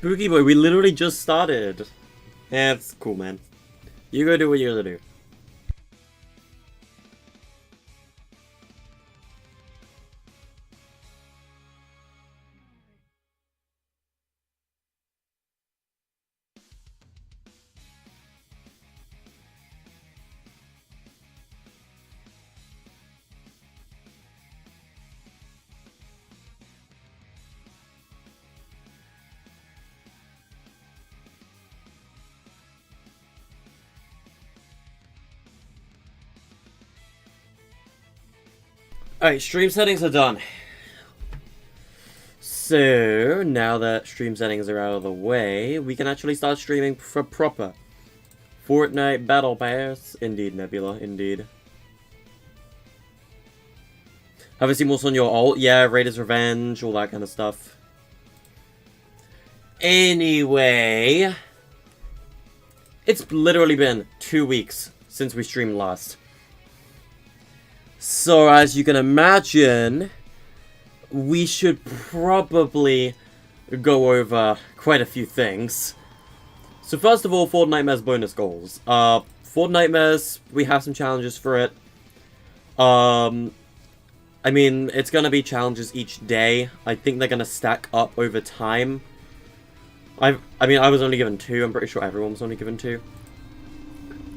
Spooky boy, we literally just started. Yeah, it's cool, man. You go do what you gotta do. Alright, stream settings are done. So, now that stream settings are out of the way, we can actually start streaming for proper. Fortnite Battle Pass. Indeed, Nebula, indeed. Have I seen what's on your alt? Yeah, Raiders Revenge, all that kind of stuff. Anyway, it's literally been 2 weeks since we streamed last. So, as you can imagine, we should probably go over quite a few things. So first of all, Fortnitemares bonus goals. Fortnitemares, we have some challenges for it. I mean, it's gonna be challenges each day. I think they're gonna stack up over time. I mean, I was only given 2. I'm pretty sure everyone was only given 2.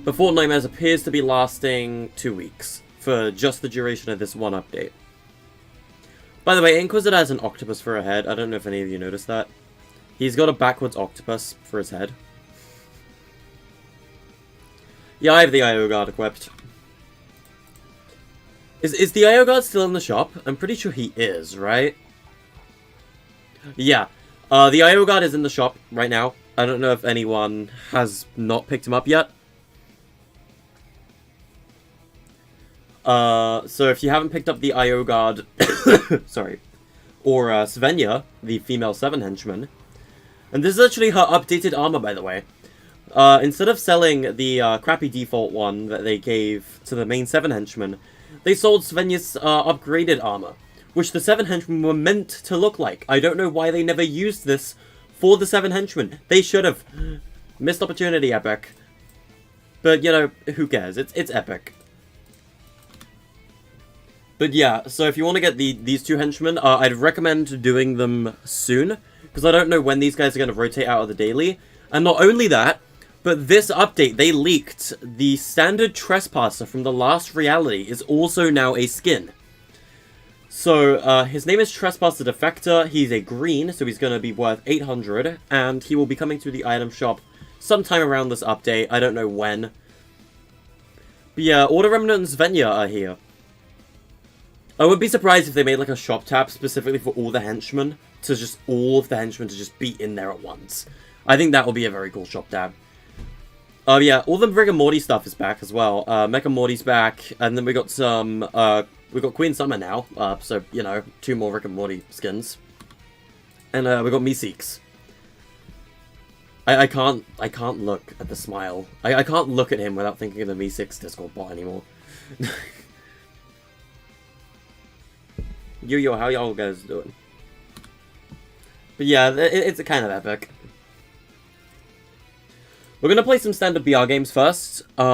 But Fortnitemares appears to be lasting 2 weeks. For just the duration of this one update. By the way, Inquisitor has an octopus for a head. I don't know if any of you noticed that. He's got a backwards octopus for his head. Yeah, I have the IO Guard equipped. Is the IO Guard still in the shop? I'm pretty sure he is, right? Yeah. The IO Guard is in the shop right now. I don't know if anyone has not picked him up yet. So if you haven't picked up the IO Guard, sorry, or Svenja, the female 7 henchman, and this is actually her updated armor, by the way. Instead of selling the crappy default one that they gave to the main 7 henchman, they sold Svenja's upgraded armor, which the 7 henchmen were meant to look like. I don't know why they never used this for the 7 henchmen. They should have. Missed opportunity, Epic. But, you know, who cares? It's Epic. But yeah, so if you want to get these 2 henchmen, I'd recommend doing them soon, because I don't know when these guys are going to rotate out of the daily. And not only that, but this update, they leaked the standard Trespasser from the last reality is also now a skin. So, his name is Trespasser Defector, he's a green, so he's going to be worth 800, and he will be coming to the item shop sometime around this update, I don't know when. But yeah, Order Remnant and Svenja are here. I would be surprised if they made like a shop tab specifically for all the henchmen, to just all of the henchmen to just be in there at once. I think that would be a very cool shop tab. Yeah, all the Rick and Morty stuff is back as well. Mecha Morty's back, and then we got some, we got Queen Summer now, so, you know, 2 more Rick and Morty skins. And, we got Meeseeks. I can't look at the smile. I can't look at him without thinking of the Meeseeks Discord bot anymore. Yo, how y'all guys doing? But yeah, it's kind of epic. We're gonna play some standard BR games first. She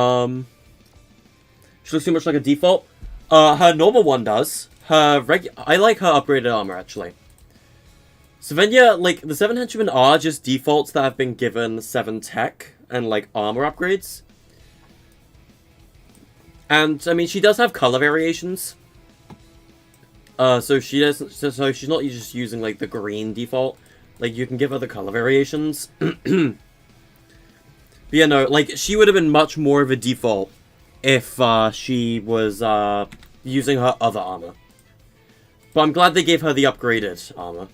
looks too much like a default. Her normal one does. I like her upgraded armor, actually. Svenja, like, the 7 henchmen are just defaults that have been given 7 tech and, like, armor upgrades. And, I mean, she does have color variations. So she doesn't. So she's not just using like the green default. Like you can give her the color variations. But yeah, no, like she would have been much more of a default if she was using her other armor. But I'm glad they gave her the upgraded armor.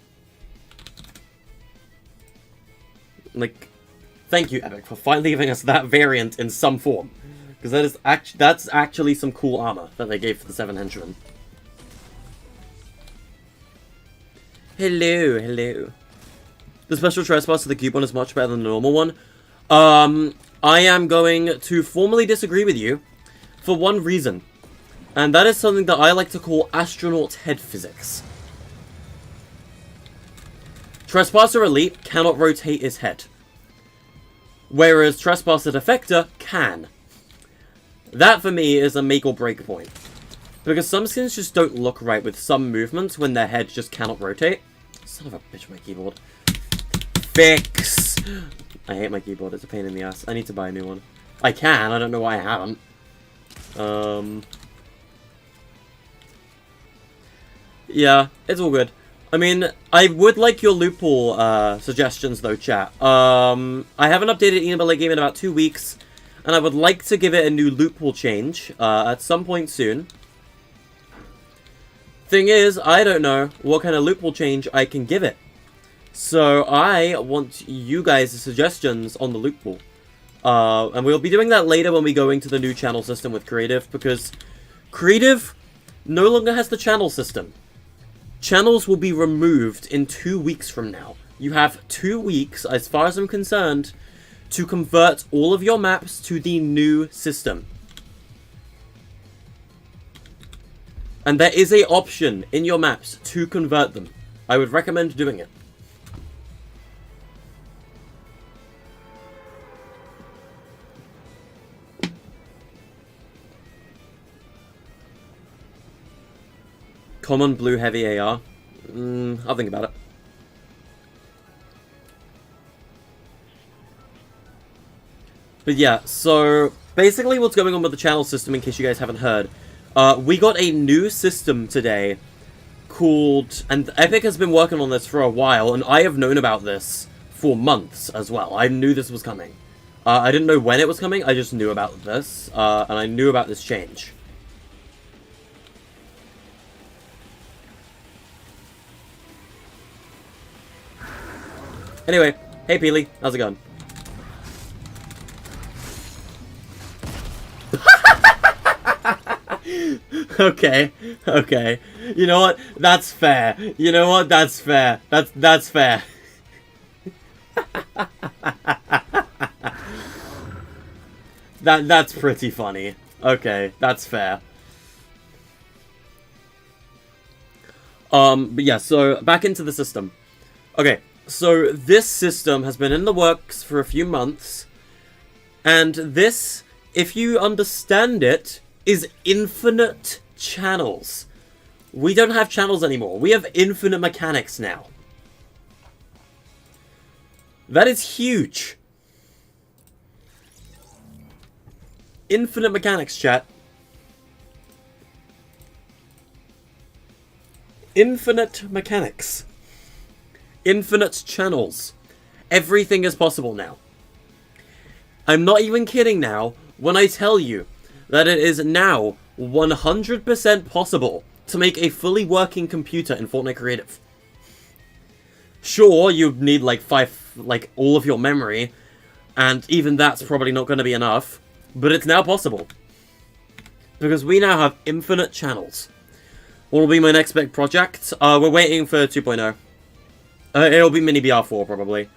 Like, thank you, Epic, for finally giving us that variant in some form, because that's actually some cool armor that they gave for the 7 henchmen. Hello, hello. The special Trespasser of the cube one is much better than the normal one. I am going to formally disagree with you for one reason. And that is something that I like to call astronaut head physics. Trespasser Elite cannot rotate his head. Whereas Trespasser Defector can. That, for me, is a make or break point. Because some skins just don't look right with some movements when their head just cannot rotate. Son of a bitch, my keyboard. Fix! I hate my keyboard, it's a pain in the ass. I need to buy a new one. I can, I don't know why I haven't. Yeah, it's all good. I mean, I would like your loophole suggestions though, chat. I haven't updated Enabler Game in about 2 weeks, and I would like to give it a new loophole change at some point soon. Thing is, I don't know what kind of loophole change I can give it. So I want you guys' suggestions on the loophole. And we'll be doing that later when we go into the new channel system with Creative, because Creative no longer has the channel system. Channels will be removed in 2 weeks from now. You have 2 weeks, as far as I'm concerned, to convert all of your maps to the new system. And there is an option in your maps to convert them. I would recommend doing it. Common blue heavy AR. I'll think about it. But yeah, so basically what's going on with the channel system, in case you guys haven't heard, we got a new system today called, and Epic has been working on this for a while, and I have known about this for months as well. I knew this was coming. I didn't know when it was coming, I just knew about this, and I knew about this change. Anyway, hey Peely, how's it going? Okay, okay. You know what? That's fair. You know what? That's fair. That's fair. That's pretty funny. Okay, that's fair. But yeah, so back into the system. Okay, so this system has been in the works for a few months, and this, if you understand it, is infinite channels. We don't have channels anymore. We have infinite mechanics now. That is huge. Infinite mechanics, chat. Infinite mechanics. Infinite channels. Everything is possible now. I'm not even kidding now when I tell you that it is now 100% possible to make a fully working computer in Fortnite Creative. Sure, you'd need like all of your memory, and even that's probably not going to be enough, but it's now possible. Because we now have infinite channels. What will be my next big project? We're waiting for 2.0. It'll be Mini BR4 probably.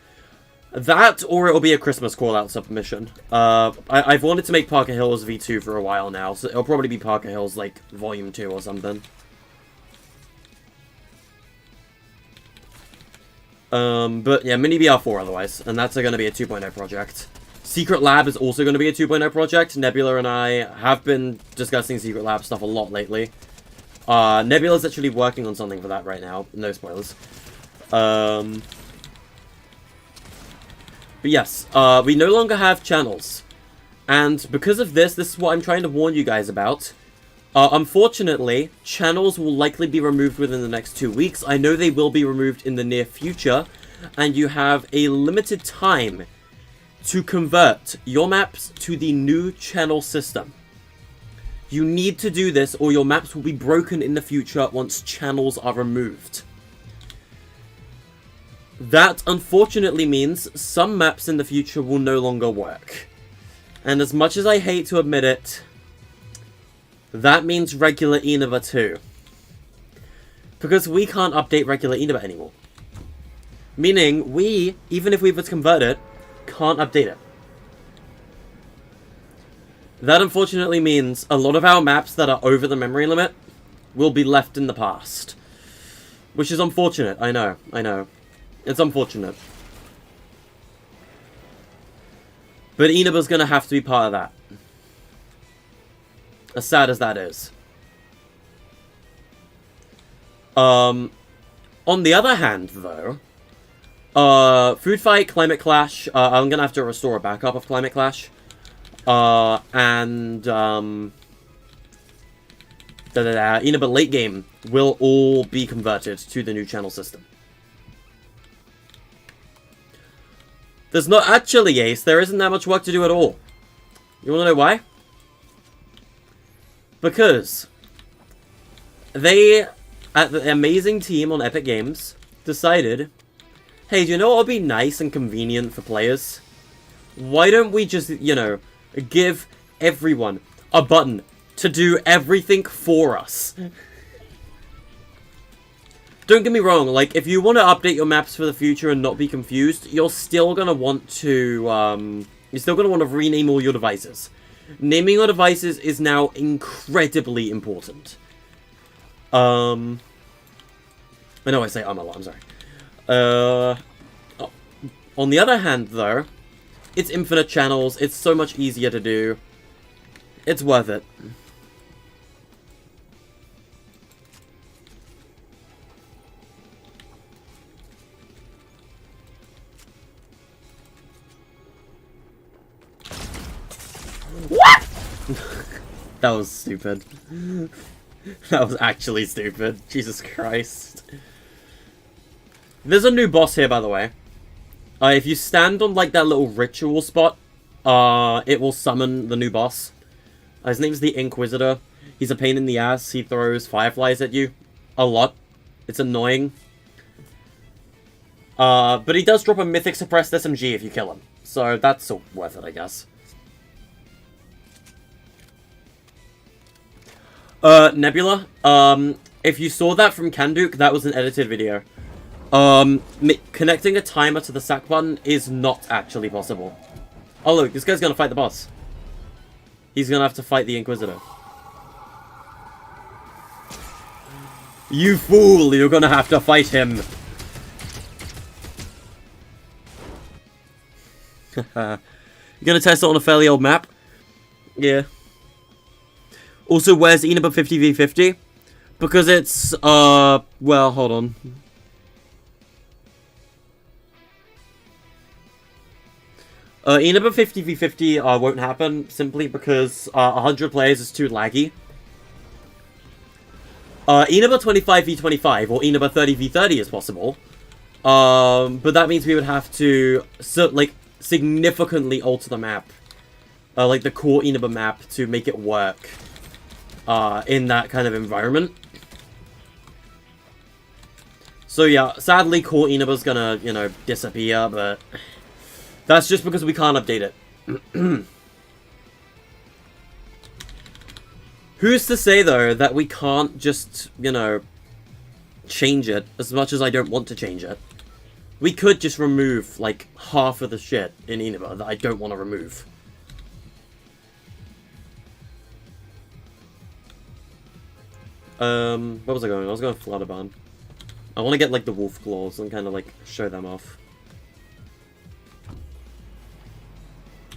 That, or it'll be a Christmas call-out submission. I've wanted to make Parker Hills V2 for a while now, so it'll probably be Parker Hills, like, Volume 2 or something. But yeah, Mini BR4 otherwise, and that's going to be a 2.0 project. Secret Lab is also going to be a 2.0 project. Nebula and I have been discussing Secret Lab stuff a lot lately. Nebula's actually working on something for that right now. No spoilers. But yes, we no longer have channels. And because of this, this is what I'm trying to warn you guys about. Unfortunately, channels will likely be removed within the next 2 weeks. I know they will be removed in the near future. And you have a limited time to convert your maps to the new channel system. You need to do this or your maps will be broken in the future once channels are removed. That, unfortunately, means some maps in the future will no longer work. And as much as I hate to admit it, that means regular Enava too. Because we can't update regular Enava anymore. Meaning, we, even if we were to convert it, can't update it. That, unfortunately, means a lot of our maps that are over the memory limit will be left in the past. Which is unfortunate, I know, I know. It's unfortunate. But Inaba's gonna have to be part of that. As sad as that is. On the other hand, though, Food Fight, Climate Clash, I'm gonna have to restore a backup of Climate Clash. Inaba late game will all be converted to the new channel system. There's not actually, Ace, there isn't that much work to do at all. You wanna know why? Because they, at the amazing team on Epic Games, decided, hey, do you know what would be nice and convenient for players? Why don't we just, you know, give everyone a button to do everything for us? Don't get me wrong, like, if you want to update your maps for the future and not be confused, you're still gonna want to, rename all your devices. Naming your devices is now incredibly important. I know I say a lot, I'm sorry. On the other hand, though, it's infinite channels, it's so much easier to do. It's worth it. What? That was stupid. That was actually stupid. Jesus Christ. There's a new boss here, by the way. If you stand on, like, that little ritual spot, it will summon the new boss. His name's the Inquisitor. He's a pain in the ass. He throws fireflies at you. A lot. It's annoying. But he does drop a Mythic Suppressed SMG if you kill him. So that's so worth it, I guess. Nebula, if you saw that from Kanduk, that was an edited video. Connecting a timer to the sack button is not actually possible. Oh look, this guy's gonna fight the boss. He's gonna have to fight the Inquisitor. You fool, you're gonna have to fight him. You're gonna test it on a fairly old map? Yeah. Also, where's Inaba 50v50? Because it's, well, hold on. Inaba 50v50 won't happen, simply because 100 players is too laggy. Inaba 25v25 or Inaba 30v30 is possible. But that means we would have to, significantly alter the map. Like the core Inaba map to make it work. In that kind of environment. So yeah, sadly core Inaba's gonna, you know, disappear, but that's just because we can't update it. Who's to say, though, that we can't just, you know, change it, as much as I don't want to change it. We could just remove, like, half of the shit in Inaba that I don't want to remove. Where was I going? I was going Flutterburn. I want to get, like, the wolf claws and kind of, like, show them off.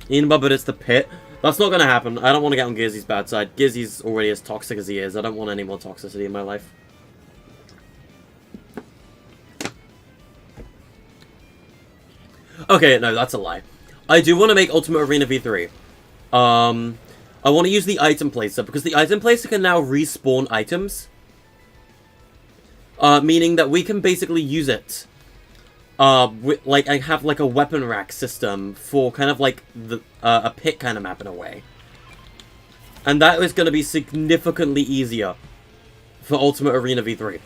Inaba, but it's the pit. That's not going to happen. I don't want to get on Gizzy's bad side. Gizzy's already as toxic as he is. I don't want any more toxicity in my life. Okay, no, that's a lie. I do want to make Ultimate Arena v3. I want to use the item placer, because the item placer can now respawn items. Meaning that we can basically use it. I have like a weapon rack system for kind of like the a pit kind of map in a way. And that is going to be significantly easier for Ultimate Arena v3.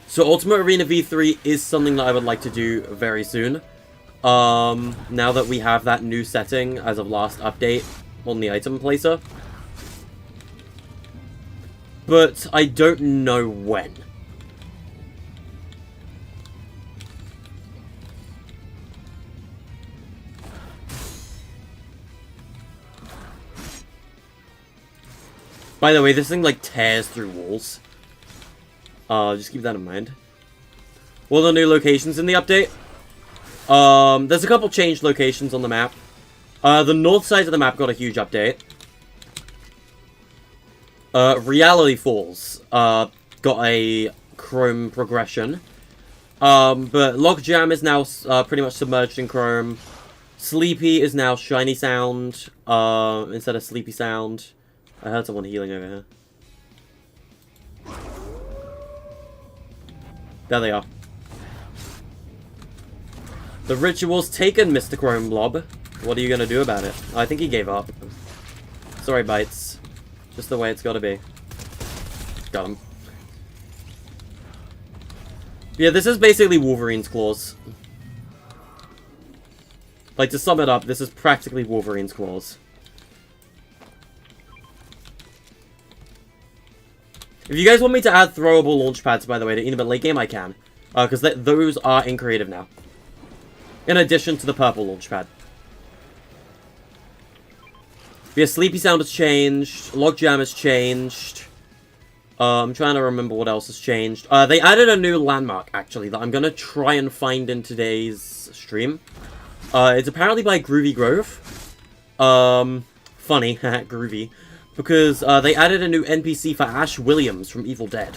So Ultimate Arena v3 is something that I would like to do very soon. Now that we have that new setting as of last update on the item placer. But I don't know when. By the way, this thing like tears through walls. Just keep that in mind. What are the new locations in the update? There's a couple changed locations on the map. The north side of the map got a huge update. Reality Falls, got a chrome progression. But Logjam is now, pretty much submerged in chrome. Sleepy is now Shiny Sound, instead of Sleepy Sound. I heard someone healing over here. There they are. The ritual's taken, Mr. Chrome Blob. What are you gonna do about it? I think he gave up. Sorry, Bites. Just the way it's gotta be. Got him. Yeah, this is basically Wolverine's claws. Like, to sum it up, this is practically Wolverine's claws. If you guys want me to add throwable launch pads, by the way, to Enabit late game, I can. Because those are in creative now. In addition to the purple launch pad. Yeah, Sleepy Sound has changed. Logjam has changed. I'm trying to remember what else has changed. They added a new landmark, actually, that I'm going to try and find in today's stream. It's apparently by Groovy Grove. Funny, Groovy. Because they added a new NPC for Ash Williams from Evil Dead.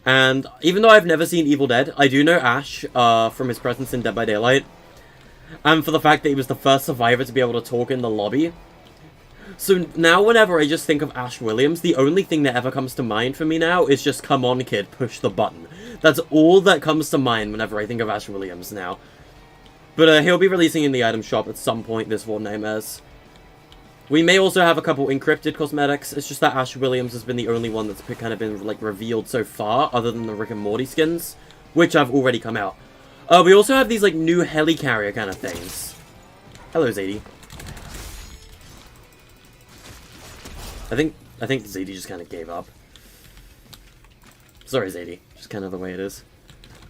And even though I've never seen Evil Dead, I do know Ash from his presence in Dead by Daylight. And for the fact that he was the first survivor to be able to talk in the lobby. So now whenever I just think of Ash Williams, the only thing that ever comes to mind for me now is just, come on kid, push the button. That's all that comes to mind whenever I think of Ash Williams now. But he'll be releasing in the item shop at some point this Fortnitemares. We may also have a couple encrypted cosmetics. It's just that Ash Williams has been the only one that's kind of been like revealed so far, other than the Rick and Morty skins, which have already come out. We also have these like new helicarrier kind of things. Hello, Zadie. I think Zadie just kind of gave up. Sorry, Zadie. Just kind of the way it is.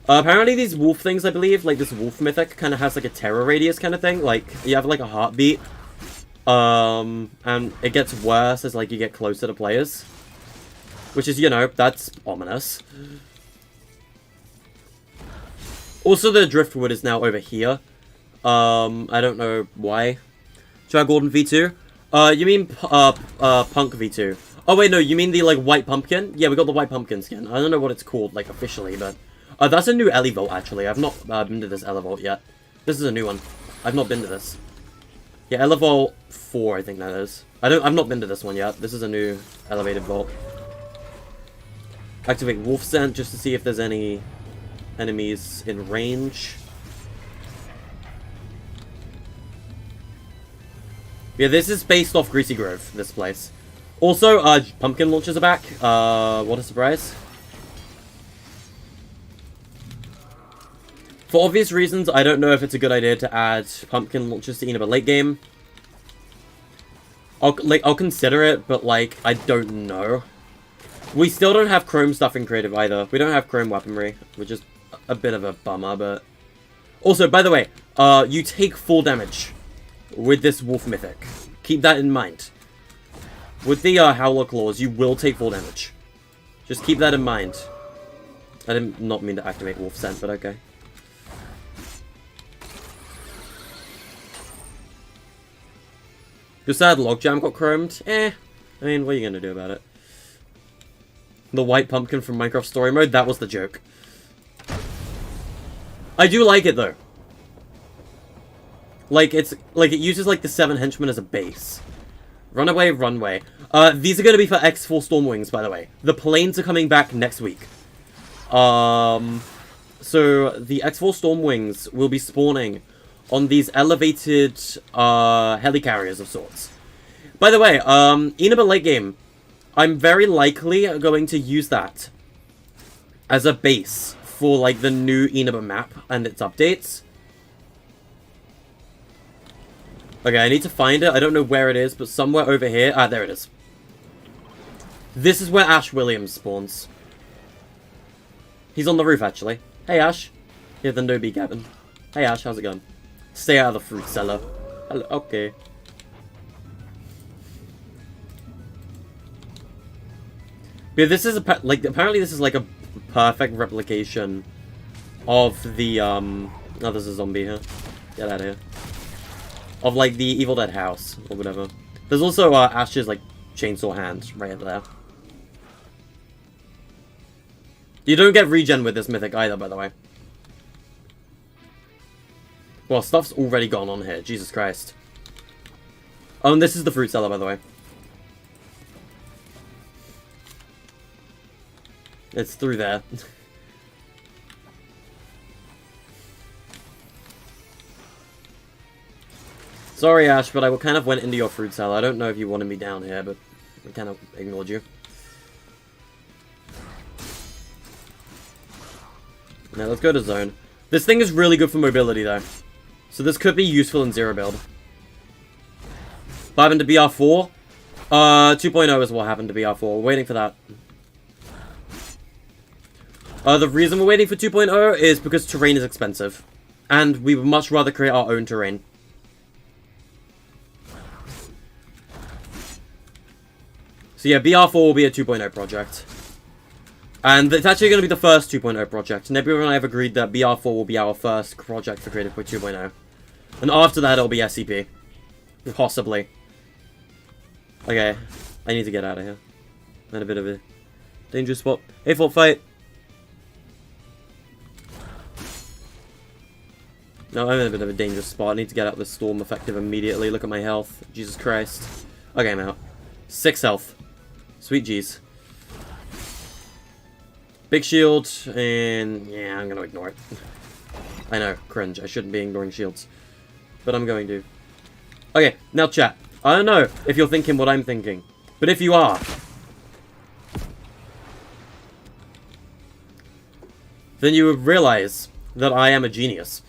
Apparently these wolf things, I believe, like this wolf mythic, kind of has like a terror radius kind of thing. Like, you have like a heartbeat. And it gets worse as like you get closer to players. Which is, you know, that's ominous. Also, the driftwood is now over here. I don't know why. Try Gordon V2. You mean, Punk V2. Oh, wait, no, you mean the, like, white pumpkin? Yeah, we got the white pumpkin skin. I don't know what it's called, like, officially, but... that's a new Elevault, actually. I've not been to this Elevault yet. This is a new one. I've not been to this. Yeah, Elevault 4, I think that is. I've not been to this one yet. This is a new elevated vault. Activate Wolf Scent, just to see if there's any enemies in range. Yeah, this is based off Greasy Grove, this place. Also, pumpkin launchers are back. What a surprise. For obvious reasons, I don't know if it's a good idea to add pumpkin launchers to Enabit late game. I'll consider it, but, like, I don't know. We still don't have chrome stuff in creative either. We don't have chrome weaponry, which is a bit of a bummer, but... Also, by the way, you take full damage with this wolf mythic. Keep that in mind. With the Howler Claws, you will take full damage. Just keep that in mind. I did not mean to activate Wolf Scent, but okay. You're sad Logjam got chromed? I mean, what are you gonna do about it? The white pumpkin from Minecraft Story Mode? That was the joke. I do like it, though. Like, it uses, like, the 7 henchmen as a base. Runaway, runway. These are gonna be for X4 Stormwings, by the way. The planes are coming back next week. So, the X4 Stormwings will be spawning on these elevated, helicarriers of sorts. By the way, Enabit late game, I'm very likely going to use that as a base for, like, the new Enabit map and its updates. Okay, I need to find it. I don't know where it is, but somewhere over here. Ah, there it is. This is where Ash Williams spawns. He's on the roof, actually. Hey, Ash. Yeah, the no-bee Gavin. Hey, Ash, how's it going? Stay out of the fruit cellar. Hello, okay. Yeah, this is apparently this is like a perfect replication of the, oh, there's a zombie here. Get out of here. Of, like, the Evil Dead house, or whatever. There's also, Ash's, like, chainsaw hand right over there. You don't get regen with this mythic either, by the way. Well, stuff's already gone on here. Jesus Christ. Oh, and this is the fruit seller, by the way. It's through there. Sorry, Ash, but I kind of went into your fruit seller. I don't know if you wanted me down here, but I kind of ignored you. Now, let's go to zone. This thing is really good for mobility, though. So this could be useful in zero build. What happened to BR4? 2.0 is what happened to BR4. We're waiting for that. The reason we're waiting for 2.0 is because terrain is expensive. And we would much rather create our own terrain. So yeah, BR4 will be a 2.0 project. And it's actually going to be the first 2.0 project. Nebula and I have agreed that BR4 will be our first project for Creative Quit 2.0. And after that, it'll be SCP. Possibly. Okay, I need to get out of here. I'm in a bit of a dangerous spot. Hey, Fort Fight! No, I'm in a bit of a dangerous spot. I need to get out of this storm effective immediately. Look at my health. Jesus Christ. Okay, I'm out. 6 health. Sweet G's. Big shield, and yeah, I'm gonna ignore it. I know, cringe. I shouldn't be ignoring shields. But I'm going to. Okay, now chat. I don't know if you're thinking what I'm thinking, but if you are, then you would realize that I am a genius.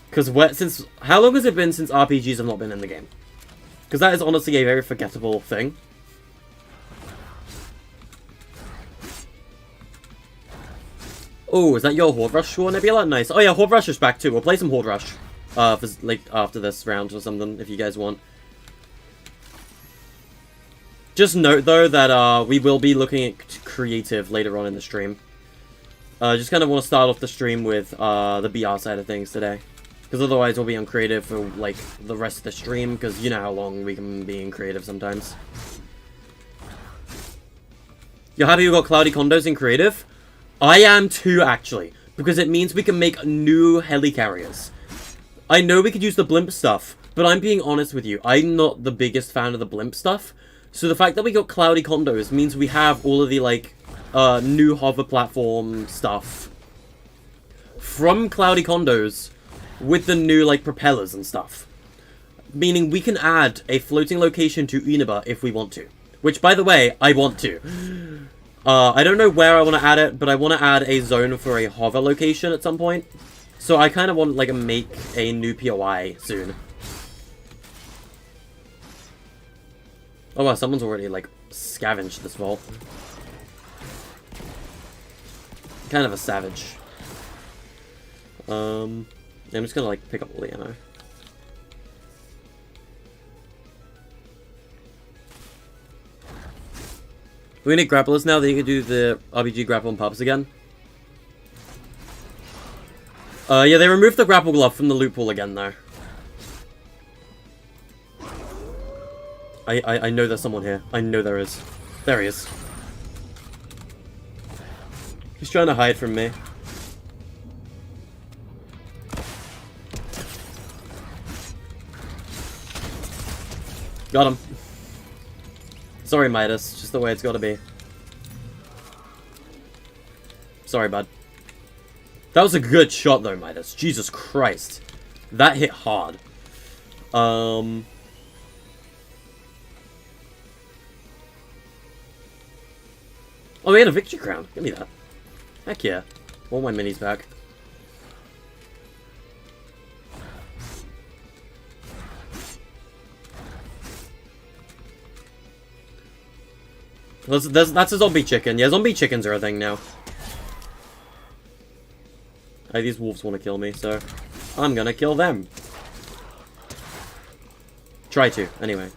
Because how long has it been since RPGs have not been in the game? Because that is honestly a very forgettable thing. Oh, is that your Horde Rush score, Nebula? Nice. Oh yeah, Horde Rush is back too. We'll play some Horde Rush. For, like, after this round or something, if you guys want. Just note, though, that, we will be looking at creative later on in the stream. Just kind of want to start off the stream with, the BR side of things today. Because otherwise we'll be on creative for, like, the rest of the stream, because you know how long we can be in creative sometimes. You're happy you got cloudy condos in creative? I am too, actually. Because it means we can make new helicarriers. I know we could use the blimp stuff, but I'm being honest with you. I'm not the biggest fan of the blimp stuff. So the fact that we got cloudy condos means we have all of the, like, new hover platform stuff from cloudy condos with the new, like, propellers and stuff. Meaning we can add a floating location to Uniba if we want to. Which, by the way, I want to. I don't know where I want to add it, but I want to add a zone for a hover location at some point. So I kind of want, like, to make a new POI soon. Oh wow, someone's already, like, scavenged this vault. Kind of a savage. I'm just gonna, like, pick up all the ammo. We need grapplers now that you can do the RPG grapple and pubs again. Yeah, they removed the grapple glove from the loot pool again, though. I know there's someone here. I know there is. There he is. He's trying to hide from me. Got him. Sorry, Midas. Just the way it's gotta be. Sorry, bud. That was a good shot, though, Midas. Jesus Christ. That hit hard. Oh, we had a victory crown. Give me that. Heck yeah. All my minis back. That's a zombie chicken. Yeah, zombie chickens are a thing now. These wolves want to kill me, so I'm gonna kill them. Try to, anyway.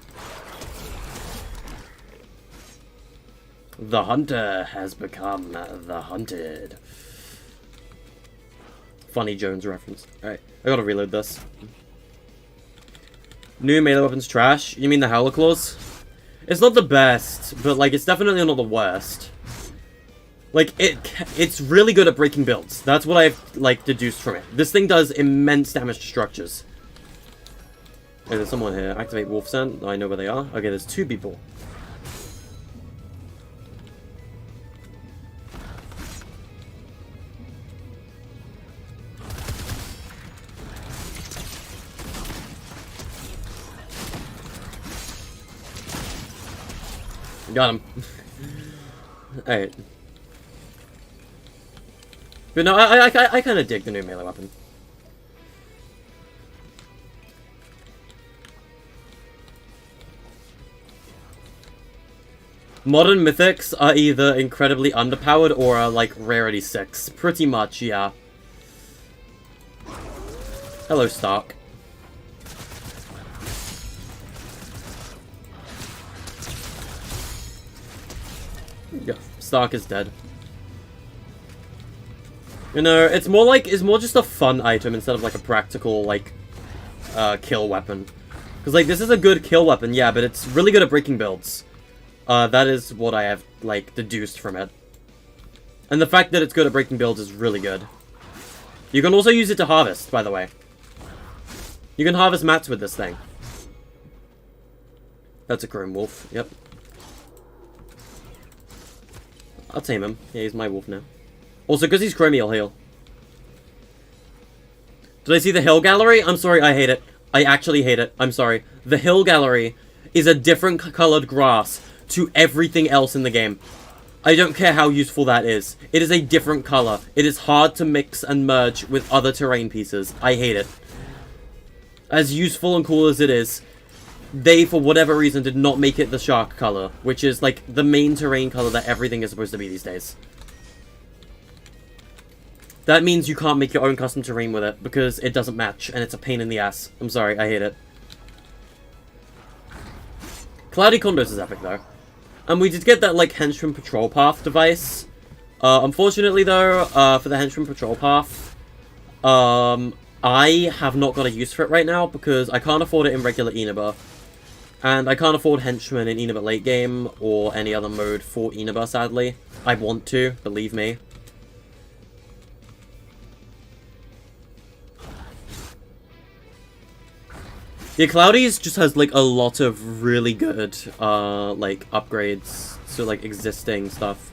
The hunter has become the hunted. Funny Jones reference. Alright, I gotta reload this. New melee weapons trash? You mean the Howler Claws? It's not the best, but like it's definitely not the worst. Like it's really good at breaking builds. That's what I've like deduced from it. This thing does immense damage to structures. Okay, there's someone here. Activate wolf scent. I know where they are. Okay, there's 2 people. Got him. Alright. But no, I kind of dig the new melee weapon. Modern mythics are either incredibly underpowered or are like rarity 6. Pretty much, yeah. Hello, Stark. Yeah, Stark is dead. You know, it's more just a fun item instead of like a practical, like, kill weapon. Because, like, this is a good kill weapon, yeah, but it's really good at breaking builds. That is what I have, like, deduced from it. And the fact that it's good at breaking builds is really good. You can also use it to harvest, by the way. You can harvest mats with this thing. That's a Chrome Wolf, yep. I'll tame him. Yeah, he's my wolf now. Also, because he's chromey, he'll heal. Did I see the hill gallery? I'm sorry, I hate it. I actually hate it. I'm sorry. The hill gallery is a different colored grass to everything else in the game. I don't care how useful that is. It is a different color. It is hard to mix and merge with other terrain pieces. I hate it. As useful and cool as it is, they, for whatever reason, did not make it the shark color, which is, like, the main terrain color that everything is supposed to be these days. That means you can't make your own custom terrain with it, because it doesn't match, and it's a pain in the ass. I'm sorry, I hate it. Cloudy Condos is epic, though. And we did get that, like, Henchman Patrol Path device. Unfortunately, though, for the Henchman Patrol Path, I have not got a use for it right now, because I can't afford it in regular Inaba. And I can't afford Henchmen in Inaba late game, or any other mode for Inaba, sadly. I want to, believe me. Yeah, Cloudy's just has, like, a lot of really good, like, upgrades to, like, existing stuff.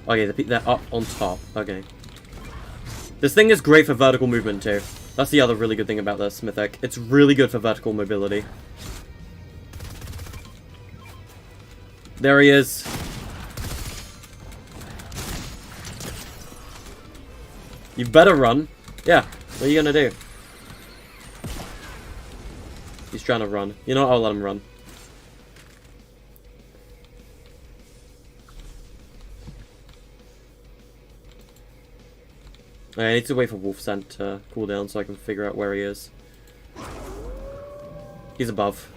Okay, they're up on top. Okay. This thing is great for vertical movement, too. That's the other really good thing about this mythic. It's really good for vertical mobility. There he is. You better run. Yeah, what are you gonna do? He's trying to run. You know what? I'll let him run. I need to wait for Wolf Scent to cool down so I can figure out where he is. He's above.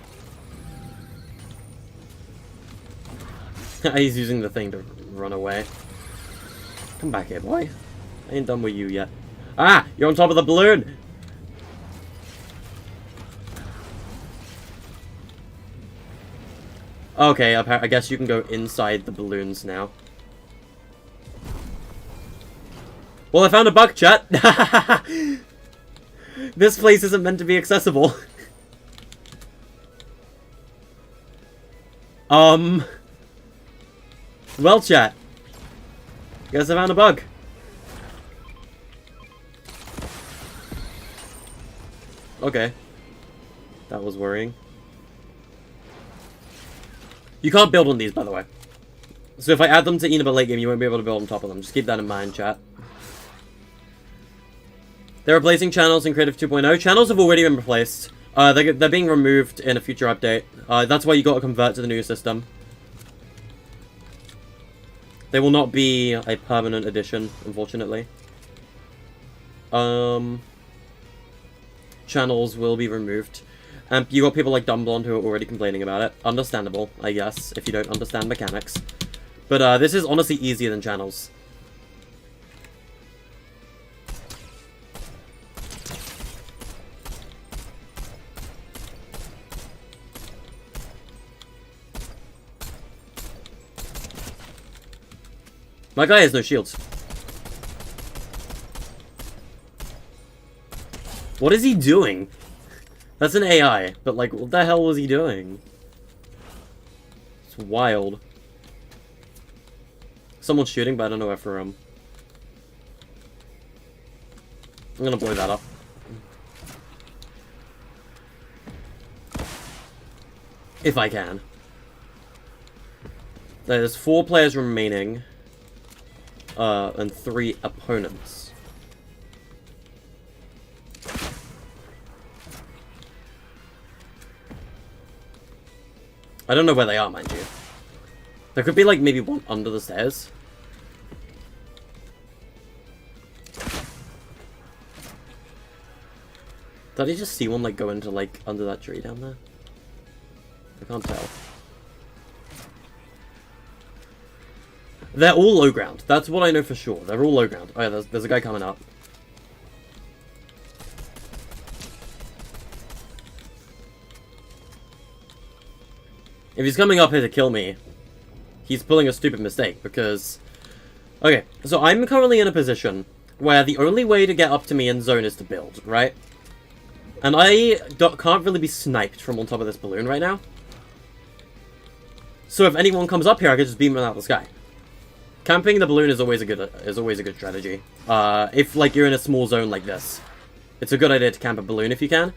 He's using the thing to run away. Come back here, boy. I ain't done with you yet. Ah! You're on top of the balloon! Okay, I guess you can go inside the balloons now. Well, I found a bug, chat! This place isn't meant to be accessible. Well, chat. Guess I found a bug. Okay. That was worrying. You can't build on these, by the way. So if I add them to Inaba late game, you won't be able to build on top of them. Just keep that in mind, chat. They're replacing channels in Creative 2.0. Channels have already been replaced. They're being removed in a future update. That's why you got to convert to the new system. They will not be a permanent addition, unfortunately. Channels will be removed. And you got people like Dumblond who are already complaining about it. Understandable, I guess, if you don't understand mechanics. But this is honestly easier than channels. My guy has no shields. What is he doing? That's an AI, but like, what the hell was he doing? It's wild. Someone's shooting, but I don't know where from. I'm gonna blow that up. If I can. There's 4 players remaining. And 3 opponents. I don't know where they are, mind you. There could be, like, maybe one under the stairs. Did I just see one, like, go into, like, under that tree down there? I can't tell. They're all low ground. That's what I know for sure. They're all low ground. Oh yeah, there's a guy coming up. If he's coming up here to kill me, he's pulling a stupid mistake, because... Okay, so I'm currently in a position where the only way to get up to me in zone is to build, right? And I can't really be sniped from on top of this balloon right now. So if anyone comes up here, I can just beam them out of the sky. Camping the balloon is always a good strategy. If like you're in a small zone like this, it's a good idea to camp a balloon if you can.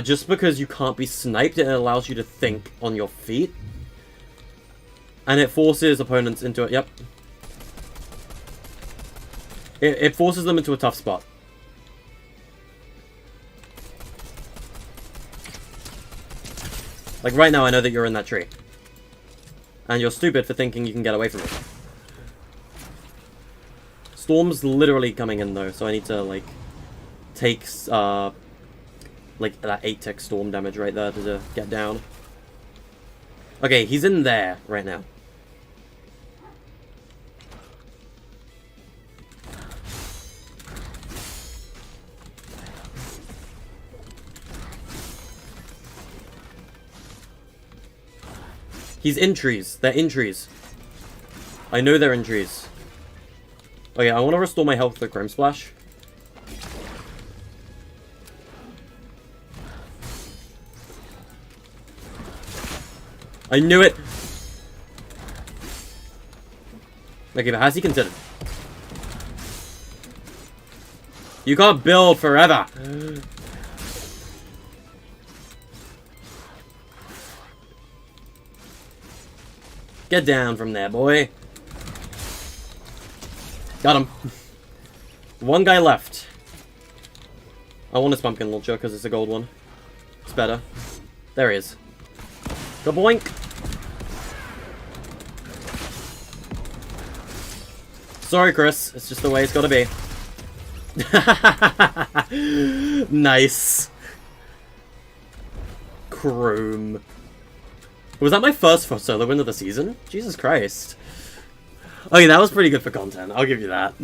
Just because you can't be sniped, it allows you to think on your feet, and it forces opponents into it. Yep, it forces them into a tough spot. Like right now, I know that you're in that tree, and you're stupid for thinking you can get away from it. Storm's literally coming in though, so I need to like take like that 8-tick storm damage right there to get down. Okay, he's in there right now. He's in trees. They're in trees. I know they're in trees. Okay, I want to restore my health with Chrome Splash. I knew it! Okay, but how's he considered? You can't build forever! Get down from there, boy. Got him. One guy left. I want his pumpkin launcher because it's a gold one. It's better. There he is. Go boink. Sorry, Chris. It's just the way it's gotta be. Nice. Chrome. Was that my first solo win of the season? Jesus Christ. Okay, that was pretty good for content. I'll give you that.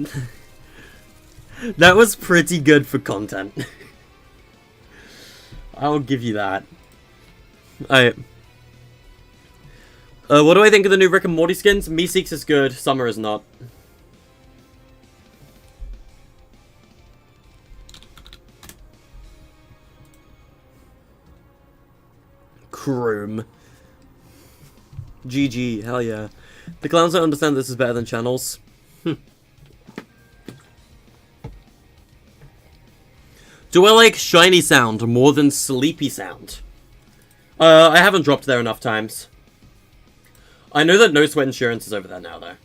That was pretty good for content. I'll give you that. Alright. What do I think of the new Rick and Morty skins? Meeseeks is good, Summer is not. Chrome. GG, hell yeah. The clowns don't understand this is better than channels. Do I like shiny sound more than sleepy sound? I haven't dropped there enough times. I know that No Sweat Insurance is over there now, though.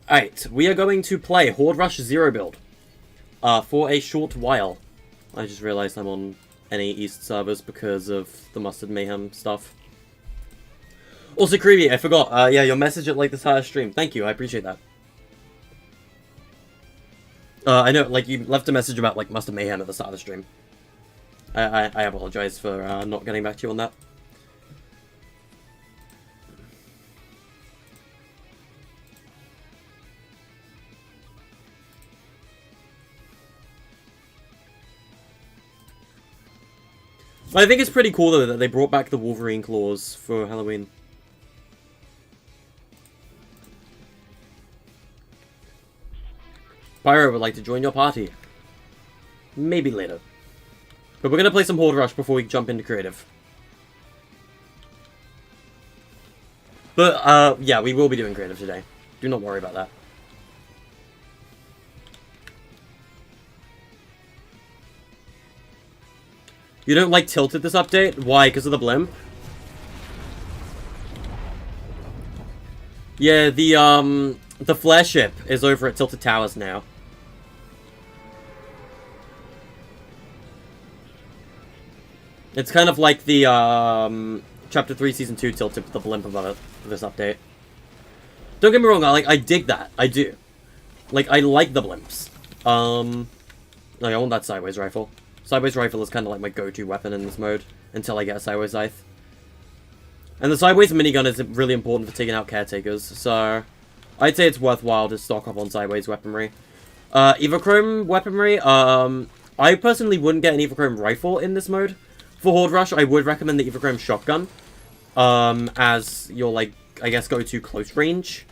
Alright, we are going to play Horde Rush 0 build. For a short while. I just realized I'm on NA East servers because of the Mustard Mayhem stuff. Also, Creevy, I forgot. Yeah, your message at like the start of stream. Thank you, I appreciate that. I know, like, you left a message about, like, Master Mayhem at the start of the stream. I apologize for not getting back to you on that. I think it's pretty cool, though, that they brought back the Wolverine claws for Halloween. Pyro would like to join your party. Maybe later. But we're going to play some Horde Rush before we jump into creative. But, yeah, we will be doing creative today. Do not worry about that. You don't like Tilted this update? Why? Because of the blimp? Yeah, the flare ship is over at Tilted Towers now. It's kind of like the, Chapter 3 Season 2 Tilted with the blimp above it for this update. Don't get me wrong, I dig that. I do. Like, I like the blimps. No, I want that sideways rifle. Sideways rifle is kind of like my go-to weapon in this mode, until I get a sideways scythe. And the sideways minigun is really important for taking out caretakers, so I'd say it's worthwhile to stock up on sideways weaponry. Evochrome weaponry, I personally wouldn't get an Evochrome rifle in this mode. For Horde Rush, I would recommend the Evochrome shotgun, as your, like, I guess go-to close range.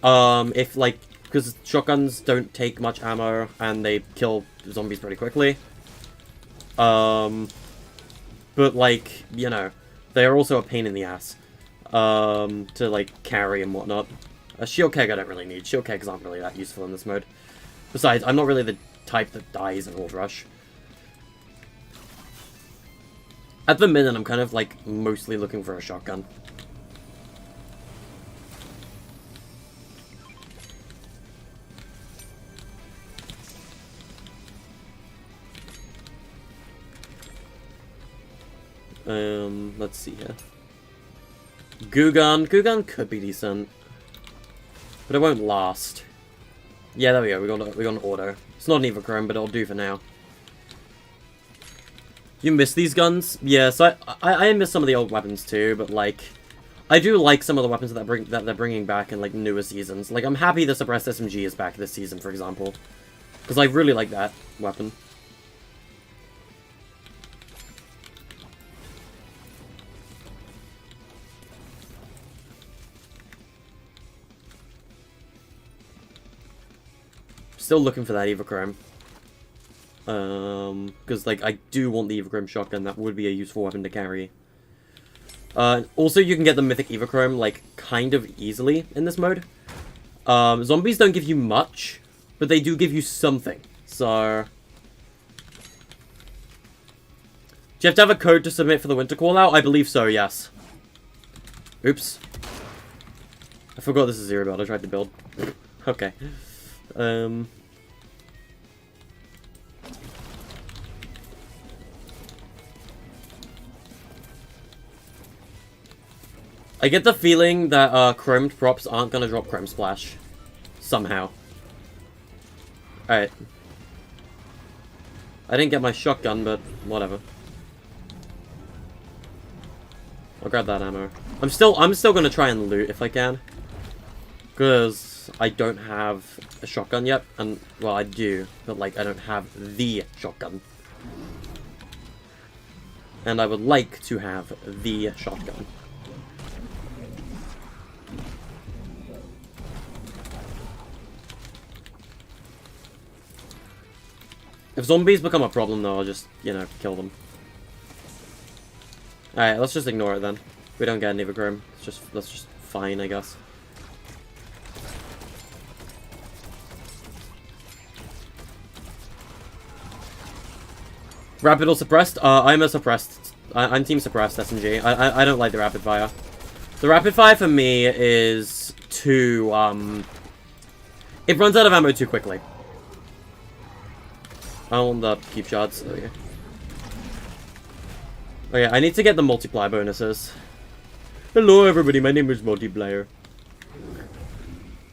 If, like, because shotguns don't take much ammo, and they kill zombies pretty quickly. But, like, you know, they're also a pain in the ass, to, like, carry and whatnot. A shield keg I don't really need. Shield kegs aren't really that useful in this mode. Besides, I'm not really the type that dies in Horde Rush. At the minute, I'm kind of, like, mostly looking for a shotgun. Let's see here. Goo gun. Goo gun could be decent. But it won't last. Yeah, there we go. We got an auto. It's not an Evochrome, but it'll do for now. You miss these guns? Yeah, so I miss some of the old weapons too, but, like, I do like some of the weapons that they're bringing back in, like, newer seasons. Like, I'm happy the suppressed SMG is back this season, for example. Because I really like that weapon. Still looking for that Evochrome. Because, like, I do want the Evochrome shotgun. That would be a useful weapon to carry. Also, you can get the Mythic Evochrome, like, kind of easily in this mode. Zombies don't give you much, but they do give you something. So, do you have to have a code to submit for the winter callout? I believe so, yes. Oops. I forgot this is zero build. I tried to build. Okay. I get the feeling that chromed props aren't gonna drop Chrome Splash. Somehow. Alright. I didn't get my shotgun, but whatever. I'll grab that ammo. I'm still gonna try and loot if I can. Because I don't have a shotgun yet. And, well, I do. But, like, I don't have the shotgun. And I would like to have the shotgun. If zombies become a problem, though, I'll just, you know, kill them. Alright, let's just ignore it then. We don't get an Evochrome. That's just fine, I guess. Rapid or suppressed? I'm a suppressed. I'm team suppressed SMG. I don't like the rapid fire. The rapid fire for me is too, it runs out of ammo too quickly. I want the keep shots. Okay. Okay, I need to get the multiplier bonuses. Hello everybody, my name is Multiplier.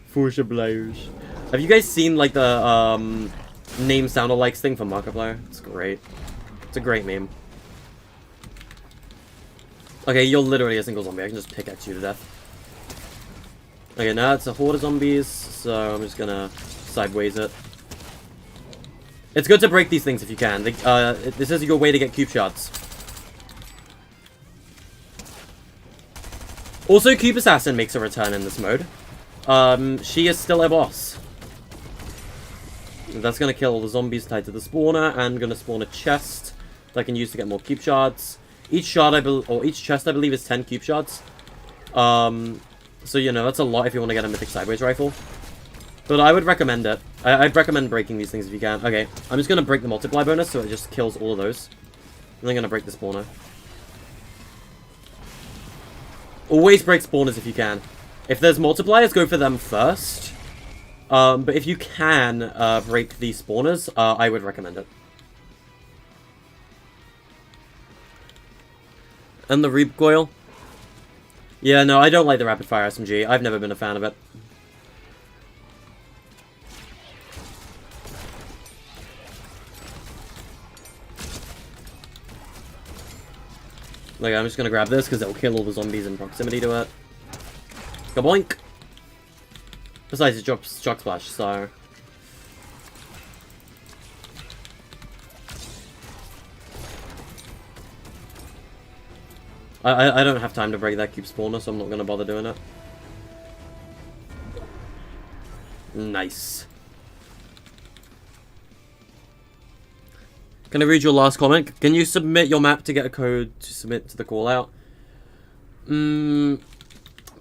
Force Pliers. Have you guys seen, like, the, name sound-alikes thing for Markiplier? It's great. It's a great meme. Okay, you're literally a single zombie. I can just pickaxe you to death. Okay, now it's a horde of zombies, so I'm just gonna sideways it. It's good to break these things if you can. This is your way to get cube shots. Also, Cube Assassin makes a return in this mode. She is still a boss. That's gonna kill all the zombies tied to the spawner, and gonna spawn a chest that I can use to get more cube shards. Each shard, each chest, I believe, is 10 cube shards. So, you know, that's a lot if you want to get a mythic sideways rifle. But I would recommend it. I'd recommend breaking these things if you can. Okay, I'm just gonna break the multiply bonus, so it just kills all of those. And then I'm gonna break the spawner. Always break spawners if you can. If there's multipliers, go for them first. But if you can break these spawners, I would recommend it. And the recoil. Yeah, no, I don't like the rapid fire SMG. I've never been a fan of it. Like, I'm just gonna grab this because it'll kill all the zombies in proximity to it. Kaboink! Besides, it drops shock splash, so... I don't have time to break that cube spawner, so I'm not gonna bother doing it. Nice. Can I read your last comment? Can you submit your map to get a code to submit to the call out?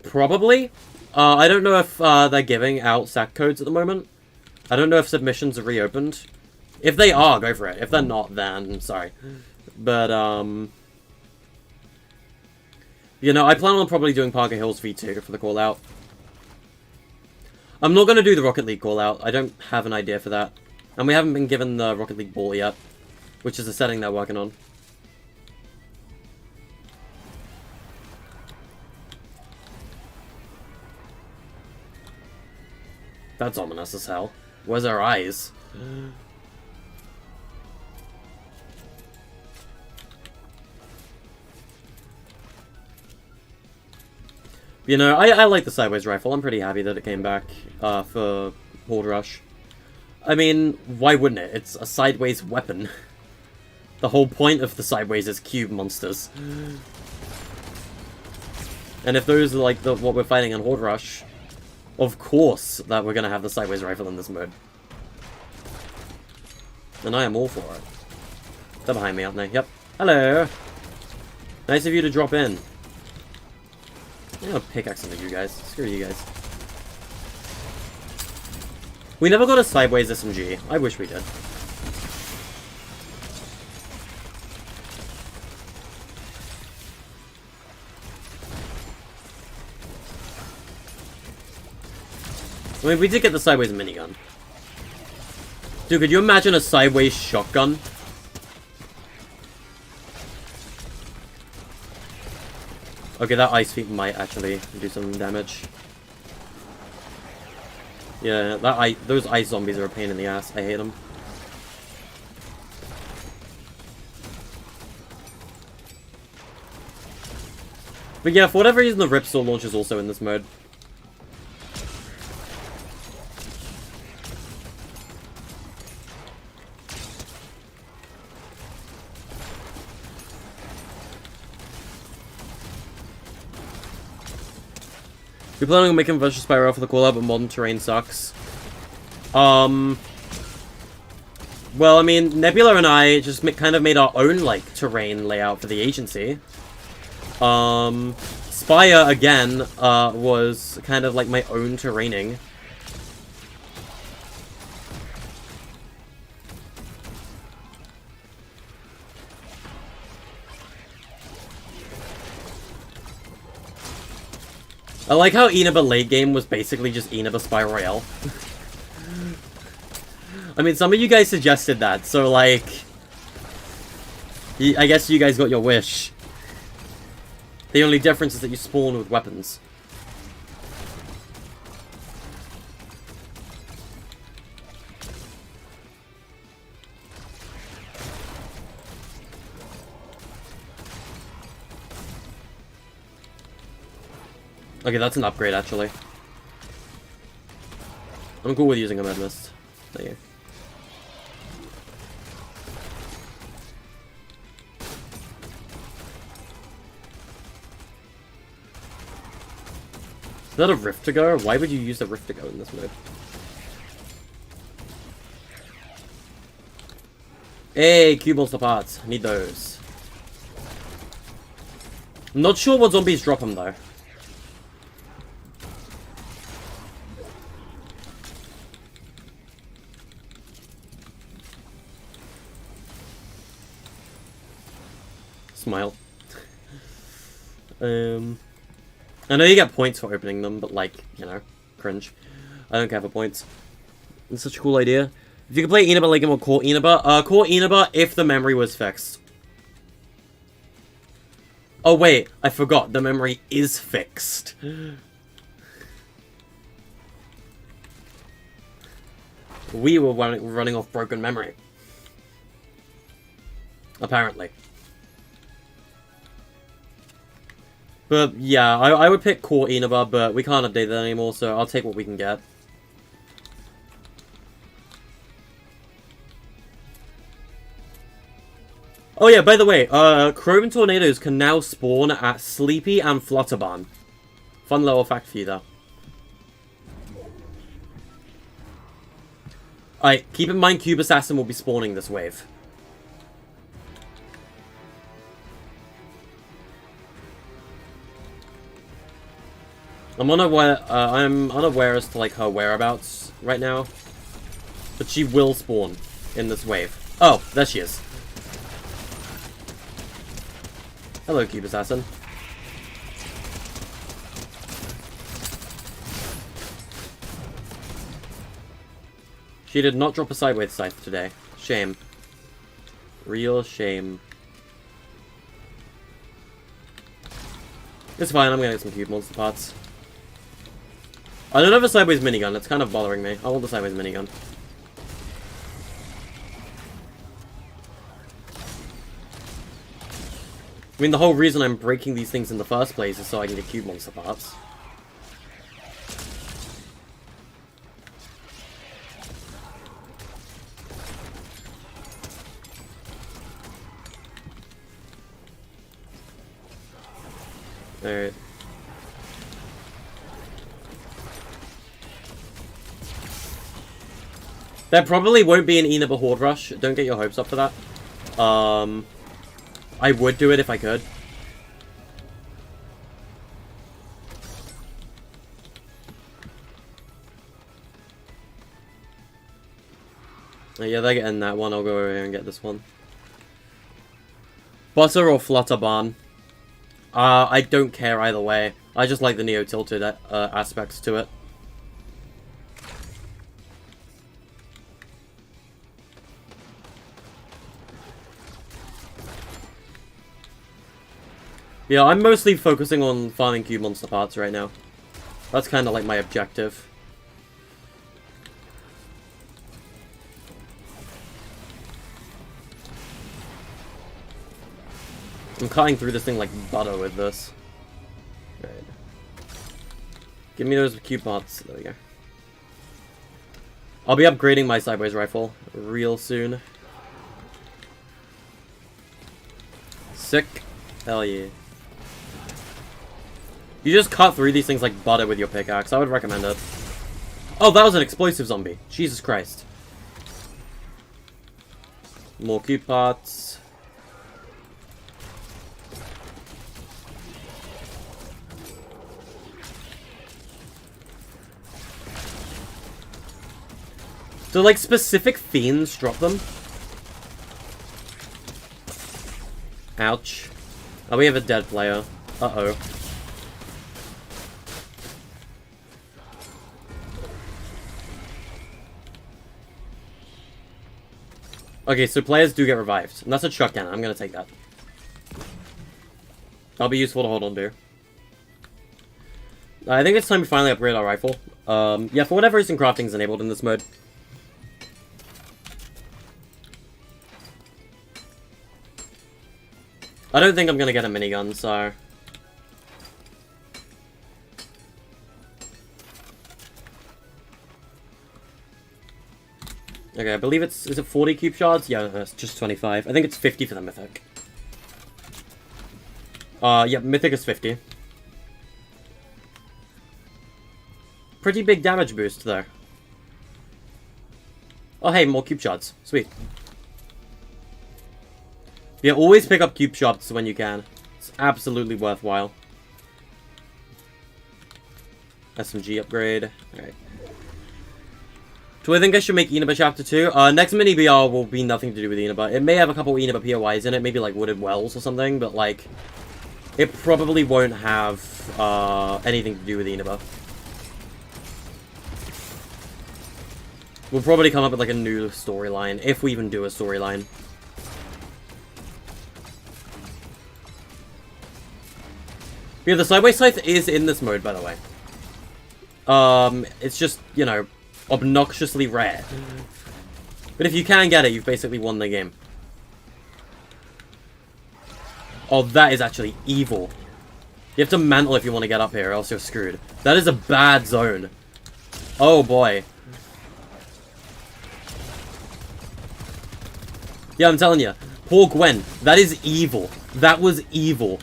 Probably. I don't know if they're giving out SAC codes at the moment. I don't know if submissions are reopened. If they are, go for it. If they're not, then I'm sorry. But, you know, I plan on probably doing Parker Hills V2 for the call out. I'm not going to do the Rocket League call out. I don't have an idea for that. And we haven't been given the Rocket League ball yet, which is the setting they're working on. That's ominous as hell. Where's our eyes? You know, I like the sideways rifle. I'm pretty happy that it came back for Horde Rush. I mean, why wouldn't it? It's a sideways weapon. The whole point of the sideways is cube monsters. And if those are like what we're fighting in Horde Rush, of course that we're gonna have the sideways rifle in this mode. And I am all for it. They're behind me, aren't they? Yep. Hello! Nice of you to drop in. I'm gonna pickaxe into you guys. Screw you guys. We never got a sideways SMG. I wish we did. I mean, we did get the sideways minigun. Dude, could you imagine a sideways shotgun? Okay, that ice feet might actually do some damage. Yeah, those ice zombies are a pain in the ass. I hate them. But yeah, for whatever reason, the Ripsaw launch is also in this mode. We're planning on making Virtual Spyro for the call-out, but modern terrain sucks. Well, I mean, Nebula and I just kind of made our own, like, terrain layout for the agency. Spire, again, was kind of like my own terraining. I like how Inaba late game was basically just Inaba Spy Royale. I mean, some of you guys suggested that, so like... I guess you guys got your wish. The only difference is that you spawn with weapons. Okay, that's an upgrade, actually. I'm cool with using a Med Mist. Thank you. Is that a Rift to go? Why would you use a Rift to go in this mode? Hey, cube monster parts. Need those. I'm not sure what zombies drop them, though. Smile. I know you get points for opening them, but like, you know, cringe. I don't care for points. It's such a cool idea. If you could play Inaba Legion or Core Inaba, Core Inaba if the memory was fixed. Oh wait, I forgot, the memory is fixed. We were running off broken memory. Apparently. But yeah, I would pick Core Inaba, but we can't update that anymore, so I'll take what we can get. Oh yeah, by the way, Chrome Tornadoes can now spawn at Sleepy and Flutterbarn. Fun little fact for you there. Alright, keep in mind Cube Assassin will be spawning this wave. I'm unaware as to like her whereabouts right now, but she will spawn in this wave. Oh, there she is. Hello, Cube Assassin. She did not drop a sideways scythe today. Shame. Real shame. It's fine, I'm gonna get some cube monster parts. I don't have a sideways minigun, it's kind of bothering me. I want the sideways minigun. I mean, the whole reason I'm breaking these things in the first place is so I can get cube monster parts. Alright. There probably won't be an Inaba Horde Rush. Don't get your hopes up for that. I would do it if I could. Yeah, they're getting that one. I'll go over here and get this one. Butter or Flutterbarn? I don't care either way. I just like the neo-tilted aspects to it. Yeah, I'm mostly focusing on farming cube monster parts right now. That's kind of like my objective. I'm cutting through this thing like butter with this. Alright. Give me those cube parts. There we go. I'll be upgrading my sideways rifle real soon. Sick. Hell yeah. You just cut through these things like butter with your pickaxe. I would recommend it. Oh, that was an explosive zombie. Jesus Christ. More cube parts. Do like specific fiends drop them? Ouch. Oh, we have a dead player. Uh-oh. Okay, so players do get revived. And that's a truck cannon. I'm gonna take that. That'll be useful to hold on to. I think it's time we finally upgrade our rifle. Yeah, for whatever reason, crafting's enabled in this mode. I don't think I'm gonna get a minigun, so... Okay, I believe is it 40 cube shards? Yeah, no, it's just 25. I think it's 50 for the mythic. Yeah, mythic is 50. Pretty big damage boost, though. Oh, hey, more cube shards. Sweet. Yeah, always pick up cube shards when you can. It's absolutely worthwhile. SMG upgrade. Alright. Do I think I should make Inaba Chapter 2? Next mini BR will be nothing to do with Inaba. It may have a couple Inaba POIs in it, maybe like Wooded Wells or something, but like, it probably won't have anything to do with Inaba. We'll probably come up with like a new storyline, if we even do a storyline. Yeah, the Sideways Scythe is in this mode, by the way. It's just, you know, obnoxiously rare. But if you can get it, you've basically won the game. Oh, that is actually evil. You have to mantle if you want to get up here, or else you're screwed. That is a bad zone. Oh, boy. Yeah, I'm telling you. Poor Gwen. That is evil. That was evil.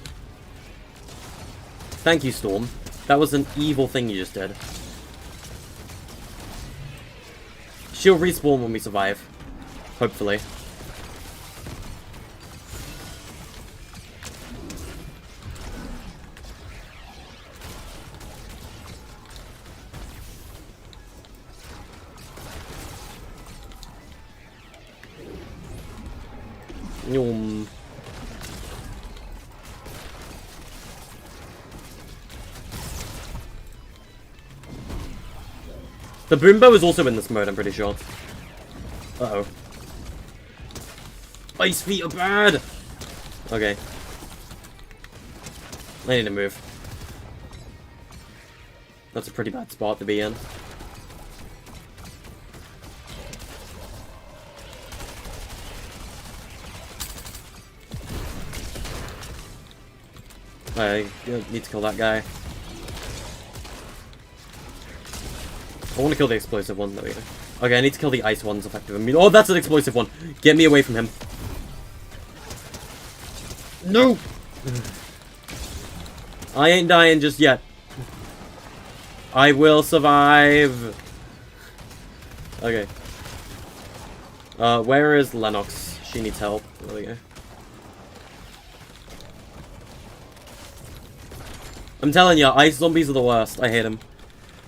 Thank you, Storm. That was an evil thing you just did. She'll respawn when we survive. Hopefully. Yum. The Boombo is also in this mode, I'm pretty sure. Uh-oh. Ice feet are bad! Okay. I need to move. That's a pretty bad spot to be in. I need to kill that guy. I want to kill the explosive one. There we go. Okay, I need to kill the ice ones effectively. Oh, that's an explosive one. Get me away from him. No! I ain't dying just yet. I will survive. Okay. Where is Lennox? She needs help. There we go. I'm telling you, ice zombies are the worst. I hate them.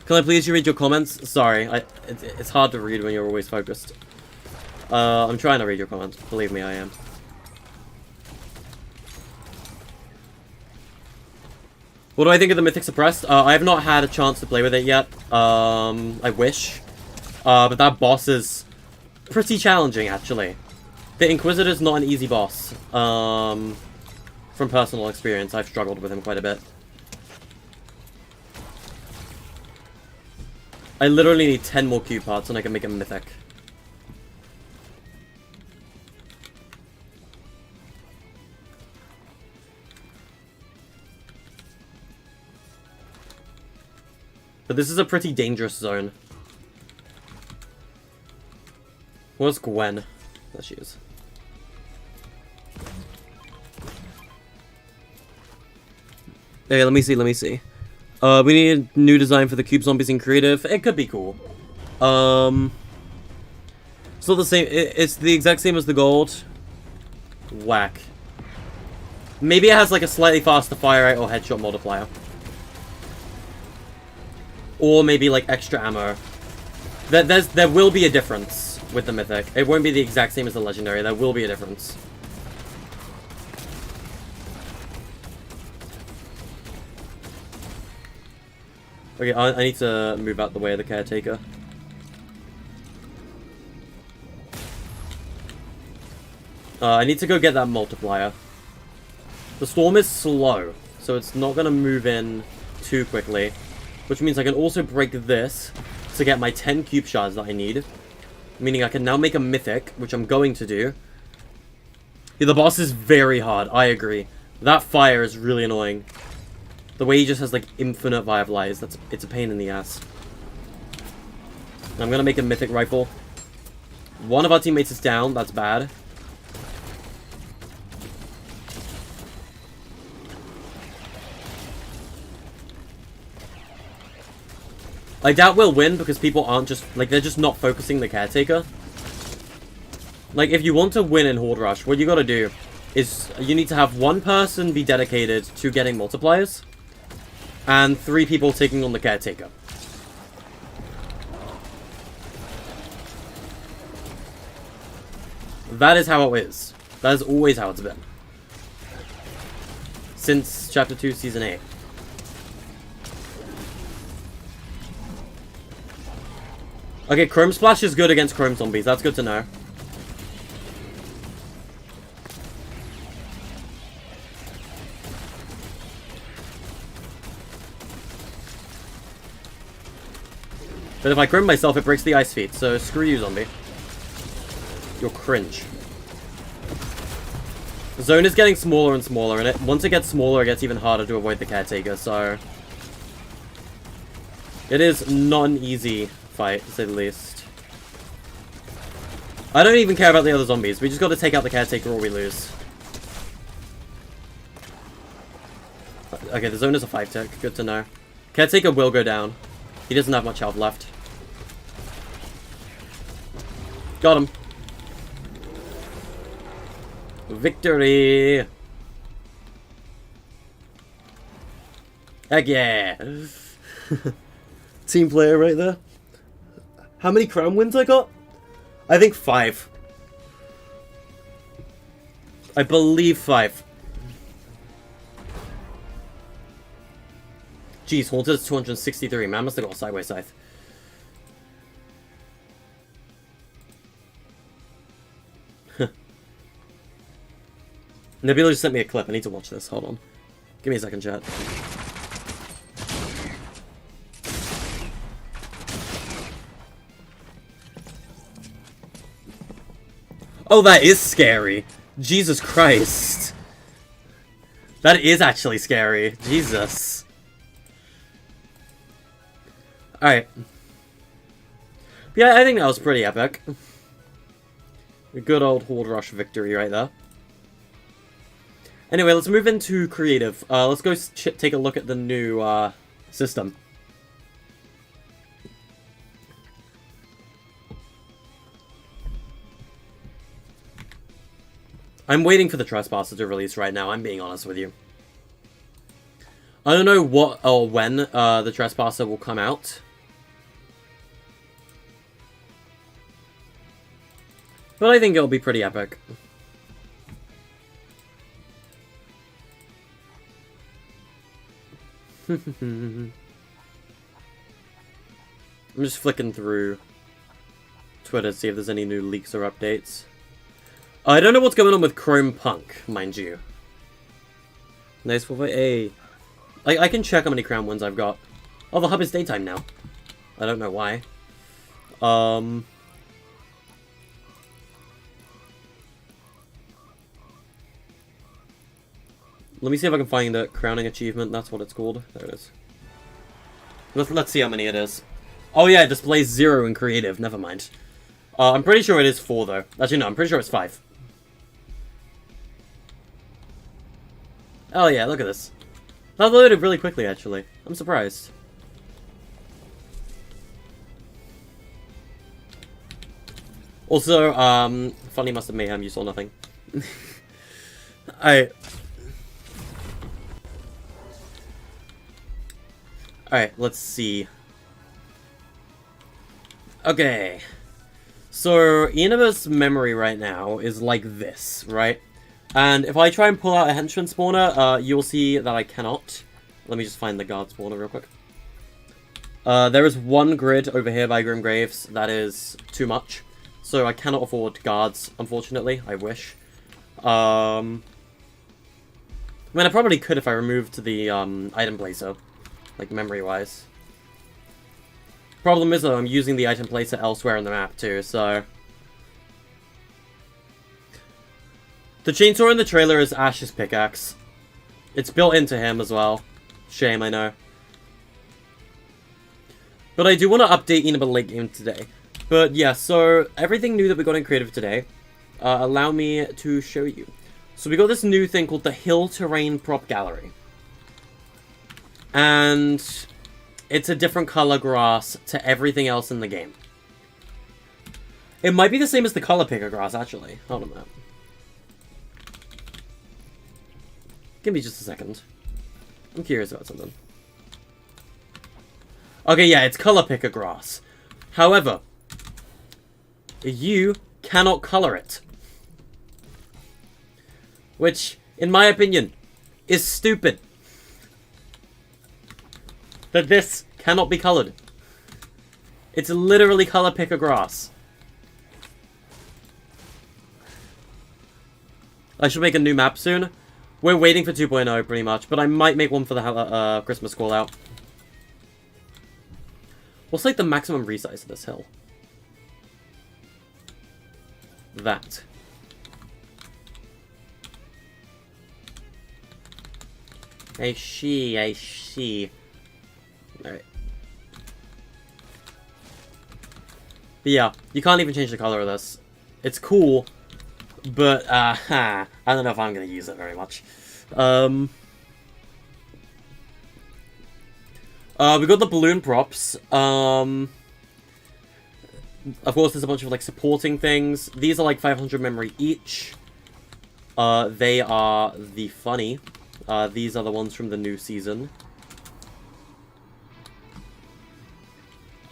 Can I please read your comments? Sorry, it's hard to read when you're always focused. I'm trying to read your comments. Believe me, I am. What do I think of the Mythic Suppressed? I have not had a chance to play with it yet. I wish. But that boss is pretty challenging, actually. The Inquisitor's not an easy boss. From personal experience, I've struggled with him quite a bit. I literally need 10 more cube parts and I can make a mythic. But this is a pretty dangerous zone. Where's Gwen? There she is. Okay, let me see. We need a new design for the cube zombies in creative. It could be cool. It's not the same. It's the exact same as the gold. Whack. Maybe it has like a slightly faster fire rate or headshot multiplier. Or maybe like extra ammo. There will be a difference with the mythic. It won't be the exact same as the legendary. There will be a difference. Okay, I need to move out the way of the caretaker. I need to go get that multiplier. The storm is slow, so it's not going to move in too quickly. Which means I can also break this to get my 10 cube shards that I need. Meaning I can now make a mythic, which I'm going to do. Yeah, the boss is very hard, I agree. That fire is really annoying. The way he just has, like, infinite Vive Lies, it's a pain in the ass. I'm gonna make a mythic rifle. One of our teammates is down. That's bad. I doubt we'll win because people aren't just... Like, they're just not focusing the caretaker. Like, if you want to win in Horde Rush, what you gotta do is you need to have one person be dedicated to getting multipliers and 3 people taking on the caretaker. That is how it is. That is always how it's been. Since Chapter 2, Season 8. Okay, Chrome Splash is good against Chrome Zombies. That's good to know. But if I Chrome myself, it breaks the ice feet. So screw you, zombie. You're cringe. The zone is getting smaller and smaller, and once it gets smaller, it gets even harder to avoid the caretaker, so... It is not an easy fight, to say the least. I don't even care about the other zombies. We just gotta take out the caretaker or we lose. Okay, the zone is a 5-tick. Good to know. Caretaker will go down. He doesn't have much health left. Got him. Victory! Heck yeah! Team player right there. How many crown wins I got? I think 5. I believe 5. Jeez, Haunted is 263. Man must have got a sideways scythe. Nebula just sent me a clip. I need to watch this. Hold on. Give me a second, chat. Oh, that is scary. Jesus Christ. That is actually scary. Jesus. Alright. Yeah, I think that was pretty epic. A good old Horde Rush victory right there. Anyway, let's move into creative. Let's go take a look at the new system. I'm waiting for the Trespasser to release right now, I'm being honest with you. I don't know what or when the Trespasser will come out. But I think it'll be pretty epic. I'm just flicking through Twitter to see if there's any new leaks or updates. I don't know what's going on with Chrome Punk, mind you. Nice for A. I can check how many crown wins I've got. Oh, the hub is daytime now. I don't know why. Let me see if I can find a crowning achievement. That's what it's called. There it is. Let's see how many it is. Oh yeah, it displays 0 in creative. Never mind. I'm pretty sure it is 4 though. Actually no, I'm pretty sure it's 5. Oh yeah, look at this. That loaded really quickly actually. I'm surprised. Also, Funny Must Have Mayhem, you saw nothing. Alright, let's see. Okay. So, Eneva's memory right now is like this, right? And if I try and pull out a henchman spawner, you'll see that I cannot. Let me just find the guard spawner real quick. There is 1 grid over here by Grim Graves. That is too much. So I cannot afford guards, unfortunately. I wish. I mean, I probably could if I removed the item placer. Like, memory-wise. Problem is, though, I'm using the item placer elsewhere on the map, too, so... The chainsaw in the trailer is Ash's pickaxe. It's built into him as well. Shame, I know. But I do want to update Eneba late game today. But yeah, so everything new that we got in creative today, allow me to show you. So we got this new thing called the Hill Terrain Prop Gallery. And it's a different color grass to everything else in the game. It might be the same as the color picker grass, actually. Hold on a minute. Give me just a second. I'm curious about something. Okay, yeah, it's color picker grass. However, you cannot color it. Which, in my opinion, is stupid. That this cannot be colored. It's literally color picker grass. I should make a new map soon. We're waiting for 2.0 pretty much, but I might make one for the Christmas call out. What's like the maximum resize of this hill? That. I see. Alright. But yeah, you can't even change the color of this. It's cool, but, I don't know if I'm gonna use it very much. We got the balloon props. Of course, there's a bunch of, like, supporting things. These are, like, 500 memory each. They are the funny. These are the ones from the new season.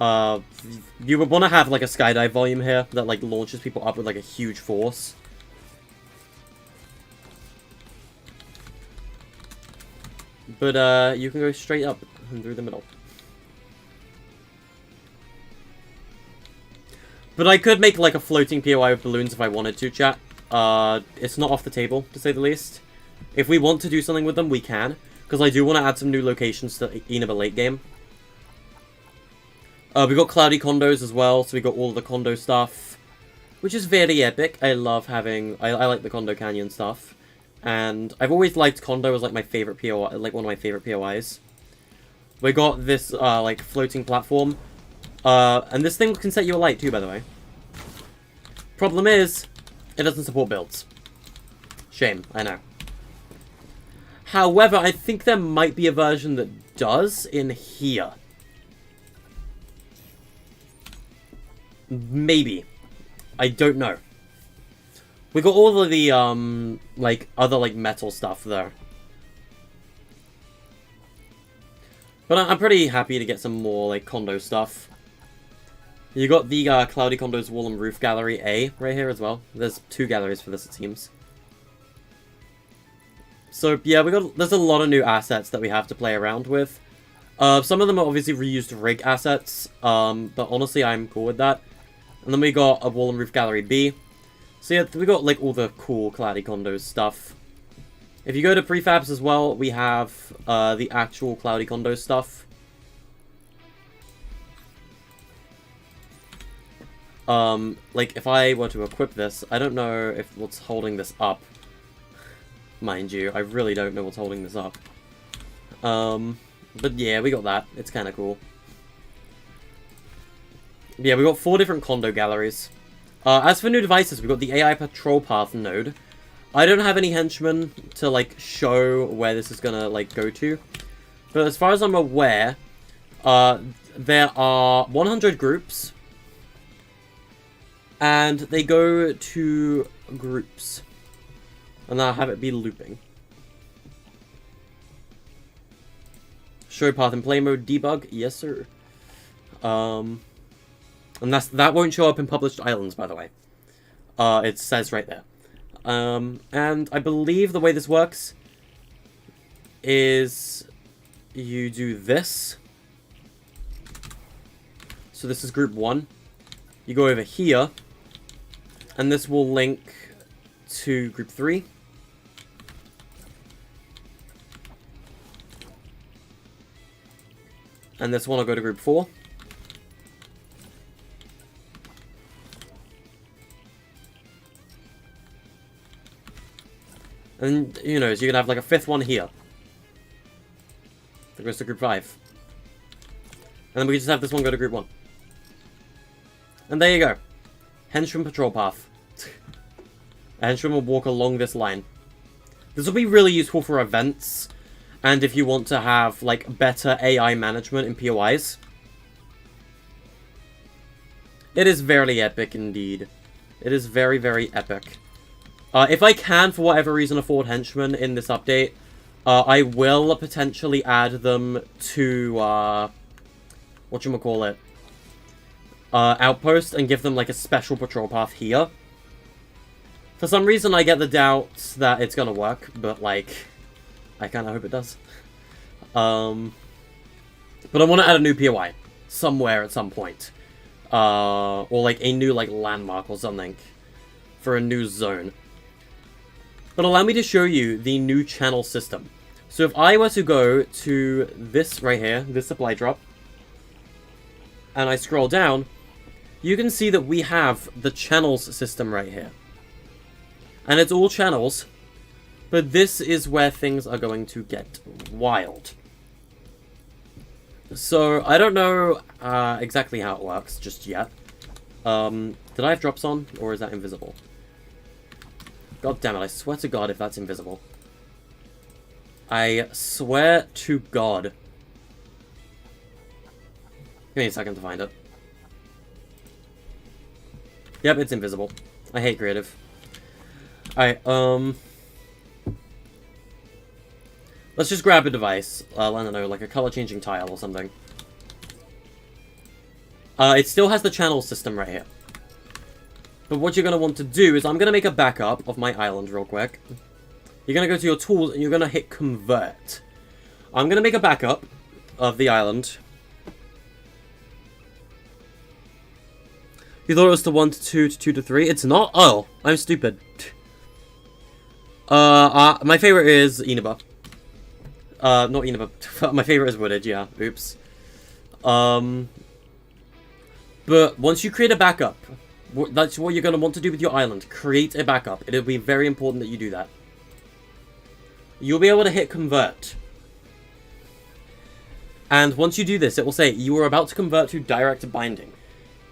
You would want to have, like, a skydive volume here that, like, launches people up with, like, a huge force. But, you can go straight up and through the middle. But I could make, like, a floating POI with balloons if I wanted to, chat. It's not off the table, to say the least. If we want to do something with them, we can. Because I do want to add some new locations to Eneba late game. We got cloudy condos as well, so we got all the condo stuff. Which is very epic. I love having... I like the condo canyon stuff. And I've always liked condo as, like, my favorite POI, like, one of my favorite POIs. We got this, like, floating platform. And this thing can set you alight too, by the way. Problem is, it doesn't support builds. Shame, I know. However, I think there might be a version that does in here. Maybe. I don't know. We got all of the, like, other, like, metal stuff there. But I'm pretty happy to get some more, like, condo stuff. You got the Cloudy Condos Wall and Roof Gallery A right here as well. There's 2 galleries for this, it seems. So, yeah, there's a lot of new assets that we have to play around with. Some of them are obviously reused rig assets, but honestly, I'm cool with that. And then we got a Wall and Roof Gallery B. So yeah, we got, like, all the cool Cloudy Condos stuff. If you go to prefabs as well, we have the actual Cloudy Condos stuff. Like, if I were to equip this, I don't know if what's holding this up. Mind you, I really don't know what's holding this up. But yeah, we got that. It's kind of cool. Yeah, we got 4 different condo galleries. As for new devices, we got the AI Patrol Path node. I don't have any henchmen to, like, show where this is gonna, like, go to. But as far as I'm aware, there are 100 groups. And they go to groups. And I'll have it be looping. Show path in play mode debug. Yes, sir. And that won't show up in published islands, by the way. It says right there. And I believe the way this works is you do this. So this is group 1. You go over here, and this will link to group 3. And this one will go to group 4. And, you know, so you can have, like, a 5th one here. That goes to group 5. And then we can just have this one go to group 1. And there you go. Henchman patrol path. A henchman will walk along this line. This will be really useful for events, and if you want to have, like, better AI management in POIs. It is very epic indeed. It is very, very epic. If I can, for whatever reason, afford henchmen in this update, I will potentially add them to, whatchamacallit, Outpost, and give them, like, a special patrol path here. For some reason, I get the doubts that it's gonna work, but, like, I kinda hope it does. But I want to add a new POI somewhere at some point. Or, like, a new, like, landmark or something for a new zone. But allow me to show you the new channel system. So if I were to go to this right here, this supply drop, and I scroll down, you can see that we have the channels system right here. And it's all channels, but this is where things are going to get wild. So, I don't know exactly how it works just yet. Did I have drops on, or is that invisible? God damn it, I swear to God if that's invisible. I swear to God. Give me a second to find it. Yep, it's invisible. I hate creative. Alright, let's just grab a device. I don't know, like a color-changing tile or something. It still has the channel system right here. But what you're going to want to do is I'm going to make a backup of my island real quick. You're going to go to your tools and you're going to hit convert. I'm going to make a backup of the island. You thought it was the 1 to 2 to 2 to 3? It's not? Oh, I'm stupid. My favorite is Inaba. Not Inaba. My favorite is Wooded, yeah. Oops. But once you create a backup, that's what you're going to want to do with your island. Create a backup. It'll be very important that you do that. You'll be able to hit convert. And once you do this, it will say, you are about to convert to direct binding.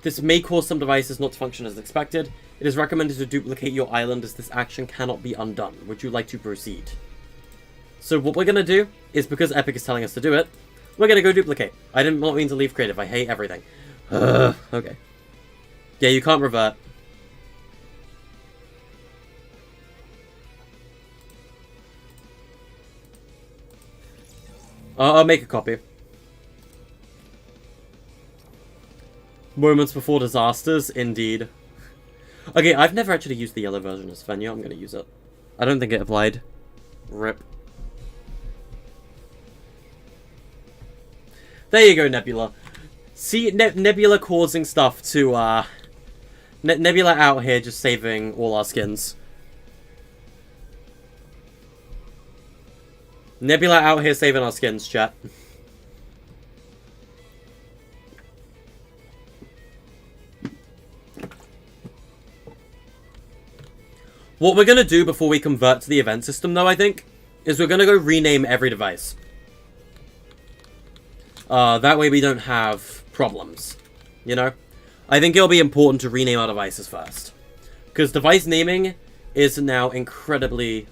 This may cause some devices not to function as expected. It is recommended to duplicate your island as this action cannot be undone. Would you like to proceed? So what we're going to do is, because Epic is telling us to do it, we're going to go duplicate. I did not mean to leave creative. I hate everything. Okay. Yeah, you can't revert. I'll make a copy. Moments before disasters, indeed. Okay, I've never actually used the yellow version as Fenya. I'm going to use it. I don't think it applied. Rip. There you go, Nebula. See, Nebula causing stuff to, Nebula out here just saving all our skins. Nebula out here saving our skins, chat. What we're going to do before we convert to the event system, though, I think, is we're going to go rename every device. That way we don't have problems, you know? I think it'll be important to rename our devices first. Because device naming is now incredibly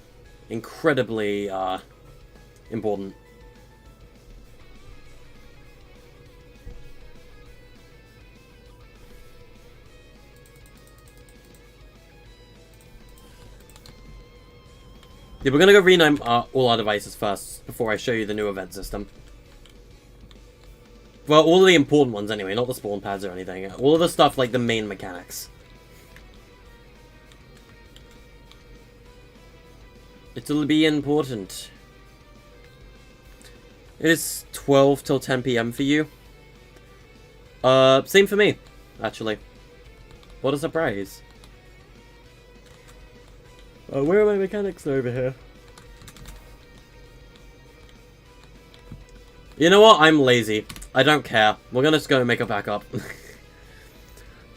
important. Yeah, we're gonna go rename all our devices first before I show you the new event system. Well, all of the important ones anyway, not the spawn pads or anything. All of the stuff like the main mechanics. It'll be important. It is 12 till 10 PM for you. Same for me, actually. What a surprise. Where are my mechanics over here? You know what? I'm lazy. I don't care. We're gonna just go and make a backup.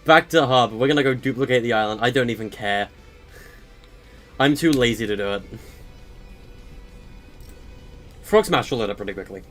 Back to hub. We're gonna go duplicate the island. I don't even care. I'm too lazy to do it. Frog Smash will load up pretty quickly.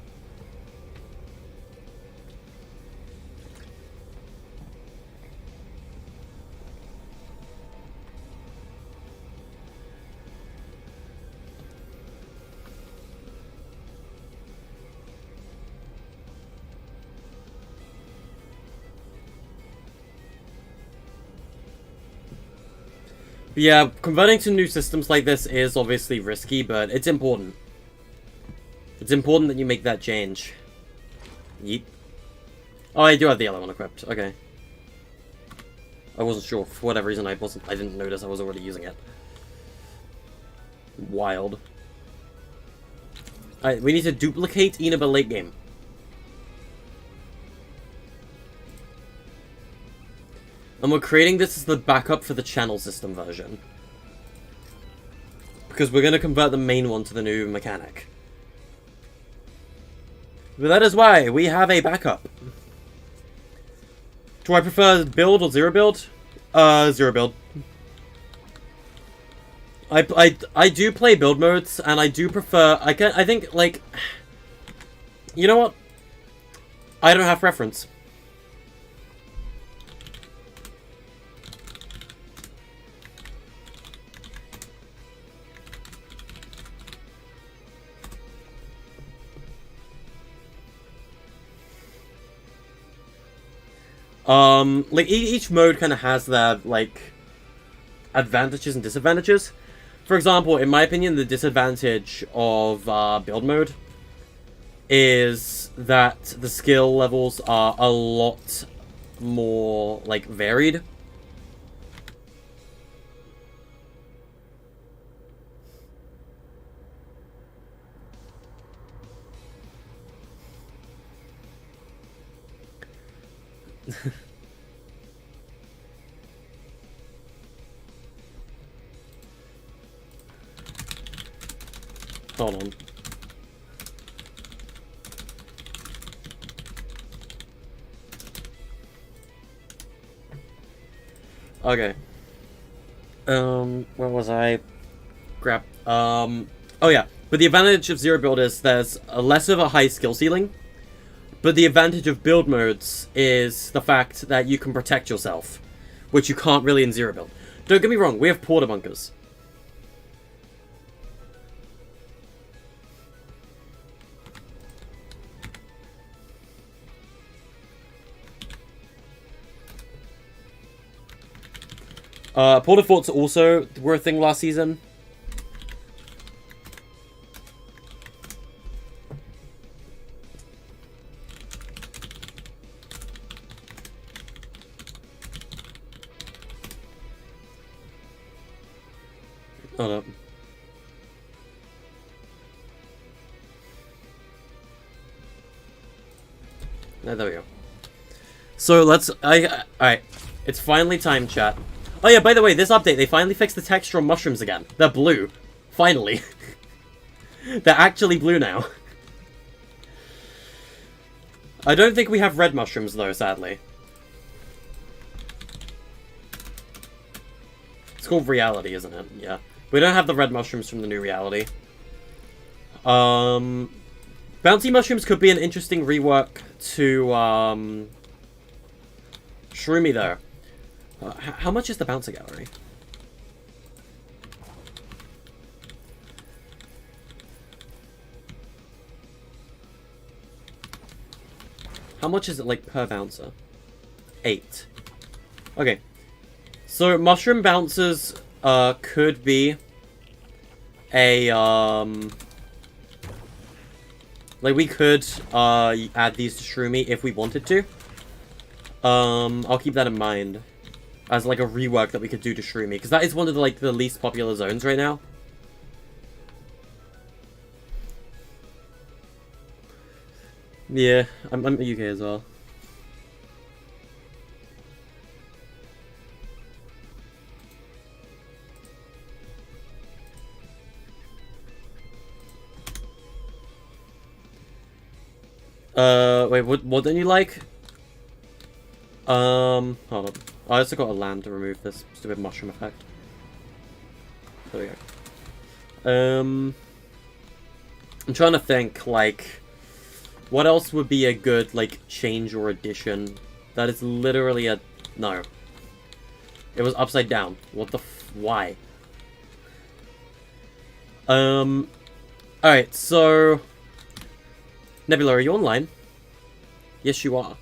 Yeah, converting to new systems like this is obviously risky, but it's important. It's important that you make that change. Yeet. Oh, I do have the yellow one equipped. Okay. I wasn't sure. For whatever reason, I didn't notice I was already using it. Wild. Alright, we need to duplicate Enaba late game. And we're creating this as the backup for the channel system version. Because we're going to convert the main one to the new mechanic. But that is why we have a backup. Do I prefer build or zero build? Zero build. I do play build modes, and I do prefer... I think, like... You know what? I don't have preference. Like, each mode kind of has their, like, advantages and disadvantages. For example, in my opinion, the disadvantage of build mode is that the skill levels are a lot more, like, varied. Hold on. Okay. Where was I? Grab. Oh yeah. But the advantage of zero build is there's less of a high skill ceiling. But the advantage of build modes is the fact that you can protect yourself, which you can't really in zero build. Don't get me wrong, we have porta bunkers. Porta forts also were a thing last season. Hold up. There we go. So let's... Alright. It's finally time, chat. Oh yeah, by the way, this update, they finally fixed the texture on mushrooms again. They're blue. Finally. They're actually blue now. I don't think we have red mushrooms, though, sadly. It's called Reality, isn't it? Yeah. We don't have the red mushrooms from the new Reality. Bouncy mushrooms could be an interesting rework to, Shroomy, though. How much is the bouncer gallery? How much is it, like, per bouncer? 8. Okay. So, mushroom bouncers, could be a, like, we could, add these to Shroomy if we wanted to. I'll keep that in mind. As, like, a rework that we could do to Shroomy. Because that is one of the, like, the least popular zones right now. Yeah, I'm UK as well. Wait, what don't you like? Hold on. I also got a land to remove this stupid mushroom effect. There we go. I'm trying to think, like, what else would be a good, like, change or addition that is literally a... No. It was upside down. What the why? Alright, so... Nebula, are you online? Yes, you are.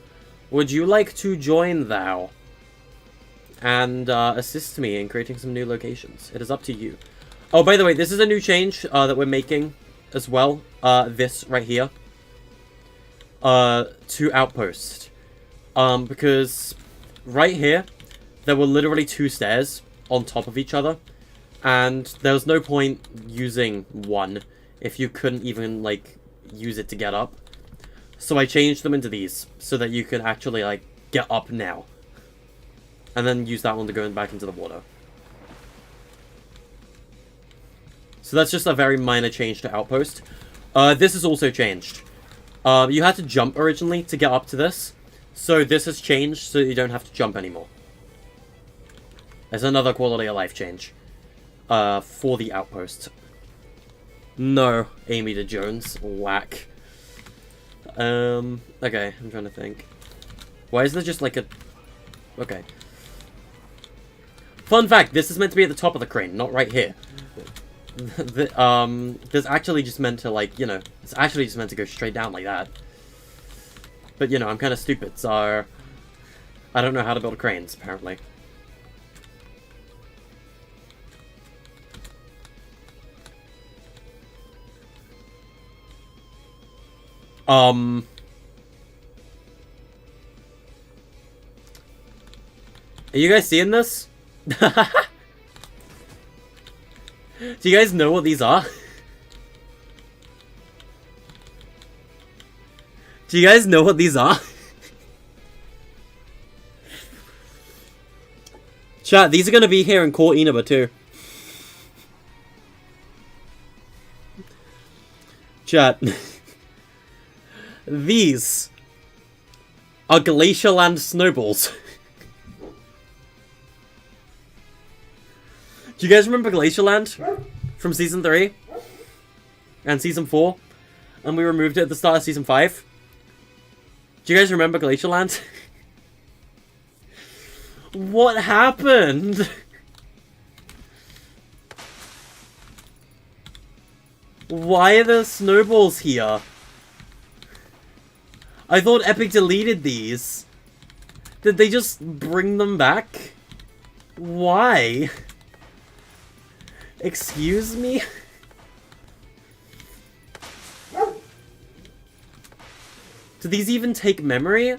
Would you like to join, thou? and assist me in creating some new locations. It is up to you. Oh, by the way, this is a new change that we're making as well. This right here. To Outpost. Because right here, there were literally 2 stairs on top of each other. And there was no point using one if you couldn't even, like, use it to get up. So I changed them into these so that you could actually, like, get up now. And then use that one to go back into the water. So that's just a very minor change to Outpost. This is also changed. You had to jump originally to get up to this. So this has changed so you don't have to jump anymore. There's another quality of life change. For the Outpost. No, Amy to Jones. Whack. Okay, I'm trying to think. Why is there just like a... Okay. Fun fact, this is meant to be at the top of the crane, not right here. There's actually just meant to, like, you know, it's actually just meant to go straight down like that. But, you know, I'm kind of stupid, so... I don't know how to build cranes, apparently. Are you guys seeing this? Do you guys know what these are? Do you guys know what these are? Chat, these are gonna be here in Core Inaba too. Chat. These are Glacierland snowballs. Do you guys remember Glacierland from Season 3? And Season 4? And we removed it at the start of Season 5? Do you guys remember Glacierland? What happened? Why are there snowballs here? I thought Epic deleted these. Did they just bring them back? Why? Excuse me? Do these even take memory?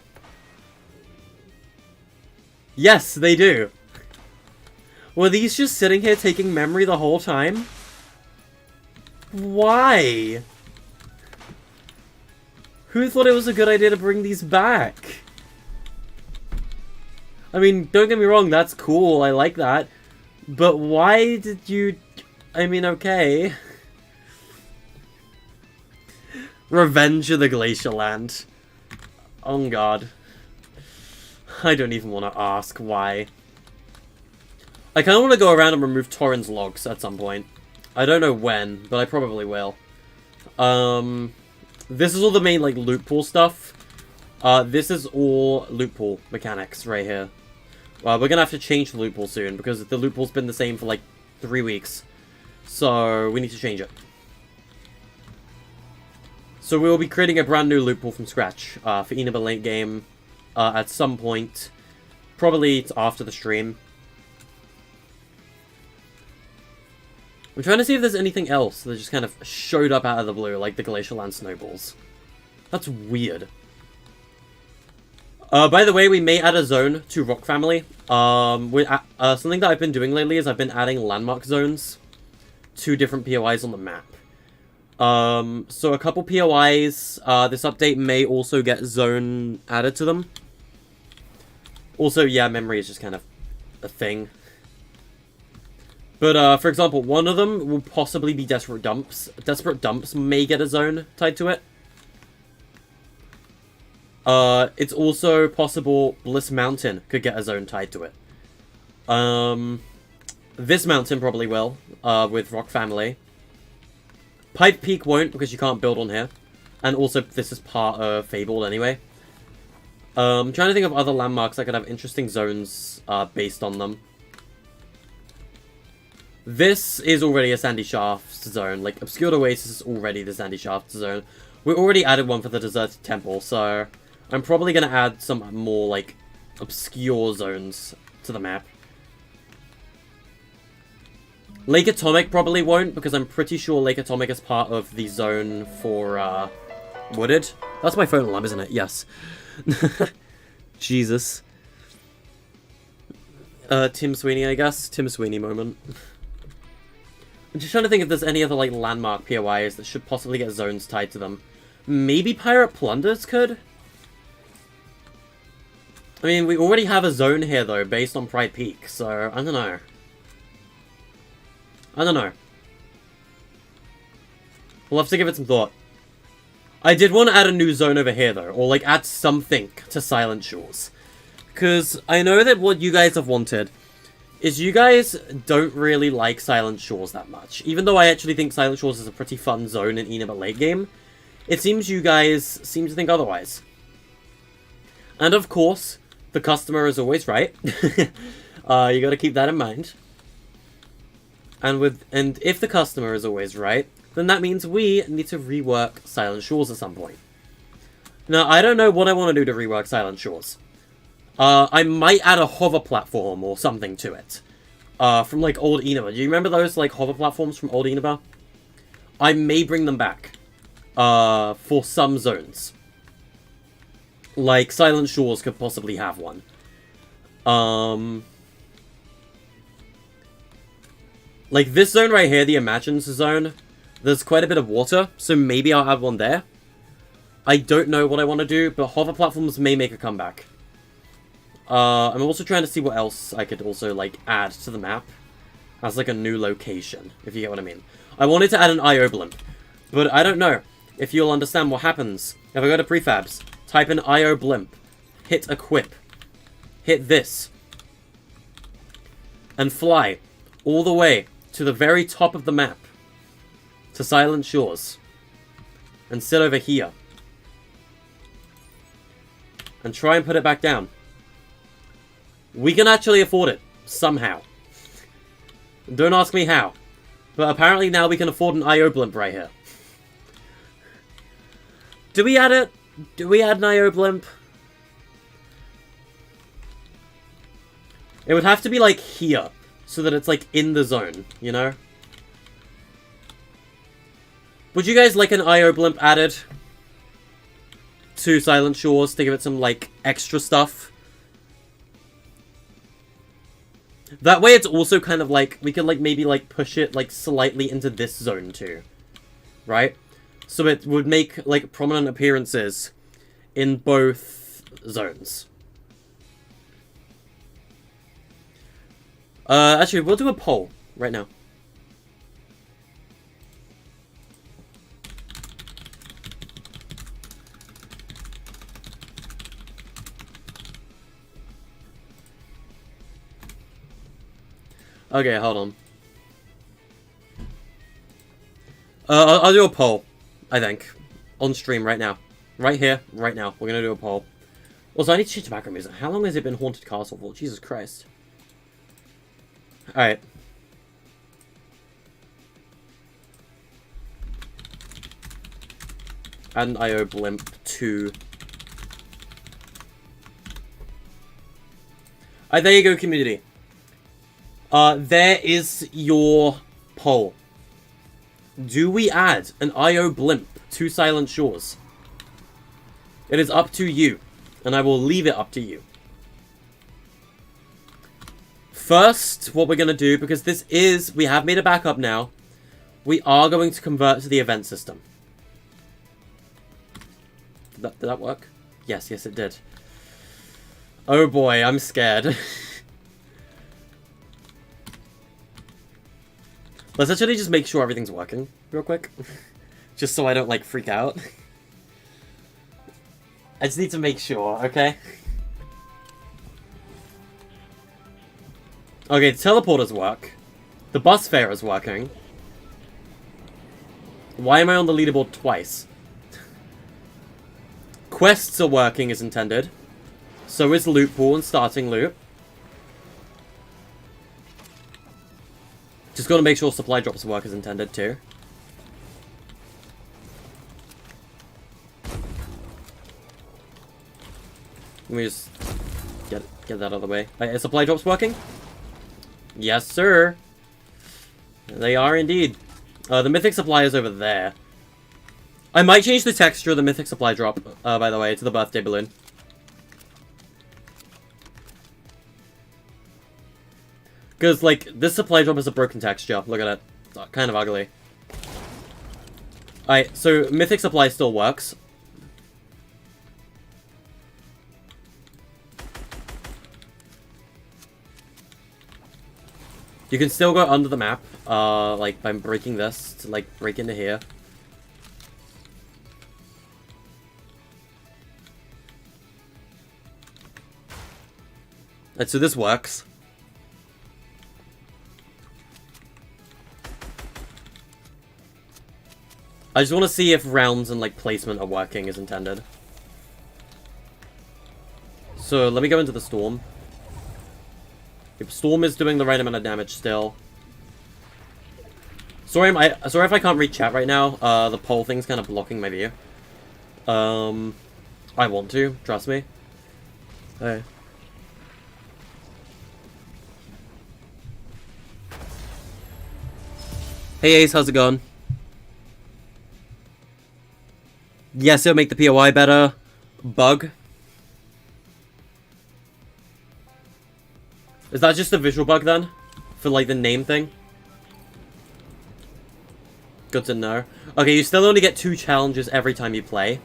Yes, they do. Were these just sitting here taking memory the whole time? Why? Who thought it was a good idea to bring these back? I mean, don't get me wrong, that's cool, I like that. But why did you... I mean, okay. Revenge of the Glacierland. Oh god. I don't even want to ask why. I kind of want to go around and remove Torrens logs at some point. I don't know when, but I probably will. This is all the main, like, loot pool stuff. This is all loot pool mechanics right here. We're gonna have to change the loot pool soon, because the loot pool's been the same for, like, 3 weeks. So, we need to change it. So, we will be creating a brand new loot pool from scratch, for Inaba late game, at some point. Probably after the stream. I'm trying to see if there's anything else that just kind of showed up out of the blue, like the Glacierland snowballs. That's weird. By the way, we may add a zone to Rock Family. Something that I've been doing lately is I've been adding landmark zones to different POIs on the map. So a couple POIs, this update may also get zone added to them. Also, yeah, memory is just kind of a thing. But, for example, one of them will possibly be Desperate Dumps. Desperate Dumps may get a zone tied to it. It's also possible Bliss Mountain could get a zone tied to it. This mountain probably will, with Rock Family. Pipe Peak won't, because you can't build on here. And also, this is part of Fabled anyway. I'm trying to think of other landmarks that could have interesting zones, based on them. This is already a Sandy Shafts zone. Like, Obscured Oasis is already the Sandy Shafts zone. We already added one for the Deserted Temple, so I'm probably going to add some more, like, obscure zones to the map. Lake Atomic probably won't, because I'm pretty sure Lake Atomic is part of the zone for, Wooded. That's my phone alarm, isn't it? Yes. Jesus. Tim Sweeney, I guess. Tim Sweeney moment. I'm just trying to think if there's any other, like, landmark POIs that should possibly get zones tied to them. Maybe Pirate Plunders could? I mean, we already have a zone here, though, based on Pride Peak, so I don't know. I don't know. We'll have to give it some thought. I did want to add a new zone over here, though, or, like, add something to Silent Shores. Because I know that what you guys have wanted is you guys don't really like Silent Shores that much. Even though I actually think Silent Shores is a pretty fun zone in Eneba late game, it seems you guys seem to think otherwise. And of course, the customer is always right. You gotta keep that in mind. And if the customer is always right, then that means we need to rework Silent Shores at some point. Now, I don't know what I want to do to rework Silent Shores. I might add a hover platform or something to it. From, like, old Eneba. Do you remember those, like, hover platforms from old Eneba? I may bring them back. For some zones. Like, Silent Shores could possibly have one. Like, this zone right here, the Imagines zone, there's quite a bit of water, so maybe I'll add one there. I don't know what I want to do, but hover platforms may make a comeback. I'm also trying to see what else I could also, like, add to the map as, like, a new location, if you get what I mean. I wanted to add an IO blimp, but I don't know if you'll understand what happens. If I go to prefabs, type in IO blimp, hit equip, hit this, and fly all the way to the very top of the map, to Silent Shores, and sit over here, and try and put it back down. We can actually afford it, somehow. Don't ask me how, but apparently now we can afford an IO blimp right here. Do we add it? Do we add an IO blimp? It would have to be, like, here, so that it's, like, in the zone, you know? Would you guys like an IO blimp added to Silent Shores to give it some, like, extra stuff? That way it's also kind of, like, we could, like, maybe, like, push it, like, slightly into this zone, too. Right? So it would make, like, prominent appearances in both zones. Actually, we'll do a poll right now. Okay, hold on. I'll do a poll, I think. On stream right now. Right here, right now. We're gonna do a poll. Also, I need to change the background music. How long has it been Haunted Castle for? Jesus Christ. Alright. Add an IO blimp to... Alright, there you go, community. There is your poll. Do we add an IO blimp to Silent Shores? It is up to you, and I will leave it up to you. First, what we're going to do, because this is, we have made a backup now, we are going to convert to the event system. Did that work? Yes, yes it did. Oh boy, I'm scared. Let's actually just make sure everything's working real quick. Just so I don't, like, freak out. I just need to make sure, okay? Okay, the teleporters work. The bus fare is working. Why am I on the leaderboard twice? Quests are working as intended. So is loot pool and starting loot. Just gotta make sure supply drops work as intended too. Let me just get that out of the way. Is supply drops working? Yes, sir. They are indeed. The mythic supply is over there. I might change the texture of the mythic supply drop, by the way, to the birthday balloon. Because, like, this supply drop is a broken texture. Look at it. It's kind of ugly. Alright, so mythic supply still works. You can still go under the map, like, by breaking this to, like, break into here. And so this works. I just want to see if rounds and, like, placement are working as intended. So, let me go into the storm. If Storm is doing the right amount of damage still. Sorry if I can't read chat right now. The poll thing's kind of blocking my view. I want to, trust me. Hey. Hey Ace, how's it going? Yes, it'll make the POI better. Bug. Is that just a visual bug then? For like the name thing? Good to know. Okay, you still only get 2 challenges every time you play.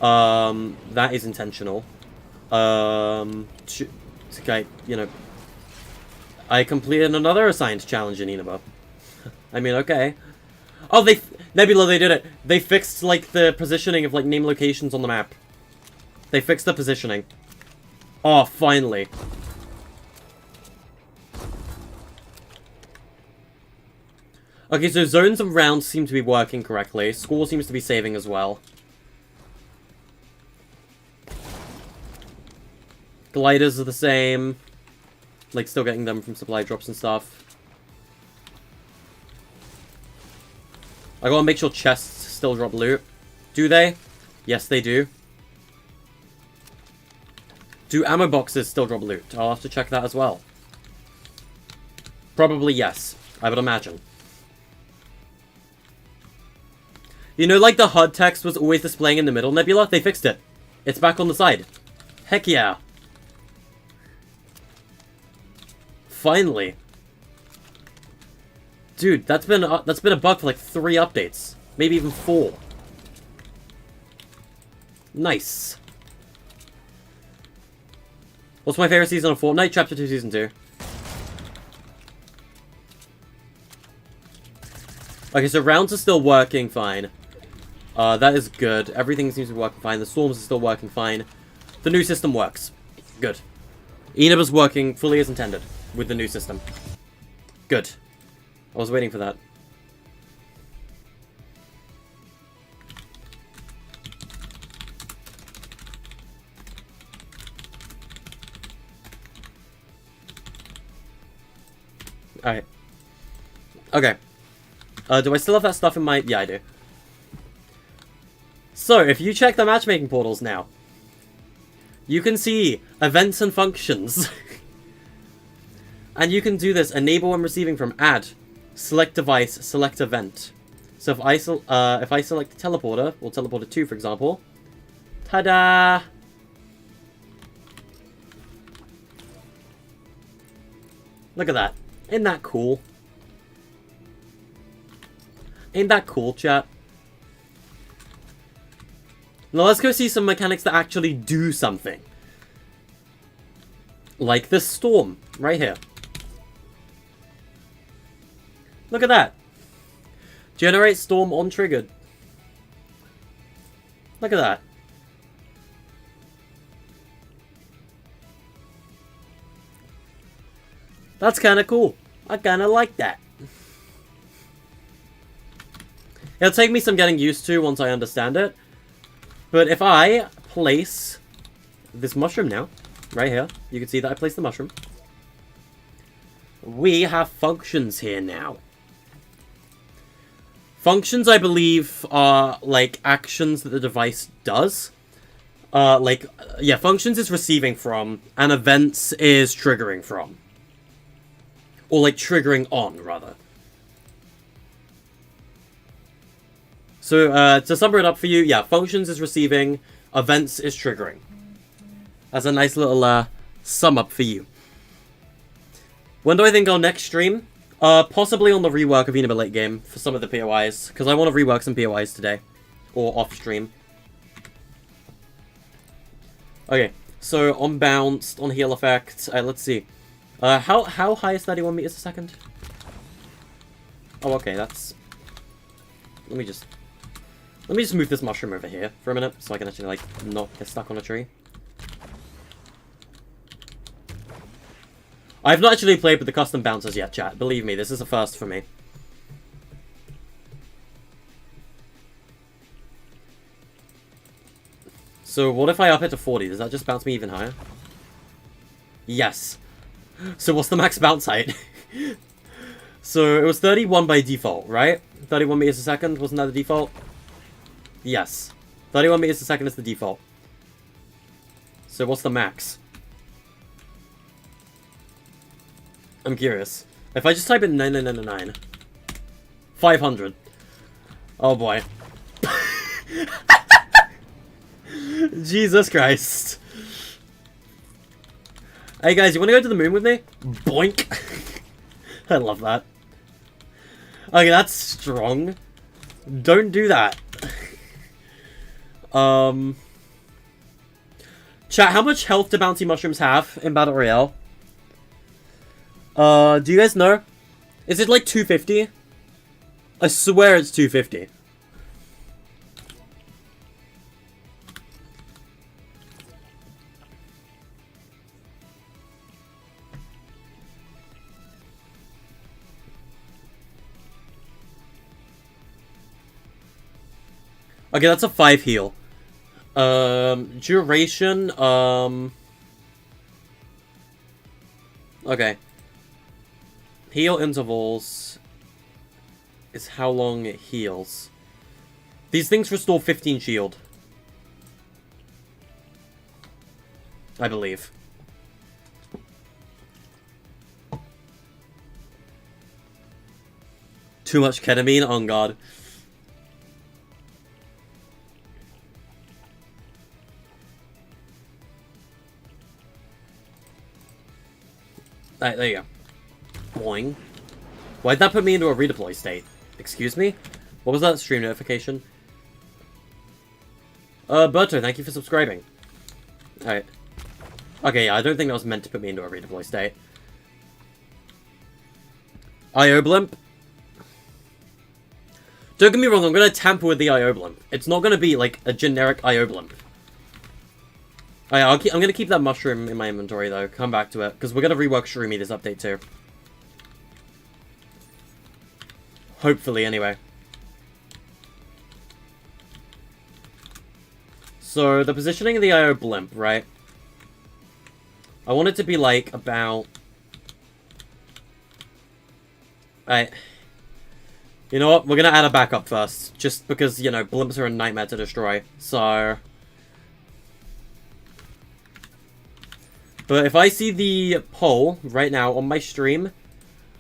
That is intentional. Okay, you know. I completed another assigned challenge in Inaba. I mean, okay. Oh, Nebula, they did it. They fixed, like, the positioning of, like, name locations on the map. They fixed the positioning. Oh, finally. Okay, so zones and rounds seem to be working correctly. Score seems to be saving as well. Gliders are the same. Like, still getting them from supply drops and stuff. I gotta make sure chests still drop loot. Do they? Yes, they do. Do ammo boxes still drop loot? I'll have to check that as well. Probably yes, I would imagine. You know, like the HUD text was always displaying in the middle, Nebula? They fixed it. It's back on the side. Heck yeah. Finally. Dude, that's been a bug for like 3 updates. Maybe even 4. Nice. What's my favorite season of Fortnite? Chapter 2, Season 2. Okay, so rounds are still working fine. That is good. Everything seems to be working fine. The storms are still working fine. The new system works. Good. Enaba's working fully as intended with the new system. Good. I was waiting for that. Alright. Okay. Do I still have that stuff in my... Yeah, I do. So, if you check the matchmaking portals now, you can see events and functions. And you can do this. Enable when receiving from add. Select device, select event. So if I select teleporter, or teleporter 2 for example. Ta-da! Look at that. Isn't that cool? Ain't that cool, chat? Now let's go see some mechanics that actually do something. Like this storm, right here. Look at that. Generate storm on triggered. Look at that. That's kind of cool. I kind of like that. It'll take me some getting used to once I understand it. But if I place this mushroom now, right here, you can see that I placed the mushroom. We have functions here now. Functions, I believe, are like actions that the device does. Yeah, functions is receiving from, and events is triggering from. Or, like, triggering on, rather. So, to sum it up for you, yeah, functions is receiving, events is triggering. That's a nice little, sum up for you. When do I think I'll next stream? Possibly on the rework of Enemy Late Game for some of the POIs, because I want to rework some POIs today. Or off-stream. Okay, so on bounced, on heal effect, let's see. How high is 31 meters a second? Oh, okay, that's... Let me just move this mushroom over here for a minute, so I can actually, like, not get stuck on a tree. I've not actually played with the custom bouncers yet, chat. Believe me, this is a first for me. So, what if I up it to 40? Does that just bounce me even higher? Yes. So, what's the max bounce height? So, it was 31 by default, right? 31 meters a second, wasn't that the default? Yes. 31 meters a second is the default. So, what's the max? I'm curious. If I just type in 9999. 500. Oh boy. Jesus Christ. Hey guys, you want to go to the moon with me? Boink. I love that. Okay, that's strong. Don't do that. Chat, how much health do bouncy mushrooms have in Battle Royale? Do you guys know? Is it like 250? I swear it's 250. Okay, that's a 5 heal. Duration, okay. Heal intervals is how long it heals. These things restore 15 shield. I believe. Too much ketamine? On God. Alright, there you go. Boing. Why'd that put me into a redeploy state? Excuse me? What was that stream notification? Berto, thank you for subscribing. Alright. Okay, yeah, I don't think that was meant to put me into a redeploy state. IO blimp? Don't get me wrong, I'm gonna tamper with the IO blimp. It's not gonna be, like, a generic IO blimp. I'm gonna keep that mushroom in my inventory, though. Come back to it, because we're gonna rework Shroomy this update, too. Hopefully, anyway. So, the positioning of the IO blimp, right? I want it to be, like, about... Right. You know what? We're gonna add a backup first. Just because, you know, blimps are a nightmare to destroy. So... But if I see the poll right now on my stream,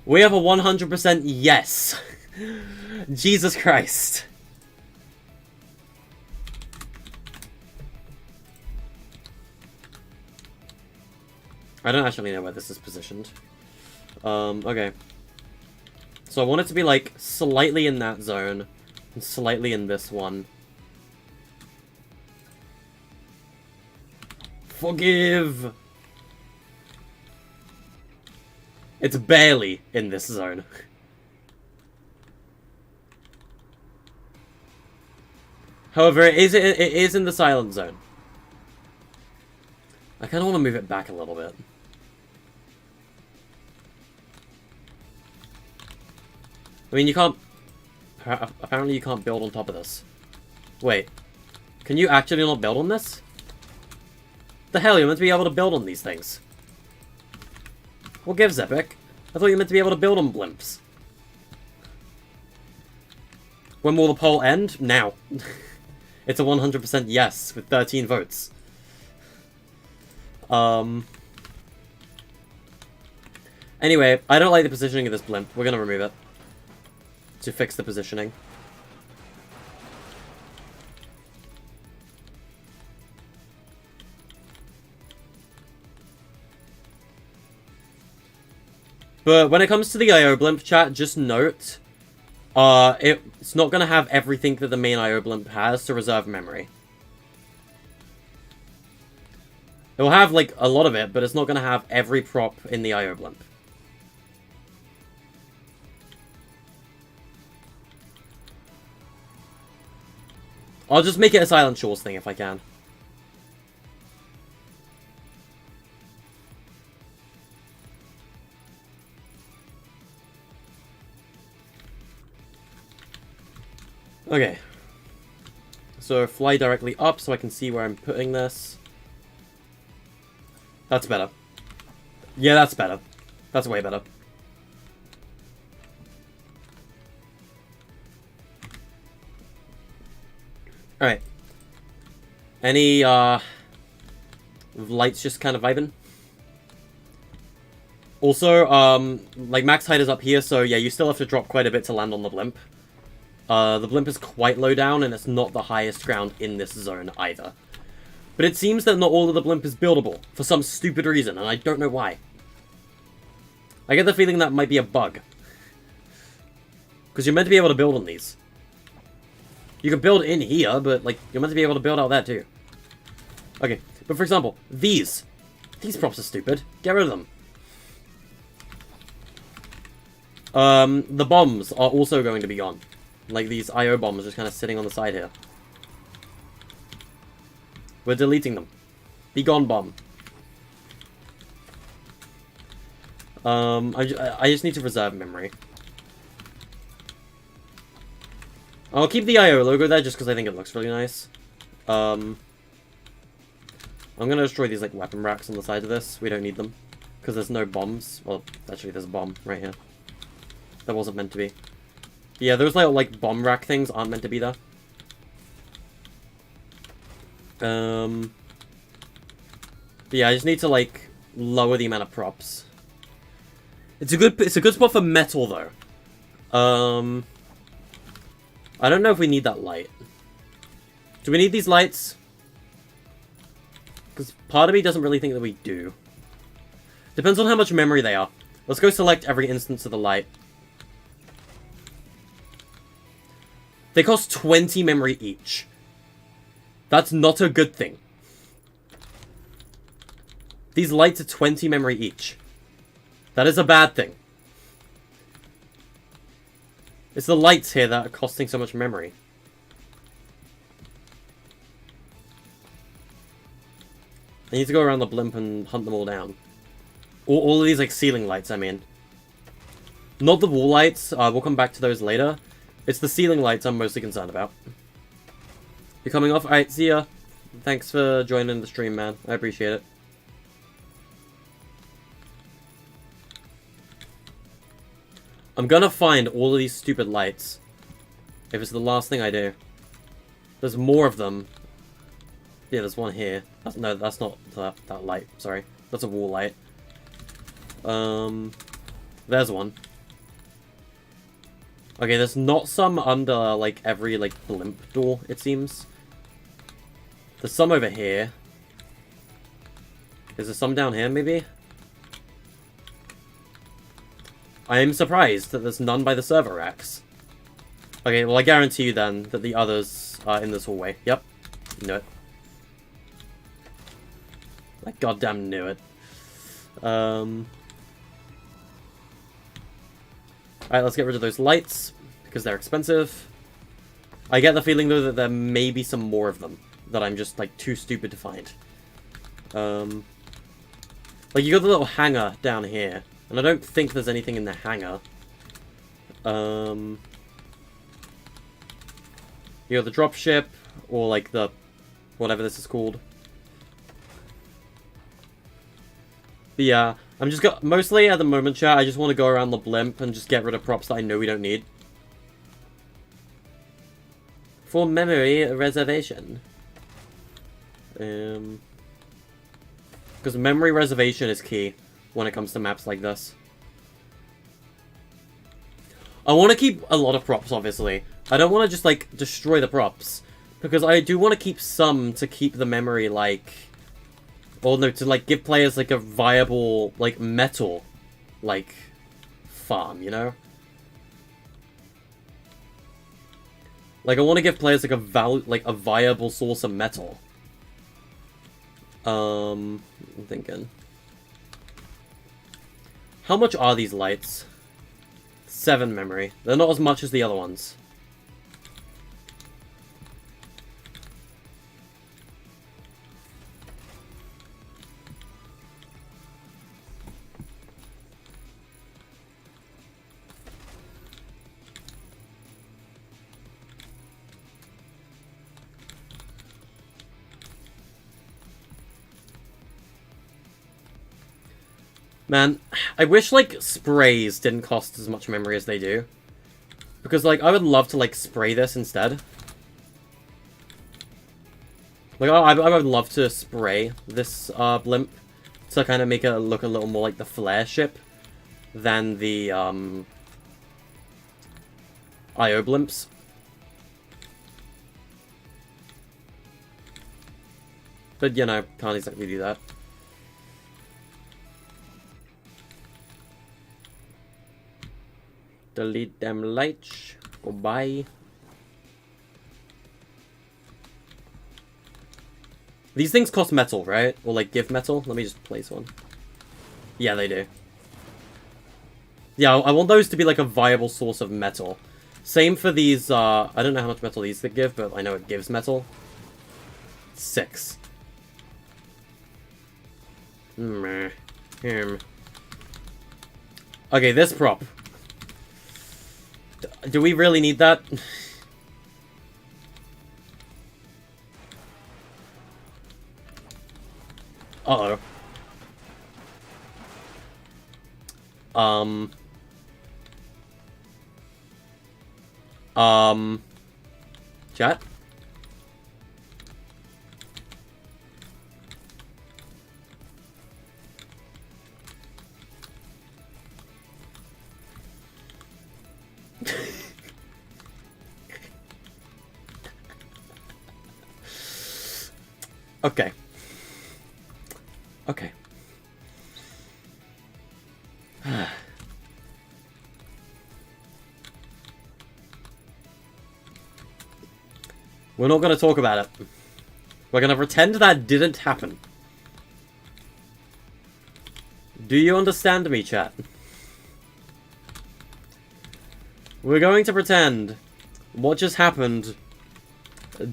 we have a 100% yes. Jesus Christ. I don't actually know where this is positioned. Okay. So I want it to be, like, slightly in that zone, and slightly in this one. Forgive! It's barely in this zone. However, it is in the silent zone. I kind of want to move it back a little bit. I mean, you can't... Apparently you can't build on top of this. Wait. Can you actually not build on this? The hell, you're meant to be able to build on these things. What gives, Epic? I thought you were meant to be able to build on blimps. When will the poll end? Now. It's a 100% yes, with 13 votes. Anyway, I don't like the positioning of this blimp. We're gonna remove it. To fix the positioning. But when it comes to the IO blimp, chat, just note, it's not gonna have everything that the main IO blimp has to reserve memory. It will have, like, a lot of it, but it's not gonna have every prop in the IO blimp. I'll just make it a Silent Shores thing if I can. Okay. So fly directly up so I can see where I'm putting this. That's better. Yeah, that's better. That's way better. Alright. Any, lights just kind of vibing? Also, like, max height is up here, so yeah, you still have to drop quite a bit to land on the blimp. The blimp is quite low down, and it's not the highest ground in this zone either. But it seems that not all of the blimp is buildable, for some stupid reason, and I don't know why. I get the feeling that might be a bug. Because you're meant to be able to build on these. You can build in here, but, like, you're meant to be able to build out there too. Okay, but for example, these. These props are stupid. Get rid of them. The bombs are also going to be gone. Like, these IO bombs just kind of sitting on the side here. We're deleting them. Be gone, bomb. I just need to reserve memory. I'll keep the IO logo there just because I think it looks really nice. I'm gonna destroy these, like, weapon racks on the side of this. We don't need them. Because there's no bombs. Well, actually, there's a bomb right here. That wasn't meant to be. Yeah, those like bomb rack things aren't meant to be there. But yeah, I just need to, like, lower the amount of props. It's a good spot for metal though. I don't know if we need that light. Do we need these lights? Because part of me doesn't really think that we do. Depends on how much memory they are. Let's go select every instance of the light. They cost 20 memory each. That's not a good thing. These lights are 20 memory each. That is a bad thing. It's the lights here that are costing so much memory. I need to go around the blimp and hunt them all down. All of these, like, ceiling lights, I mean. Not the wall lights. We'll come back to those later. It's the ceiling lights I'm mostly concerned about. You're coming off? Alright, see ya. Thanks for joining the stream, man. I appreciate it. I'm gonna find all of these stupid lights. If it's the last thing I do. There's more of them. Yeah, there's one here. No, that's not that light. Sorry. That's a wall light. There's one. Okay, there's not some under, like, every, like, blimp door, it seems. There's some over here. Is there some down here, maybe? I am surprised that there's none by the server racks. Okay, well, I guarantee you, then, that the others are in this hallway. Yep. Knew it. I goddamn knew it. Alright, let's get rid of those lights, because they're expensive. I get the feeling, though, that there may be some more of them, that I'm just, like, too stupid to find. Like, you got the little hangar down here, and I don't think there's anything in the hangar. You got the dropship, or, like, the... whatever this is called. But yeah, I'm just mostly at the moment, chat, I just want to go around the blimp and just get rid of props that I know we don't need. For memory reservation. Because memory reservation is key when it comes to maps like this. I want to keep a lot of props, obviously. I don't want to just, like, destroy the props. Because I do want to keep some to keep the memory, like... Or no, to, like, give players, like, a viable, like, metal, like, farm, you know? Like, I want to give players, like, a viable source of metal. I'm thinking. How much are these lights? 7 memory. They're not as much as the other ones. Man, I wish, like, sprays didn't cost as much memory as they do. Because, like, I would love to, like, spray this instead. Like, I would love to spray this, blimp to kind of make it look a little more like the flare ship than the, IO blimps. But, you know, can't exactly do that. Delete them lights. Goodbye. These things cost metal, right? Or, like, give metal? Let me just place one. Yeah, they do. Yeah, I want those to be, like, a viable source of metal. Same for these, I don't know how much metal these could give, but I know it gives metal. 6. Okay, this prop. Do we really need that? Uh-oh. Chat? Okay. Okay. We're not going to talk about it. We're going to pretend that didn't happen. Do you understand me, chat? We're going to pretend what just happened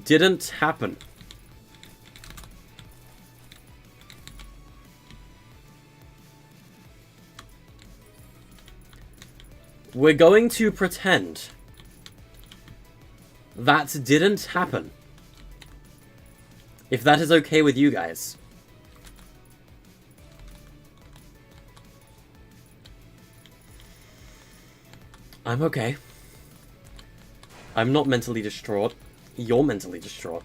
didn't happen. We're going to pretend that didn't happen. If that is okay with you guys. I'm okay. I'm not mentally distraught. You're mentally distraught.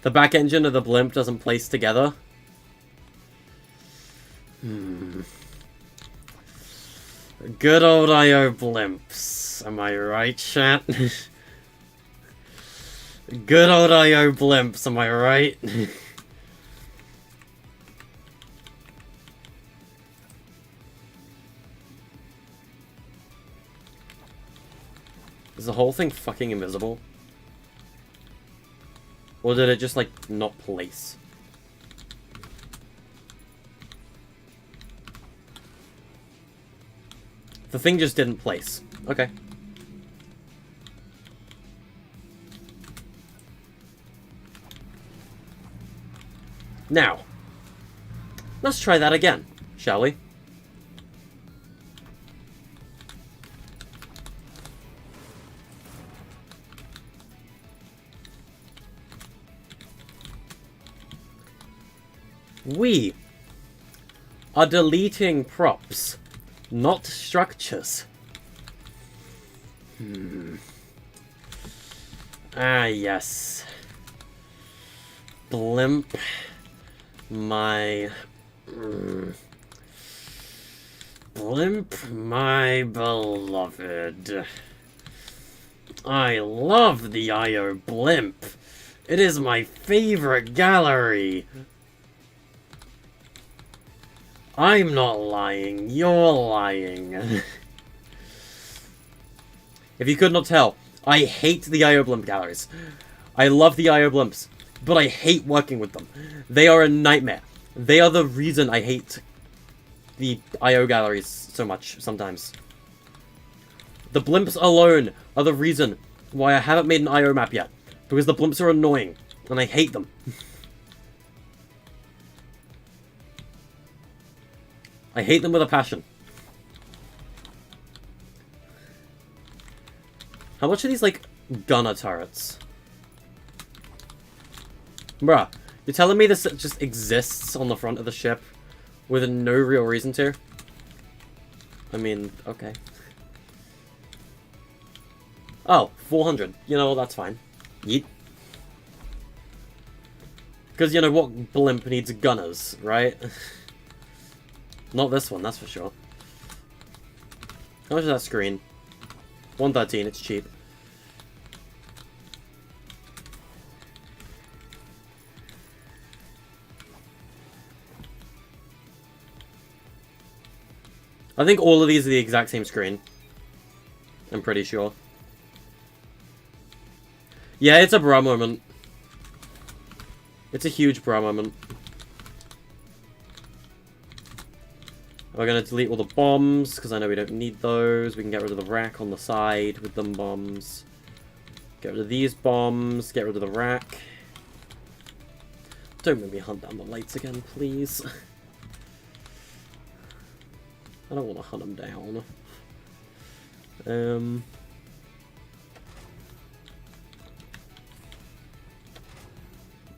The back engine of the blimp doesn't place together. Good old IO blimps. Am I right, chat? Good old IO blimps, am I right? Is the whole thing fucking invisible? Or did it just, like, not place? The thing just didn't place. Okay. Now, let's try that again, shall we? We are deleting props Not structures. Ah, yes. Blimp. My... Blimp, my beloved. I love the IO Blimp. It is my favorite gallery. I'm not lying, you're lying. If you could not tell, I hate the IO Blimp galleries. I love the IO Blimps, but I hate working with them. They are a nightmare. They are the reason I hate the IO galleries so much, sometimes. The Blimps alone are the reason why I haven't made an IO map yet. Because the Blimps are annoying, and I hate them. I hate them with a passion. How much are these, like, gunner turrets? Bruh, you're telling me this just exists on the front of the ship with no real reason to? I mean, okay. Oh, 400. You know, that's fine. Yeet. Because, you know, what blimp needs gunners, right? Not this one, that's for sure. How much is that screen? 113, it's cheap. I think all of these are the exact same screen. I'm pretty sure. Yeah, it's a bra moment. It's a huge bra moment. We're going to delete all the bombs, because I know we don't need those. We can get rid of the rack on the side with them bombs. Get rid of these bombs. Get rid of the rack. Don't make me hunt down the lights again, please. I don't want to hunt them down.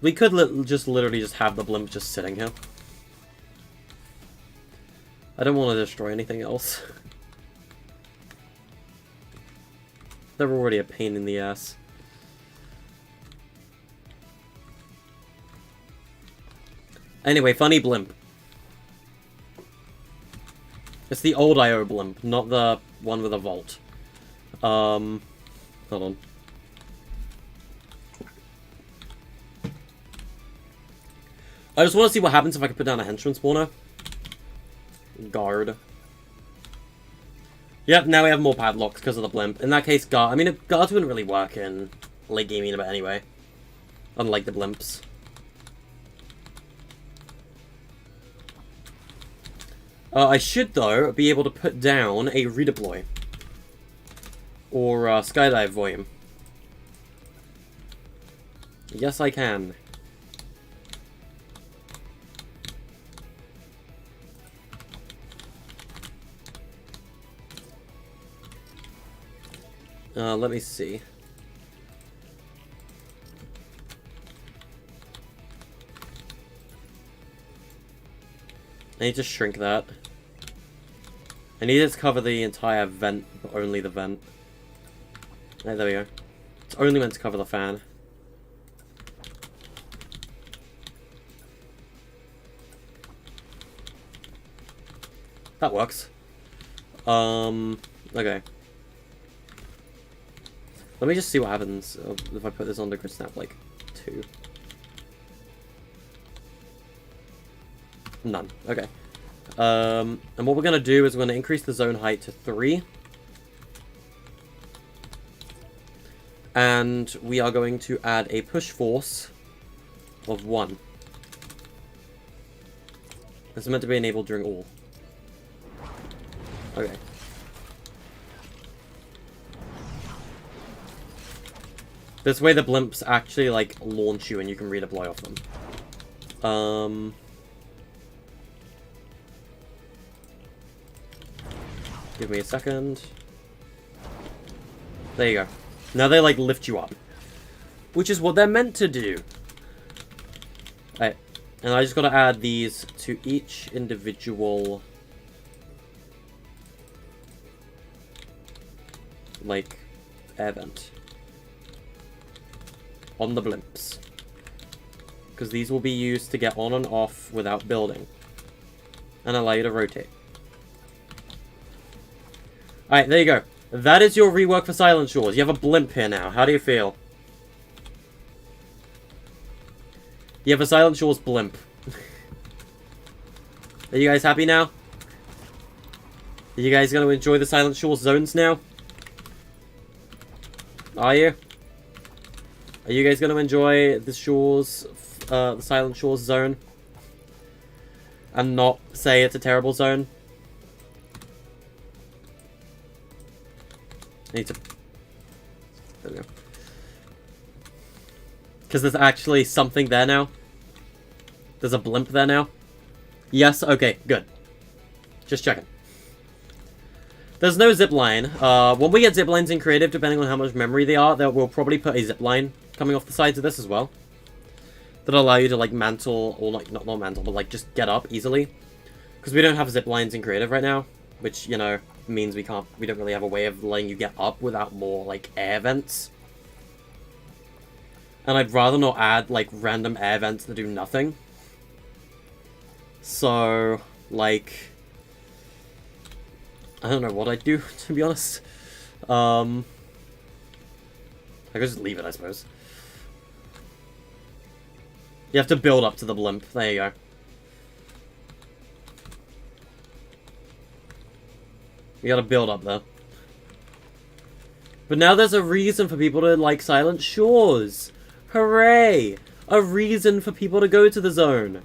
We could literally just have the blimp just sitting here. I don't want to destroy anything else. They're already a pain in the ass. Anyway, funny blimp. It's the old IO blimp, not the one with a vault. Hold on. I just want to see what happens if I can put down a henchman spawner. Guard. Yep, now we have more padlocks because of the blimp. In that case, guard. I mean, guards wouldn't really work in late game but anyway. Unlike the blimps. I should, though, be able to put down a redeploy. Or skydive volume. Yes, I can. Let me see. I need to shrink that. I need it to cover the entire vent, but only the vent. Right, there we go. It's only meant to cover the fan. That works. Okay. Let me just see what happens if I put this on the grid snap, like, 2. None. Okay. And what we're going to do is we're going to increase the zone height to 3. And we are going to add a push force of 1. This is meant to be enabled during all. Okay. This way the blimps actually, like, launch you and you can redeploy off them. Give me a second. There you go. Now they, like, lift you up. Which is what they're meant to do. Alright. And I just gotta add these to each individual like, air vent. On the blimps. Because these will be used to get on and off without building. And allow you to rotate. Alright, there you go. That is your rework for Silent Shores. You have a blimp here now. How do you feel? You have a Silent Shores blimp. Are you guys happy now? Are you guys going to enjoy the Silent Shores zones now? Are you? Are you guys going to enjoy the Shores, the Silent Shores zone? And not say it's a terrible zone? I need to... There we go. Because there's actually something there now. There's a blimp there now. Yes? Okay, good. Just checking. There's no zipline. When we get ziplines in creative, depending on how much memory they are, we'll probably put a zipline coming off the sides of this as well. That'll allow you to, like, mantle, or, like, not mantle, but, like, just get up easily. Because we don't have ziplines in creative right now. Which, you know, means we don't really have a way of letting you get up without more, like, air vents. And I'd rather not add, like, random air vents that do nothing. So, like... I don't know what I'd do, to be honest. I could just leave it, I suppose. You have to build up to the blimp. There you go. You gotta build up there. But now there's a reason for people to like Silent Shores. Hooray! A reason for people to go to the zone.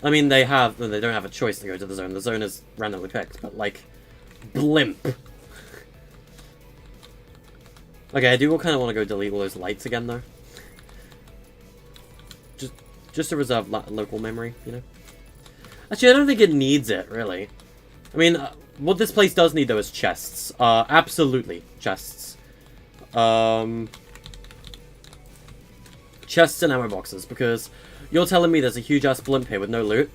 I mean, they don't have a choice to go to the zone. The zone is randomly picked, but like, blimp. Okay, I do kind of want to go delete all those lights again, though. Just to reserve local memory, you know? Actually, I don't think it needs it, really. I mean, what this place does need, though, is chests. Absolutely, chests. Chests and ammo boxes, because you're telling me there's a huge-ass blimp here with no loot?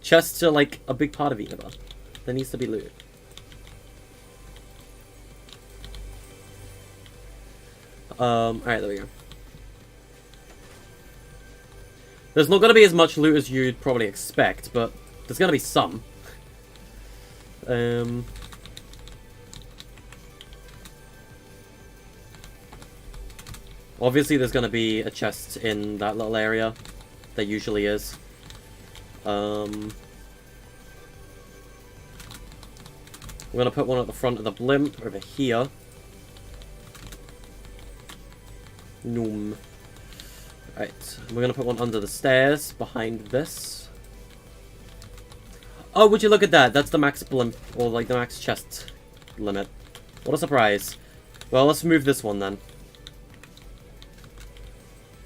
Chests are, like, a big part of Eatable. There needs to be loot. Alright, there we go. There's not going to be as much loot as you'd probably expect, but there's going to be some. Obviously, there's going to be a chest in that little area. There usually is. We're going to put one at the front of the blimp over here. Noom. Right, we're going to put one under the stairs behind this. Oh, would you look at that? That's the max blimp, or like the max chest limit. What a surprise. Well, let's move this one then.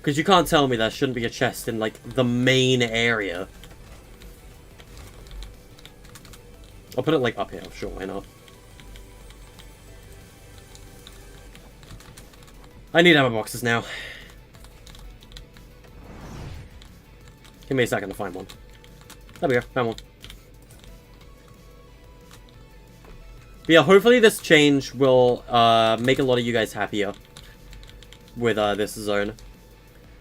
Because you can't tell me there shouldn't be a chest in, like, the main area. I'll put it, like, up here. Sure, why not? I need ammo boxes now. Give me a second to find one. There we go, found one. But yeah, hopefully this change will make a lot of you guys happier with this zone.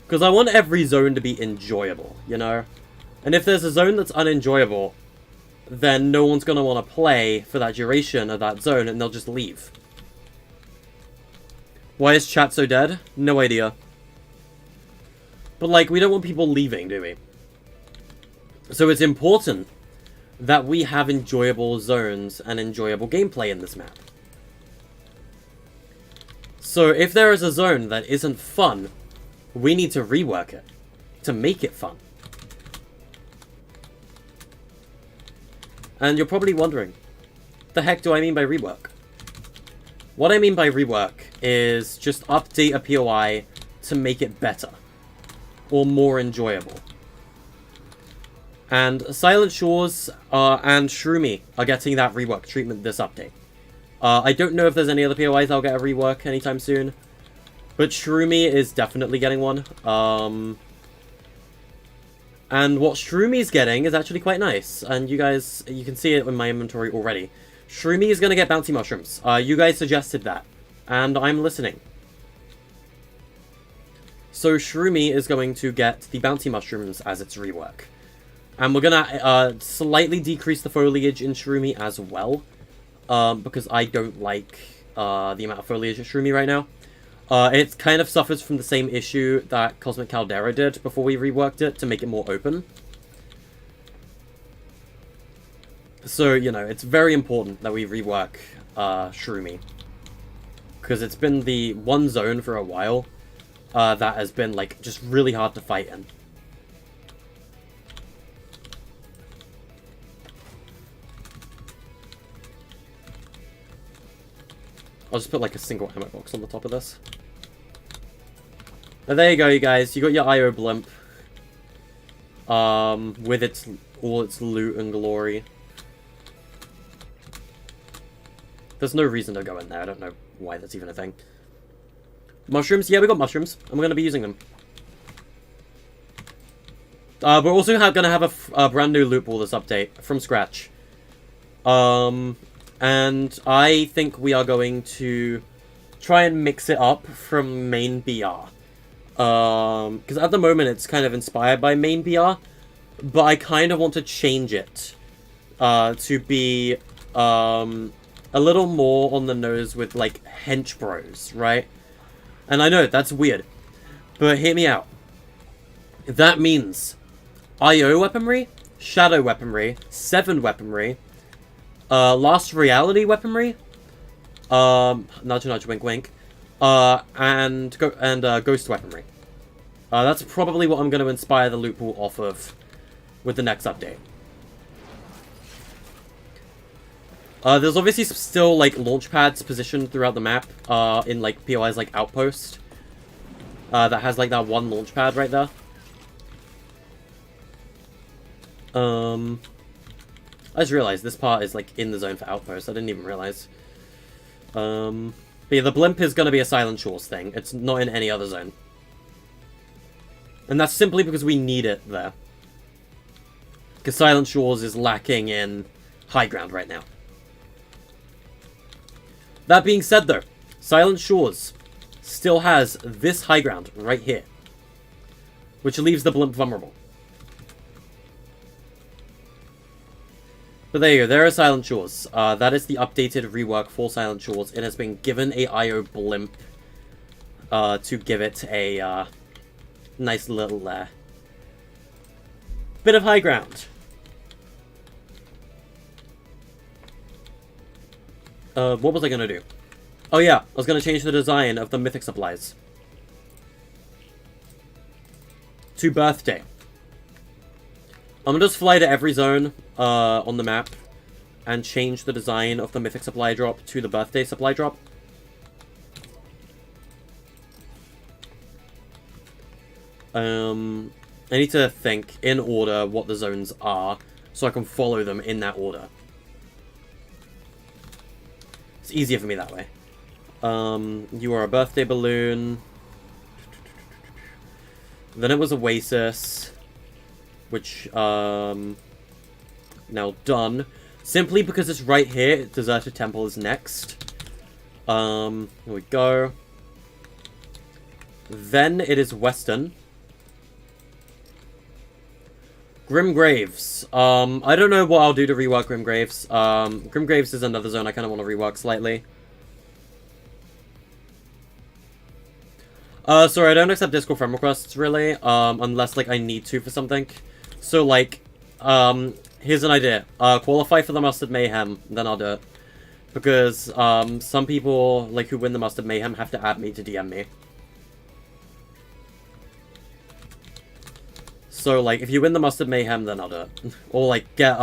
Because I want every zone to be enjoyable, you know? And if there's a zone that's unenjoyable, then no one's going to want to play for that duration of that zone, and they'll just leave. Why is chat so dead? No idea. But, like, we don't want people leaving, do we? So it's important that we have enjoyable zones and enjoyable gameplay in this map. So if there is a zone that isn't fun, we need to rework it to make it fun. And you're probably wondering, the heck do I mean by rework? What I mean by rework is just update a POI to make it better or more enjoyable. And Silent Shores and Shroomy are getting that rework treatment this update. I don't know if there's any other POIs that'll get a rework anytime soon, but Shroomy is definitely getting one. And what Shroomy's getting is actually quite nice, and you guys, you can see it in my inventory already. Shroomy is going to get bounty mushrooms. You guys suggested that, and I'm listening. So Shroomy is going to get the bounty mushrooms as its rework. And we're going to slightly decrease the foliage in Shroomy as well, because I don't like the amount of foliage at Shroomy right now. It kind of suffers from the same issue that Cosmic Caldera did before we reworked it to make it more open. So, you know, it's very important that we rework Shroomy. Because it's been the one zone for a while that has been, like, just really hard to fight in. I'll just put, like, a single ammo box on the top of this. But there you go, you guys. You got your IO blimp. With all its loot and glory. There's no reason to go in there. I don't know why that's even a thing. Mushrooms? Yeah, we got mushrooms. And we're going to be using them. We're also going to have a brand new loot ball this update from scratch. And I think we are going to try and mix it up from main BR. Because at the moment it's kind of inspired by main BR. But I kind of want to change it to be a little more on the nose with, like, hench bros, right? And I know, that's weird. But hear me out. That means IO weaponry, shadow weaponry, 7 weaponry, last reality weaponry, nudge nudge wink wink, and ghost weaponry. That's probably what I'm going to inspire the loot pool off of with the next update. There's obviously still, like, launch pads positioned throughout the map, in, like, POI's, like, outpost. That has, like, that one launch pad right there. I just realized this part is, like, in the zone for outpost. I didn't even realize. But yeah, the blimp is gonna be a Silent Shores thing. It's not in any other zone. And that's simply because we need it there. Because Silent Shores is lacking in high ground right now. That being said, though, Silent Shores still has this high ground right here, which leaves the blimp vulnerable. But there you go, there are Silent Shores. That is the updated rework for Silent Shores. It has been given a IO blimp to give it a nice little bit of high ground. What was I gonna do? Oh yeah, I was gonna change the design of the mythic supplies to birthday. I'm gonna just fly to every zone on the map and change the design of the mythic supply drop to the birthday supply drop. I need to think in order what the zones are so I can follow them in that order. It's easier for me that way. You are a birthday balloon. Then it was Oasis, which, now done. Simply because it's right here, Deserted Temple is next. Here we go. Then it is Western. Grim Graves. I don't know what I'll do to rework Grim Graves. Grim Graves is another zone I kind of want to rework slightly. Sorry, I don't accept Discord friend requests, really, unless, like, I need to for something. So, like, here's an idea. Qualify for the Mustard Mayhem, then I'll do it. Because, some people, like, who win the Mustard Mayhem have to add me to DM me. So, like, if you win the Mustard Mayhem, then I'll do it. Or, like, get,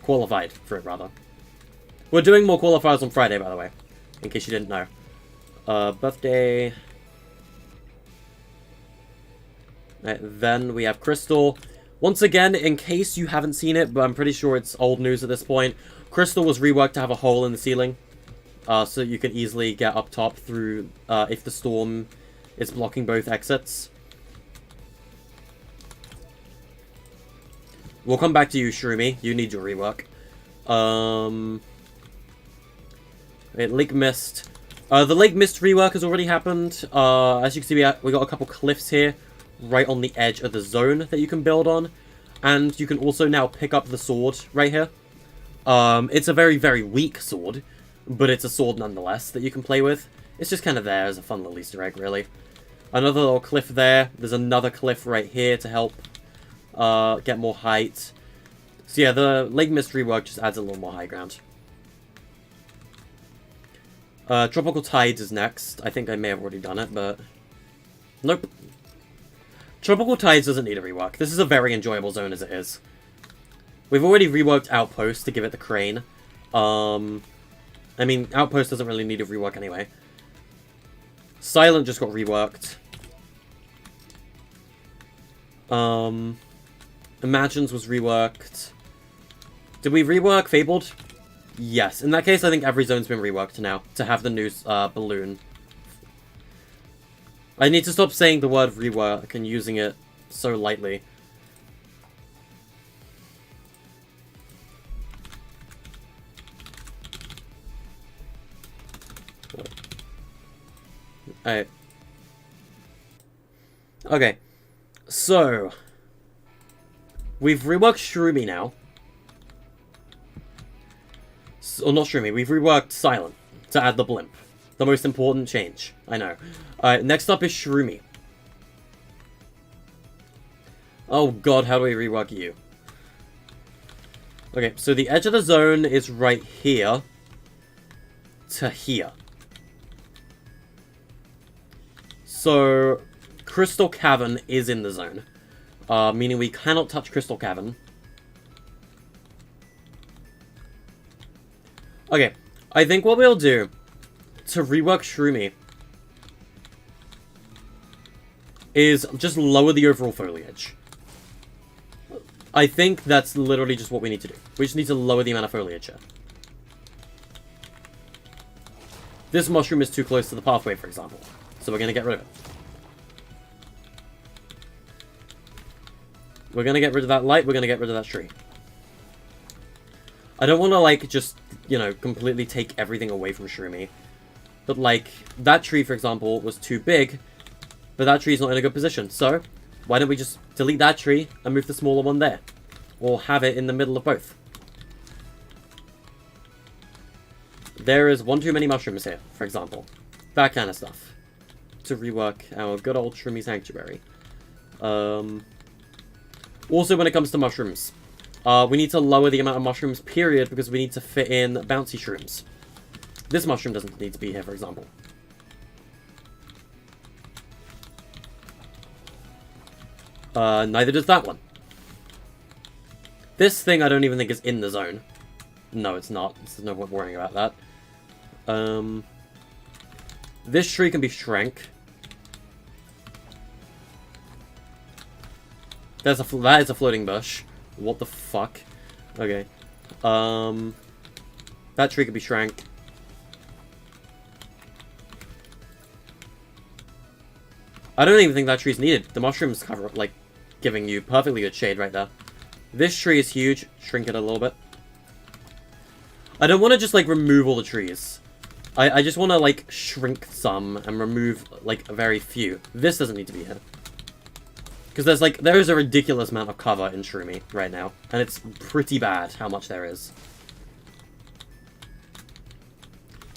qualified for it, rather. We're doing more qualifiers on Friday, by the way. In case you didn't know. Birthday. Right, then we have Crystal. Once again, in case you haven't seen it, but I'm pretty sure it's old news at this point, Crystal was reworked to have a hole in the ceiling. So you can easily get up top through, if the storm is blocking both exits. We'll come back to you, Shroomy. You need your rework. Lake Mist. The Lake Mist rework has already happened. As you can see, we got a couple cliffs here, right on the edge of the zone that you can build on. And you can also now pick up the sword right here. It's a very, very weak sword, but it's a sword nonetheless that you can play with. It's just kind of there as a fun little Easter egg, really. Another little cliff there. There's another cliff right here to help get more height. So yeah, the Lake Mist rework just adds a little more high ground. Tropical Tides is next. I think I may have already done it, but... Nope. Tropical Tides doesn't need a rework. This is a very enjoyable zone as it is. We've already reworked Outpost to give it the crane. I mean, Outpost doesn't really need a rework anyway. Silent just got reworked. Imagines was reworked. Did we rework Fabled? Yes. In that case, I think every zone's been reworked now to have the new balloon. I need to stop saying the word rework and using it so lightly. Alright. Okay. So, we've reworked Shroomy now. Or not Shroomy, we've reworked Silent to add the blimp. The most important change, I know. Alright, next up is Shroomy. Oh god, how do we rework you? Okay, so the edge of the zone is right here to here. So, Crystal Cavern is in the zone. Meaning we cannot touch Crystal Cavern. Okay, I think what we'll do to rework Shroomy is just lower the overall foliage. I think that's literally just what we need to do. We just need to lower the amount of foliage here. This mushroom is too close to the pathway, for example. So we're going to get rid of it. We're going to get rid of that light. We're going to get rid of that tree. I don't want to, like, just, you know, completely take everything away from Shroomy. But, like, that tree, for example, was too big. But that tree's not in a good position. So, why don't we just delete that tree and move the smaller one there? Or have it in the middle of both. There is one too many mushrooms here, for example. That kind of stuff. To rework our good old Shroomy Sanctuary. Also, when it comes to mushrooms, we need to lower the amount of mushrooms, period, because we need to fit in bouncy shrooms. This mushroom doesn't need to be here, for example. Neither does that one. This thing I don't even think is in the zone. No, it's not. There's no point worrying about that. This tree can be shrank. That is a floating bush. What the fuck? Okay. That tree could be shrank. I don't even think that tree's needed. The mushrooms cover up, like, giving you perfectly good shade right there. This tree is huge. Shrink it a little bit. I don't want to just, like, remove all the trees. I just want to, like, shrink some and remove, like, a very few. This doesn't need to be here. Because there is a ridiculous amount of cover in Shroomy right now. And it's pretty bad how much there is.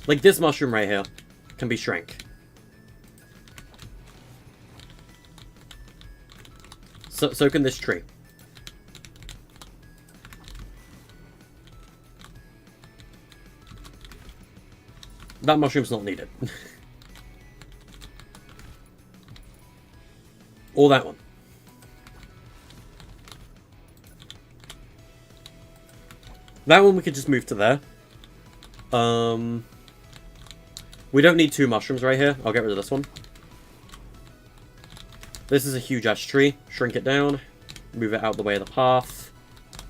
Like, this mushroom right here can be shrank. So can this tree. That mushroom's not needed. Or that one. That one we could just move to there. We don't need two mushrooms right here. I'll get rid of this one. This is a huge ash tree. Shrink it down. Move it out the way of the path.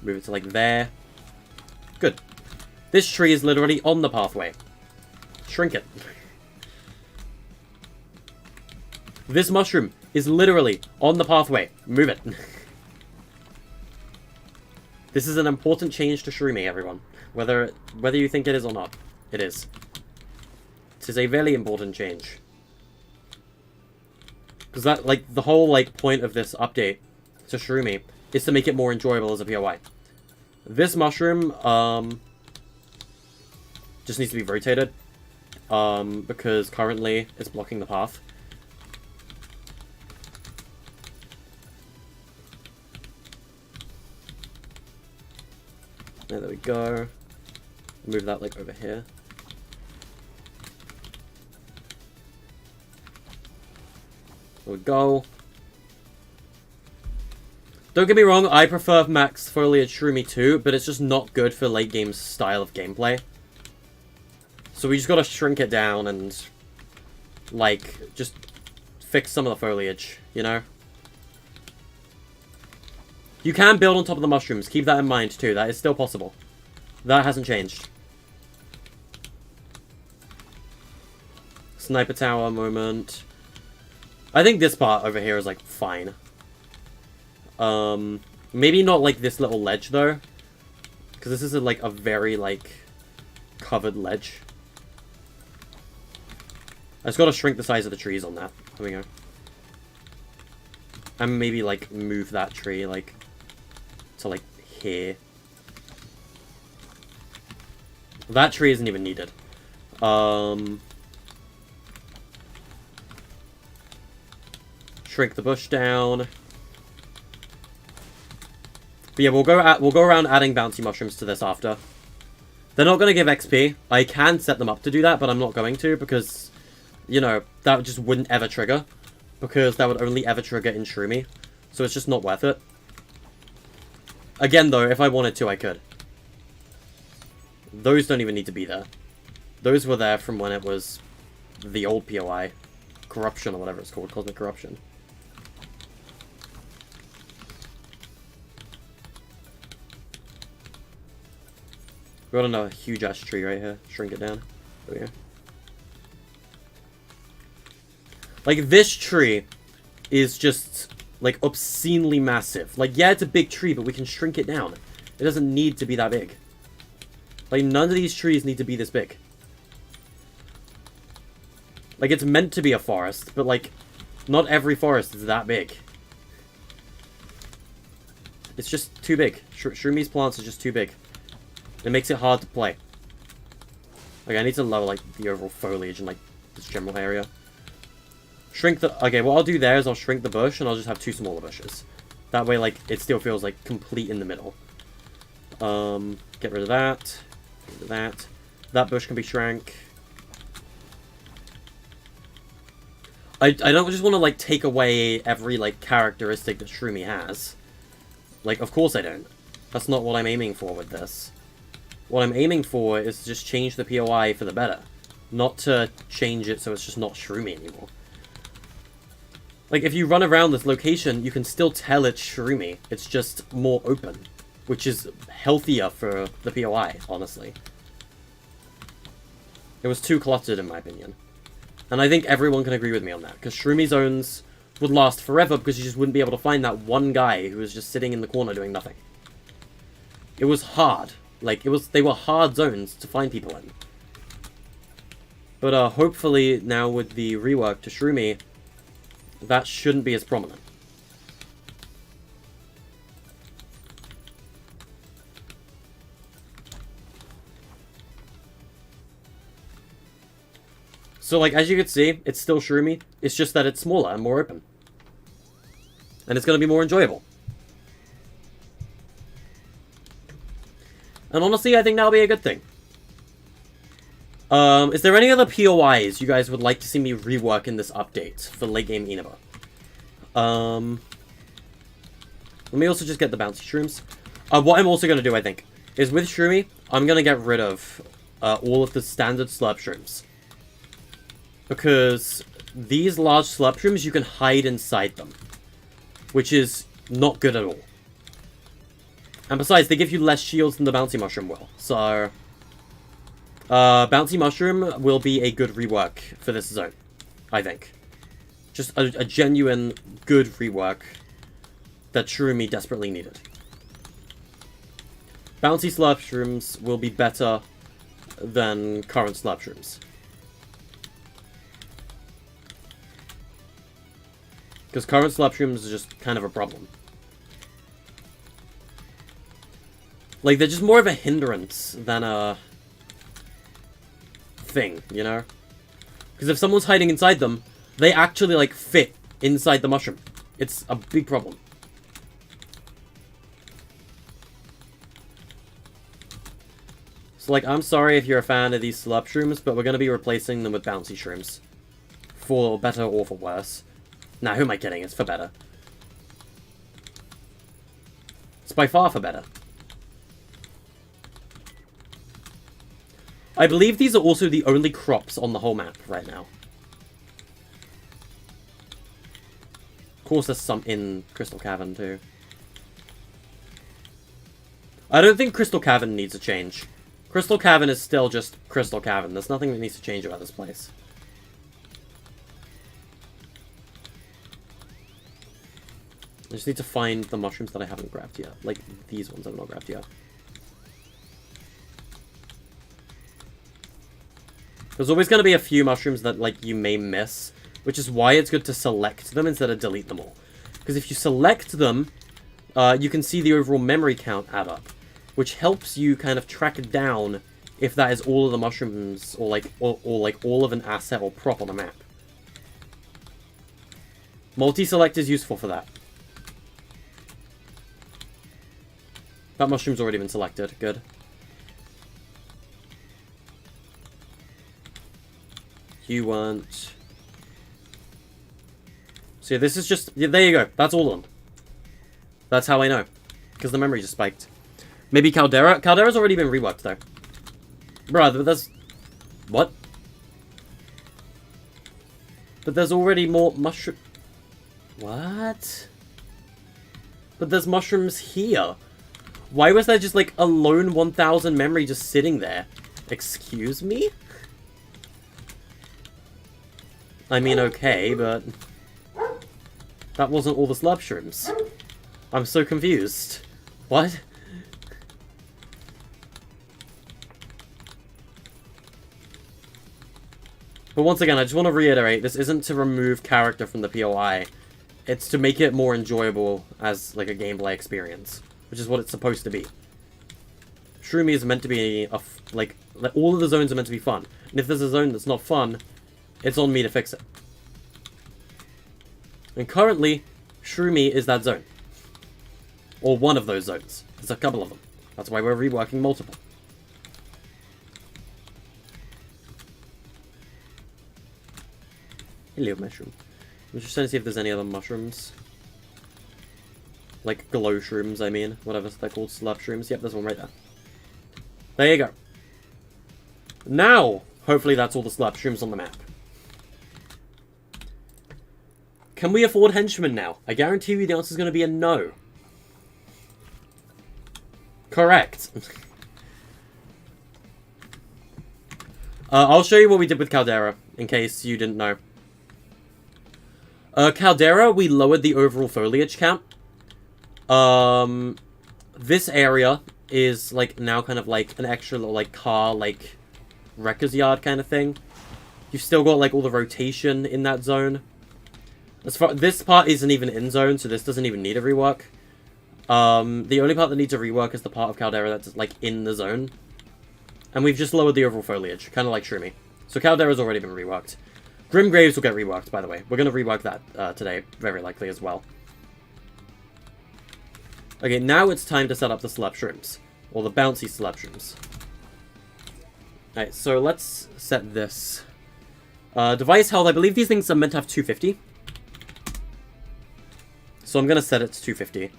Move it to, like, there. Good. This tree is literally on the pathway. Shrink it. This mushroom is literally on the pathway. Move it. This is an important change to Shroomy, everyone. Whether you think it is or not, it is. It is a very important change. Because that, like, the whole, like, point of this update to Shroomy is to make it more enjoyable as a POI. This mushroom, just needs to be rotated. Because currently it's blocking the path. There we go. Move that, like, over here. There we go. Don't get me wrong, I prefer max foliage Shroomy too, but it's just not good for late game style of gameplay. So we just gotta shrink it down and, like, just fix some of the foliage, you know? You can build on top of the mushrooms, keep that in mind too, that is still possible. That hasn't changed. Sniper tower moment. I think this part over here is, like, fine. Maybe not, like, this little ledge, though. Because this is, like, a very, like, covered ledge. I just gotta shrink the size of the trees on that. There we go. And maybe, like, move that tree, like, to, like, here. That tree isn't even needed. Shrink the bush down. But yeah, we'll go around adding bouncy mushrooms to this after. They're not going to give XP. I can set them up to do that, but I'm not going to because, you know, that just wouldn't ever trigger. Because that would only ever trigger in Shroomy. So it's just not worth it. Again, though, if I wanted to, I could. Those don't even need to be there. Those were there from when it was the old POI. Corruption or whatever it's called. Cosmic Corruption. We've got another huge-ass tree right here. Shrink it down. There we go. Like, this tree is just, like, obscenely massive. Like, yeah, it's a big tree, but we can shrink it down. It doesn't need to be that big. Like, none of these trees need to be this big. Like, it's meant to be a forest, but, like, not every forest is that big. It's just too big. Shroomy's plants are just too big. It makes it hard to play. Okay, I need to lower, like, the overall foliage and, like, this general area. Shrink the... Okay, what I'll do there is I'll shrink the bush and I'll just have 2 smaller bushes. That way, like, it still feels, like, complete in the middle. Get rid of that. Get rid of that. That bush can be shrank. I don't just want to, like, take away every, like, characteristic that Shroomy has. Like, of course I don't. That's not what I'm aiming for with this. What I'm aiming for is to just change the POI for the better. Not to change it so it's just not Shroomy anymore. Like, if you run around this location, you can still tell it's Shroomy. It's just more open. Which is healthier for the POI, honestly. It was too cluttered, in my opinion. And I think everyone can agree with me on that. Because Shroomy zones would last forever because you just wouldn't be able to find that one guy who was just sitting in the corner doing nothing. It was hard. Like, they were hard zones to find people in. But, hopefully, now with the rework to Shroomy, that shouldn't be as prominent. So, like, as you can see, it's still Shroomy. It's just that it's smaller and more open. And it's going to be more enjoyable. And honestly, I think that'll be a good thing. Is there any other POIs you guys would like to see me rework in this update for late game Inaba? Let me also just get the bouncy shrooms. What I'm also going to do, I think, is with Shroomy, I'm going to get rid of all of the standard slurp shrooms. Because these large slurp shrooms, you can hide inside them. Which is not good at all. And besides, they give you less shields than the bouncy mushroom will. So, bouncy mushroom will be a good rework for this zone, I think. Just a genuine good rework that Shroomy desperately needed. bouncy slurp shrooms will be better than current slurp shrooms. Because current slurp shrooms is just kind of a problem. Like, they're just more of a hindrance than a thing, you know? Because if someone's hiding inside them, they actually, like, fit inside the mushroom. It's a big problem. So, like, I'm sorry if you're a fan of these slurp shrooms, but we're going to be replacing them with bouncy shrooms. For better or for worse. Nah, who am I kidding? It's for better. It's by far for better. I believe these are also the only crops on the whole map right now. Of course, there's some in Crystal Cavern, too. I don't think Crystal Cavern needs a change. Crystal Cavern is still just Crystal Cavern. There's nothing that needs to change about this place. I just need to find the mushrooms that I haven't grabbed yet. Like, these ones I've not grabbed yet. There's always going to be a few mushrooms that, like, you may miss, which is why it's good to select them instead of delete them all. Because if you select them, you can see the overall memory count add up, which helps you kind of track down if that is all of the mushrooms, or like all of an asset or prop on a map. Multi-select is useful for that. That mushroom's already been selected. Good. You want... So yeah, this is just... Yeah, there you go. That's all of them. That's how I know. Because the memory just spiked. Maybe Caldera? Caldera's already been reworked, though. Bruh, but there's... What? But there's already more mushroom... What? But there's mushrooms here. Why was there just, like, a lone 1000 memory just sitting there? Excuse me? I mean, okay, but... That wasn't all the slurp shrooms. I'm so confused. What? But once again, I just want to reiterate, this isn't to remove character from the POI. It's to make it more enjoyable as, like, a gameplay experience. Which is what it's supposed to be. Shroomy is meant to be, like, all of the zones are meant to be fun. And if there's a zone that's not fun, it's on me to fix it. And currently, Shroomy is that zone. Or one of those zones. There's a couple of them. That's why we're reworking multiple. Hello, mushroom. I'm just trying to see if there's any other mushrooms. Like glow shrooms, I mean. Whatever they're called. Slurp shrooms. Yep, there's one right there. There you go. Now, hopefully that's all the slurp shrooms on the map. Can we afford henchmen now? I guarantee you the answer is going to be a no. Correct. I'll show you what we did with Caldera, in case you didn't know. Caldera, we lowered the overall foliage count. This area is, like, now kind of like an extra little, like, car, like, wrecker's yard kind of thing. You've still got, like, all the rotation in that zone. This part isn't even in zone, so this doesn't even need a rework. The only part that needs a rework is the part of Caldera that's, like, in the zone. And we've just lowered the overall foliage, kind of like Shroomy. So Caldera's already been reworked. Grim Graves will get reworked, by the way. We're going to rework that today, very likely as well. Okay, now it's time to set up the slurp shrooms. Or the bouncy slurp shrooms. Alright, so let's set this. Device health, I believe these things are meant to have 250. So I'm going to set it to 250.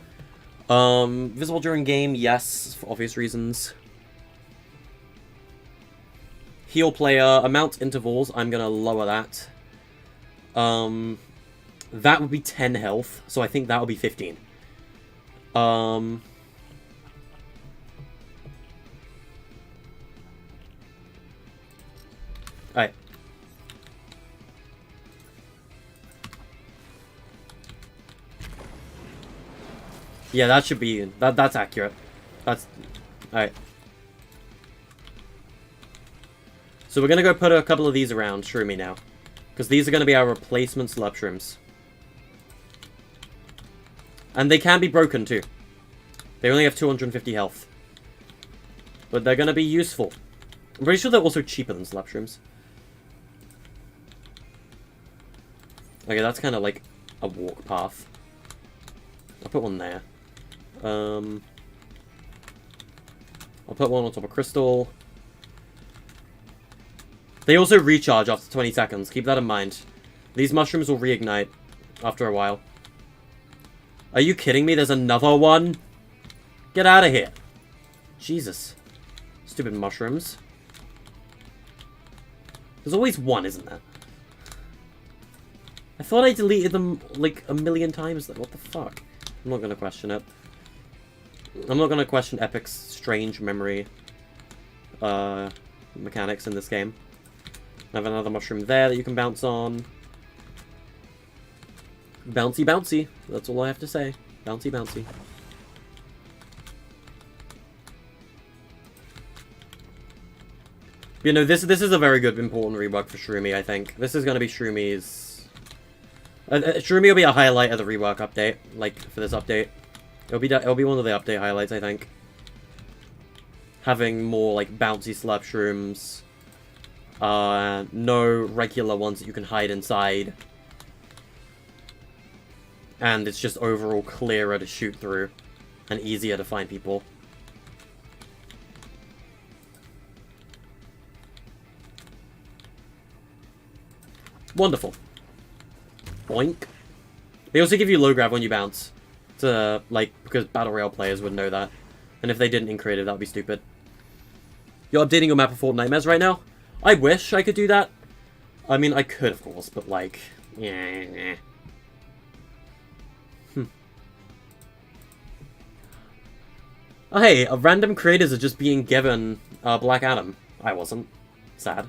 Visible during game, yes, for obvious reasons. Heal player, amount intervals, I'm going to lower that. That would be 10 health, so I think that would be 15. Alright. Yeah, that should be... That's accurate. That's... Alright. So we're gonna go put a couple of these around Shroomy now. Because these are gonna be our replacement slurp shrooms. And they can be broken too. They only have 250 health. But they're gonna be useful. I'm pretty sure they're also cheaper than slurp shrooms. Okay, that's kind of like a walk path. I'll put one there. I'll put one on top of crystal. They also recharge after 20 seconds. Keep that in mind. These mushrooms will reignite after a while. Are you kidding me? There's another one? Get out of here. Jesus. Stupid mushrooms. There's always one, isn't there? I thought I deleted them like a million times. What the fuck? I'm not gonna question it. I'm not gonna question Epic's strange memory mechanics in this game. I have another mushroom there that you can bounce on. Bouncy, bouncy. That's all I have to say. Bouncy, bouncy. You know, this is a very good, important rework for Shroomy, I think. This is going to be Shroomy's... Shroomy will be a highlight of the rework update, like, for this update. It'll be one of the update highlights, I think. Having more, like, bouncy slurp shrooms. No regular ones that you can hide inside. And it's just overall clearer to shoot through. And easier to find people. Wonderful. Boink. They also give you low grab when you bounce. To, like, because Battle Royale players would know that. And if they didn't in creative, that would be stupid. You're updating your map of Fortnitemares right now? I wish I could do that. I mean, I could, of course, but, like... Yeah. Oh, hey, random creators are just being given Black Adam. I wasn't. Sad.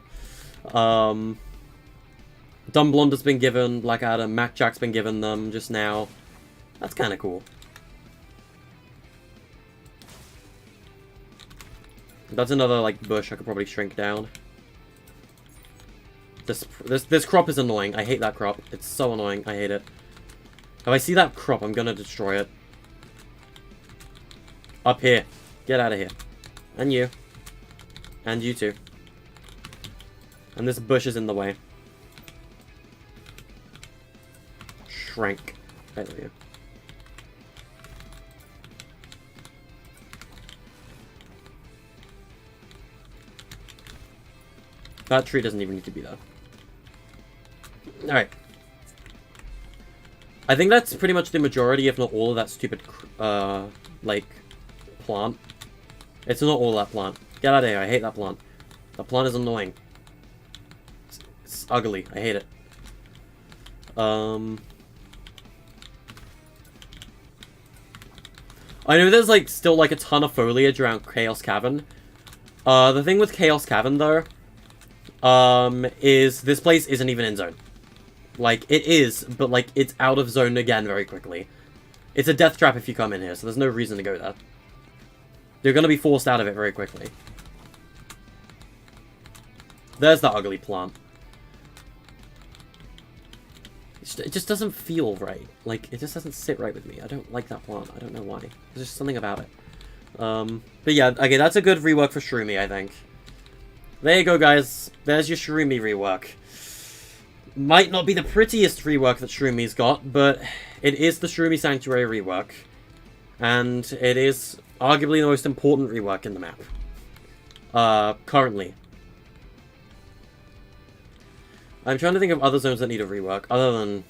Dumb Blonde has been given Black Adam. Mac Jack's been given them just now. That's kind of cool. That's another, like, bush I could probably shrink down. This crop is annoying. I hate that crop. It's so annoying. I hate it. If I see that crop, I'm gonna destroy it. Up here. Get out of here. And you. And you too. And this bush is in the way. Shrank. There we go. That tree doesn't even need to be there. Alright. I think that's pretty much the majority, if not all, of that stupid, like, plant. It's not all that plant. Get out of here, I hate that plant. That plant is annoying. It's ugly, I hate it. I know there's, like, still, like, a ton of foliage around Chaos Cavern. The thing with Chaos Cavern, though, is this place isn't even in zone. Like, it is, but, like, it's out of zone again very quickly. It's a death trap if you come in here, so there's no reason to go there. You're gonna be forced out of it very quickly. There's that ugly plant. It just doesn't feel right. Like, it just doesn't sit right with me. I don't like that plant. I don't know why. There's just something about it. But yeah, okay, that's a good rework for Shroomy, I think. There you go, guys. There's your Shroomy rework. Might not be the prettiest rework that Shroomy's got, but it is the Shroomy Sanctuary rework. And it is arguably the most important rework in the map. Currently. I'm trying to think of other zones that need a rework, other than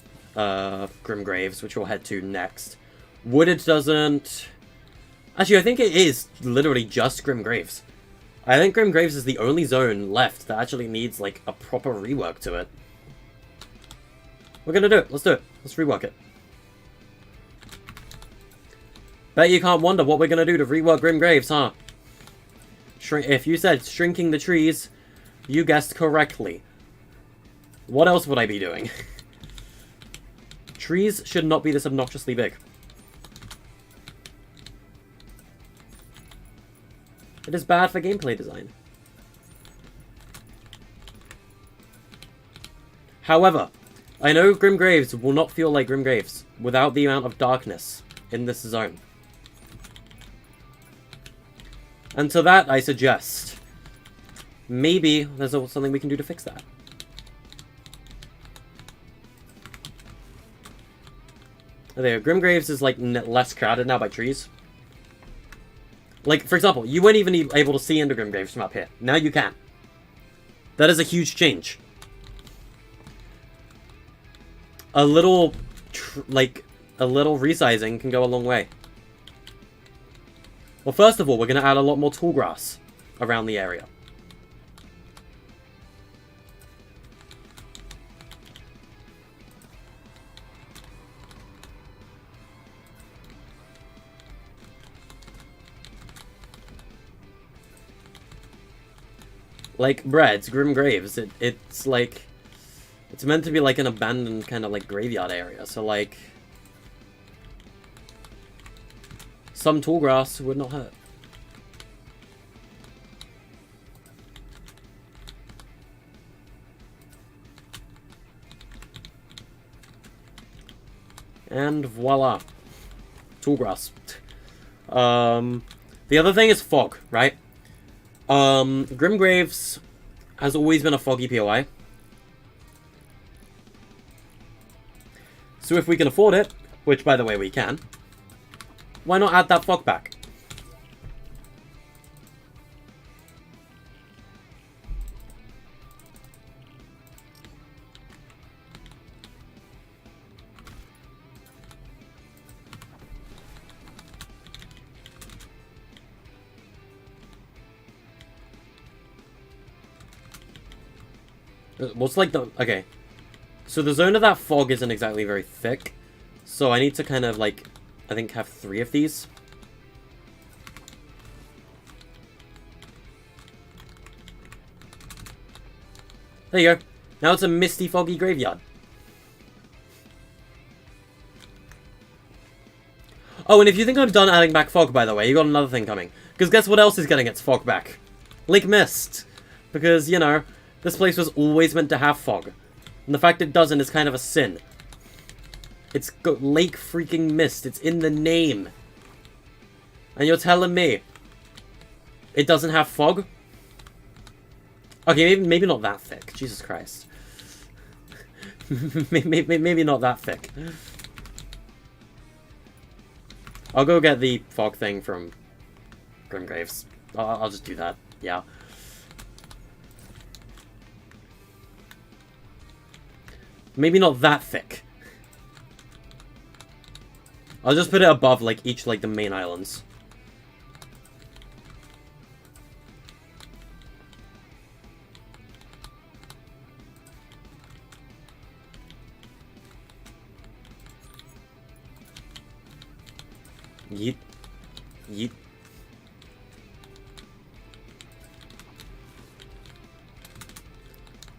Grim Graves, which we'll head to next. Wooded doesn't... Actually, I think it is literally just Grim Graves. I think Grim Graves is the only zone left that actually needs, like, a proper rework to it. We're gonna do it. Let's do it. Let's rework it. Bet you can't wonder what we're gonna do to rework Grim Graves, huh? If you said shrinking the trees, you guessed correctly. What else would I be doing? Trees should not be this obnoxiously big. It is bad for gameplay design. However, I know Grim Graves will not feel like Grim Graves without the amount of darkness in this zone. And to that, I suggest maybe there's something we can do to fix that. There, Grim Graves is like less crowded now by trees. Like, for example, you weren't even able to see into Grim Graves from up here. Now you can. That is a huge change. A little resizing can go a long way. Well, first of all, we're going to add a lot more tall grass around the area. Like, it's Grim Graves. It's like... It's meant to be like an abandoned kind of like graveyard area, so like... Some tall grass would not hurt. And voila. Tall grass. The other thing is fog, right? Grim Graves has always been a foggy POI. So if we can afford it, which by the way we can, why not add that fog back? What's like the... Okay. So the zone of that fog isn't exactly very thick. So I need to kind of like... I think have 3 of these. There you go. Now it's a misty, foggy graveyard. Oh, and if you think I'm done adding back fog, by the way, you got another thing coming. Because guess what else is getting its fog back? Lake Mist. Because, you know, this place was always meant to have fog. And the fact it doesn't is kind of a sin. It's got Lake freaking Mist. It's in the name. And you're telling me it doesn't have fog? Okay, maybe not that thick. Jesus Christ. maybe not that thick. I'll go get the fog thing from Grim Graves. I'll just do that. Yeah. Maybe not that thick. I'll just put it above, like, each, like, the main islands. Yeet. Yeet.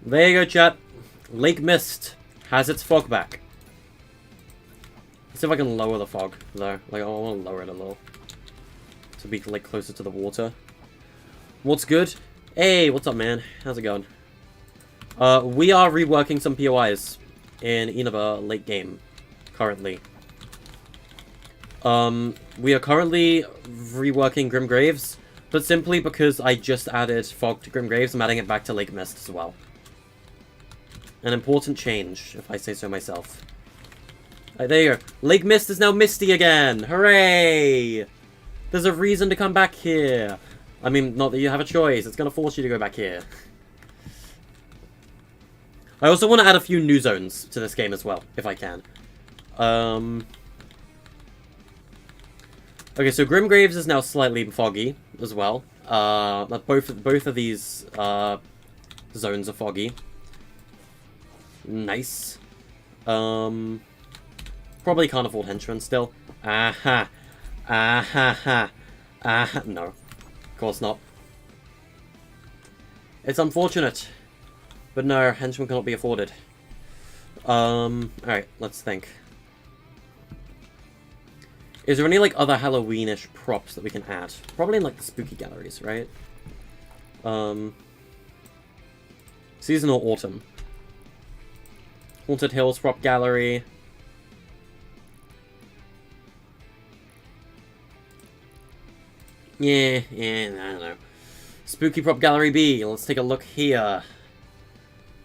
There you go, chat. Lake Mist has its fog back. Let's see if I can lower the fog, though. Like, I want to lower it a little. To be, like, closer to the water. What's good? Hey, what's up, man? How's it going? We are reworking some POIs in Inaba late game, currently. We are currently reworking Grim Graves, but simply because I just added fog to Grim Graves, I'm adding it back to Lake Mist as well. An important change, if I say so myself. There you go. Lake Mist is now misty again! Hooray! There's a reason to come back here. I mean, not that you have a choice. It's going to force you to go back here. I also want to add a few new zones to this game as well, if I can. Okay, so Grim Graves is now slightly foggy as well. Both of these zones are foggy. Nice. Probably can't afford henchmen still. Aha. Aha. Aha. No. Of course not. It's unfortunate. But no, henchmen cannot be afforded. Alright, let's think. Is there any, like, other Halloweenish props that we can add? Probably in, like, the spooky galleries, right? Season or autumn? Haunted Hills prop gallery. Yeah, I don't know. Spooky prop gallery B. Let's take a look here.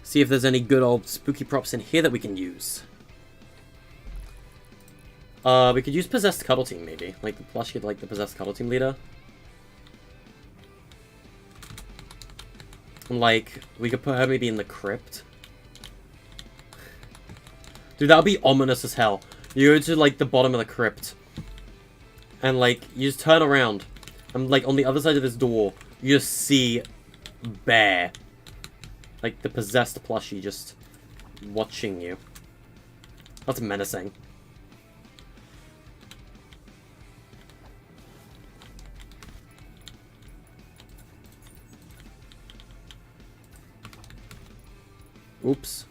See if there's any good old spooky props in here that we can use. We could use Possessed Cuddle Team, maybe. Like, the plushie, like, the Possessed Cuddle Team leader. And, like, we could put her maybe in the crypt. Dude, that would be ominous as hell. You go to, like, the bottom of the crypt. And, like, you just turn around. And, like, on the other side of this door, you just see Bear. Like, the possessed plushie just watching you. That's menacing. Oops.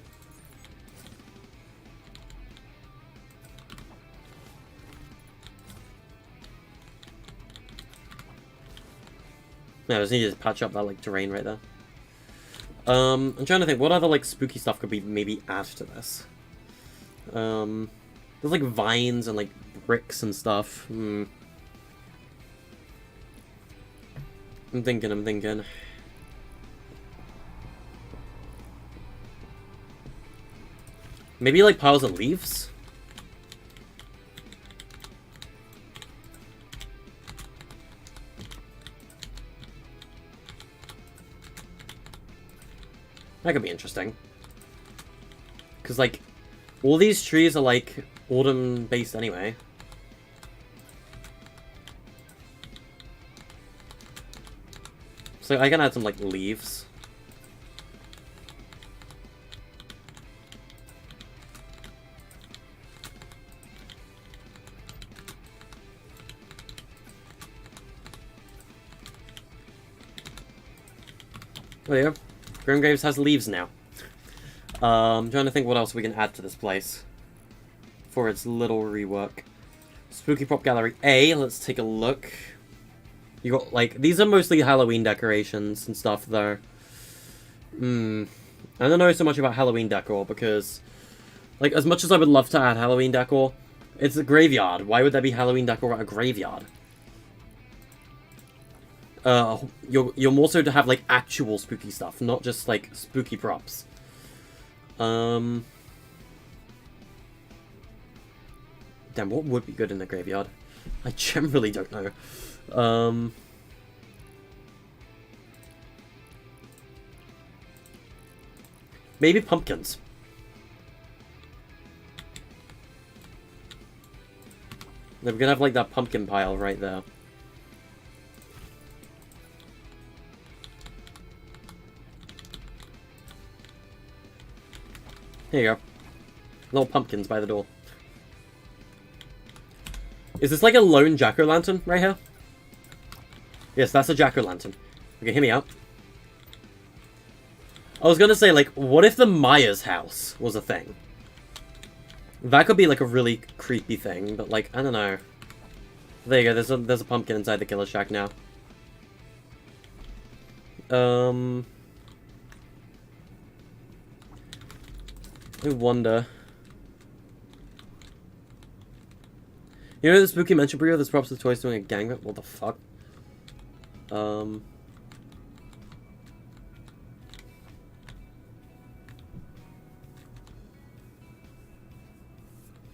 No, I just need to patch up that, like, terrain right there. I'm trying to think, what other, like, spooky stuff could we maybe add to this? There's, like, vines and, like, bricks and stuff. I'm thinking. Maybe, like, piles of leaves? That could be interesting. Because, like, all these trees are, like, autumn-based anyway. So I can add some, like, leaves. Oh, yeah. Grimgraves has leaves now. I'm trying to think what else we can add to this place for its little rework. Spooky Prop Gallery A, let's take a look. You got, like, these are mostly Halloween decorations and stuff, though. I don't know so much about Halloween decor, because, like, as much as I would love to add Halloween decor, it's a graveyard. Why would there be Halloween decor at a graveyard? You're more so to have, like, actual spooky stuff, not just, like, spooky props. Damn, what would be good in the graveyard? I generally don't know. Maybe pumpkins. Then we're gonna have, like, that pumpkin pile right there. Here you go. Little pumpkins by the door. Is this like a lone jack-o'-lantern right here? Yes, that's a jack-o'-lantern. Okay, hear me out. I was gonna say, like, what if the Myers house was a thing? That could be, like, a really creepy thing, but, like, I don't know. There you go, there's a pumpkin inside the killer shack now. I wonder. You know the spooky mention Brio? There's props of toys doing a gangbang? What the fuck?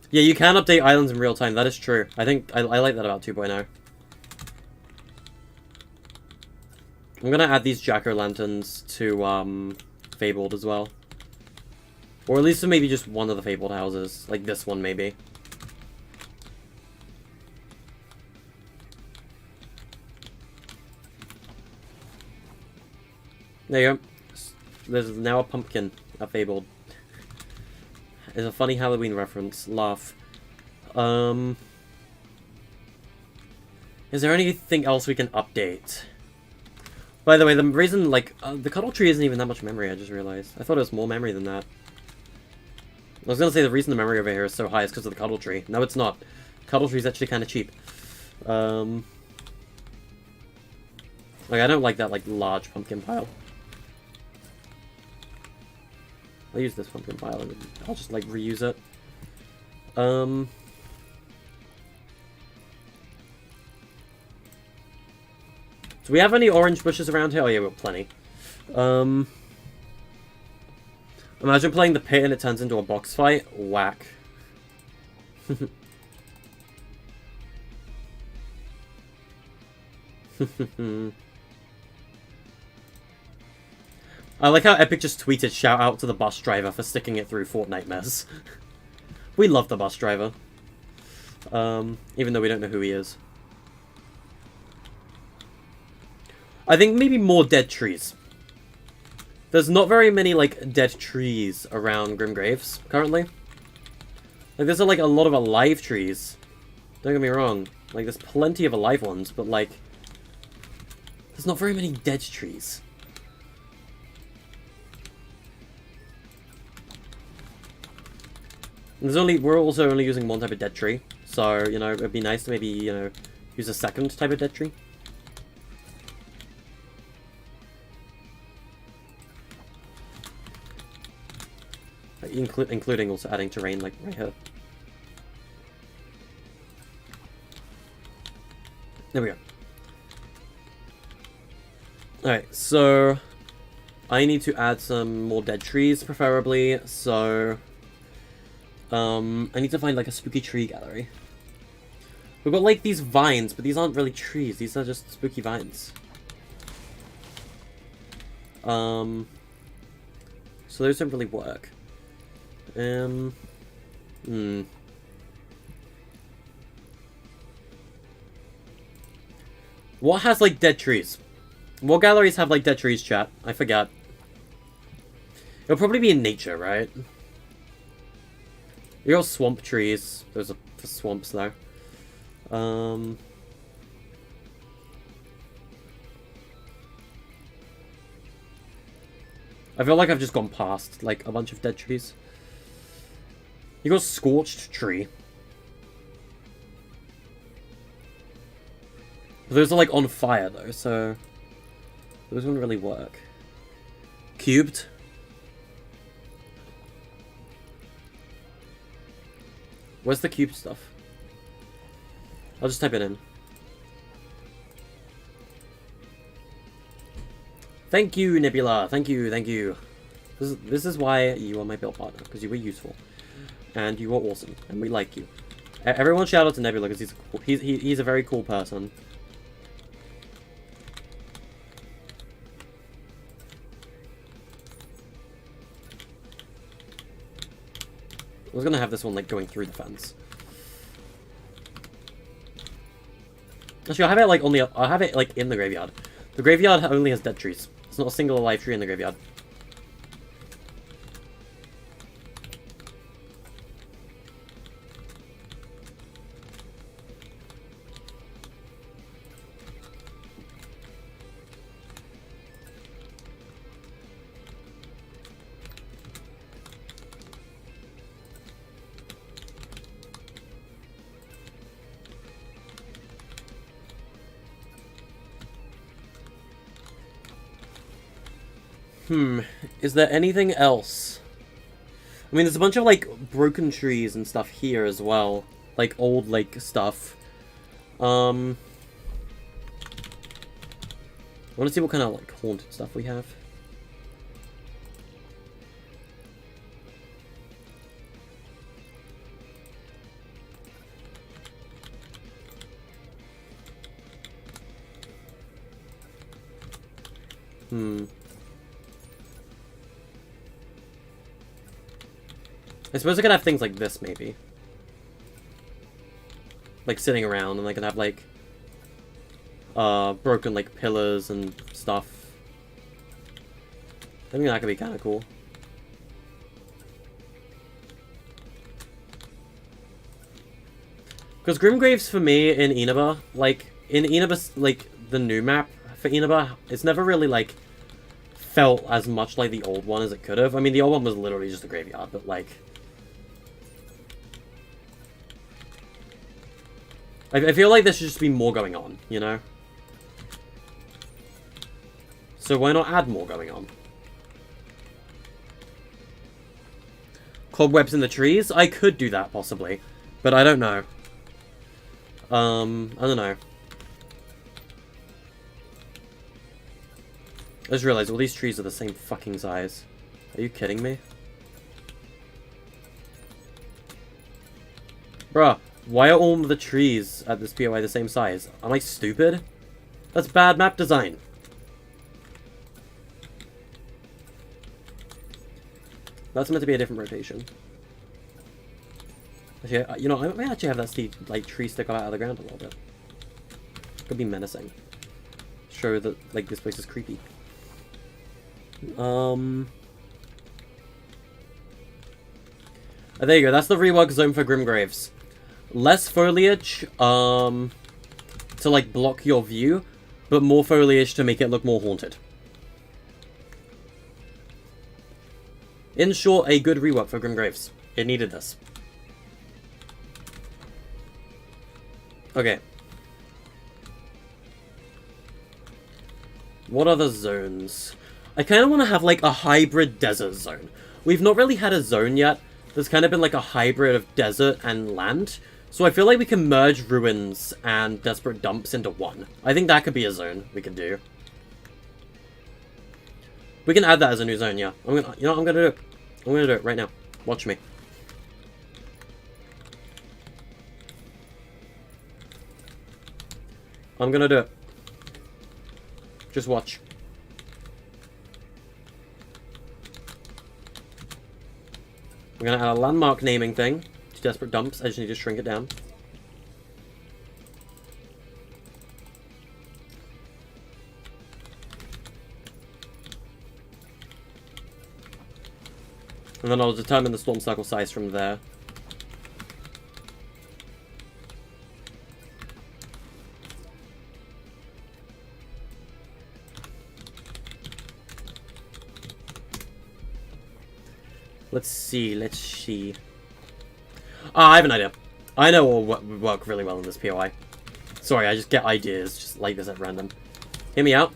Yeah, you can update islands in real time. That is true. I think I like that about 2.0. I'm gonna add these jack-o'-lanterns to Fabled as well. Or at least to maybe just one of the Fabled houses. Like this one, maybe. There you go. There's now a pumpkin at Fabled. It's a funny Halloween reference. Laugh. Is there anything else we can update? By the way, the reason, like, the cuddle tree isn't even that much memory, I just realized. I thought it was more memory than that. I was gonna say the reason the memory over here is so high is because of the cuddle tree. No, it's not. Cuddle Tree's actually kind of cheap. Like, I don't like that, like, large pumpkin pile. I'll use this pumpkin pile and I'll just, like, reuse it. Do we have any orange bushes around here? Oh yeah, we've got plenty. Imagine playing the pit and it turns into a box fight. Whack. I like how Epic just tweeted, shout out to the bus driver for sticking it through Fortnitemares. We love the bus driver. Even though we don't know who he is. I think maybe more dead trees. There's not very many, like, dead trees around Grimgraves, currently. Like, there's, like, a lot of alive trees. Don't get me wrong. Like, there's plenty of alive ones, but, like, there's not very many dead trees. We're also only using one type of dead tree. So, you know, it'd be nice to maybe, you know, use a second type of dead tree. Including also adding terrain, like, right here. There we go. Alright, so I need to add some more dead trees, preferably, so I need to find, like, a spooky tree gallery. We've got, like, these vines, but these aren't really trees, these are just spooky vines. So those don't really work. What has, like, dead trees? What galleries have, like, dead trees, chat? I forgot. It'll probably be in nature, right? You got swamp trees. Those are for swamps, though. I feel like I've just gone past, like, a bunch of dead trees. You got scorched tree. Those are, like, on fire, though, so those wouldn't really work. Cubed. Where's the cube stuff? I'll just type it in. Thank you, Nebula. Thank you, thank you. This is why you are my build partner, because you were useful. And you are awesome, and we like you. Everyone shout out to Nebula, because he's a very cool person. I was gonna have this one, like, going through the fence. Actually, I'll have it, like, I'll have it, like, in the graveyard. The graveyard only has dead trees. There's not a single alive tree in the graveyard. Is there anything else? I mean, there's a bunch of, like, broken trees and stuff here as well. Like, old, like, stuff. I want to see what kind of, like, haunted stuff we have. I suppose I could have things like this, maybe. Like, sitting around, and I could have, like, broken, like, pillars and stuff. I think that could be kind of cool. Because Grimgraves, for me, in Inaba, like, in Inaba, like, the new map for Inaba, it's never really, like, felt as much like the old one as it could have. I mean, the old one was literally just a graveyard, but, like... I feel like there should just be more going on, you know? So why not add more going on? Cobwebs in the trees? I could do that, possibly. But I don't know. I don't know. I just realized all these trees are the same fucking size. Are you kidding me? Bruh, why are all the trees at this POI the same size? Am I stupid? That's bad map design. That's meant to be a different rotation. Actually, you know, I might actually have that like tree stick out of the ground a little bit. Could be menacing. Show that like this place is creepy. Oh, there you go. That's the rework zone for Grimgraves. Less foliage, to like block your view, but more foliage to make it look more haunted. In short, a good rework for Grimgraves. It needed this. Okay. What other zones? I kind of want to have like a hybrid desert zone. We've not really had a zone yet. There's kind of been like a hybrid of desert and land. So I feel like we can merge ruins and desperate dumps into one. I think that could be a zone we could do. We can add that as a new zone, yeah. You know what I'm gonna do? I'm gonna do it right now. Watch me. I'm gonna do it. Just watch. We're gonna add a landmark naming thing to desperate dumps. I just need to shrink it down. And then I'll determine the storm circle size from there. Let's see. Ah, I have an idea. I know what would work really well in this POI. Sorry, I just get ideas just like this at random. Hear me out.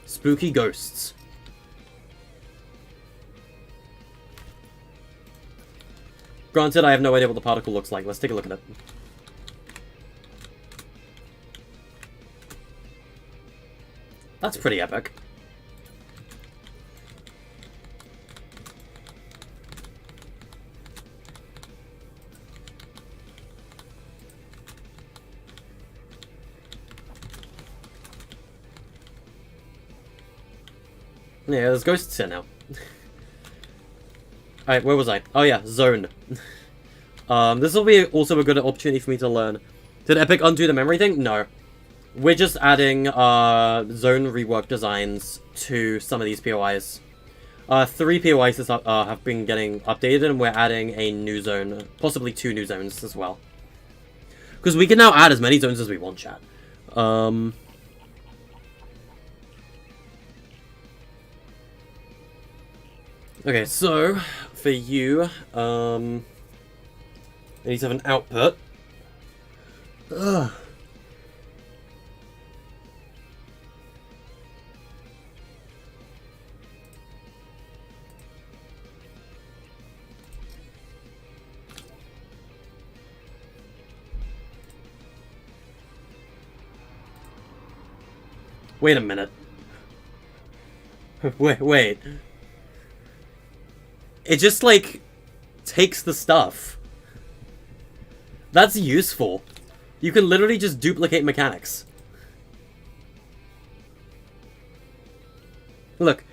Spooky ghosts. Granted, I have no idea what the particle looks like. Let's take a look at it. That's pretty epic. Yeah, there's ghosts here now. Alright, where was I? Oh yeah, zone. This will be also a good opportunity for me to learn. Did Epic undo the memory thing? No. We're just adding zone rework designs to some of these POIs. 3 POIs have been getting updated, and we're adding a new zone. Possibly 2 new zones as well. Because we can now add as many zones as we want, chat. Okay, so, for you, I need to have an output. Ugh. Wait a minute. Wait. It just, like, takes the stuff. That's useful. You can literally just duplicate mechanics. Look.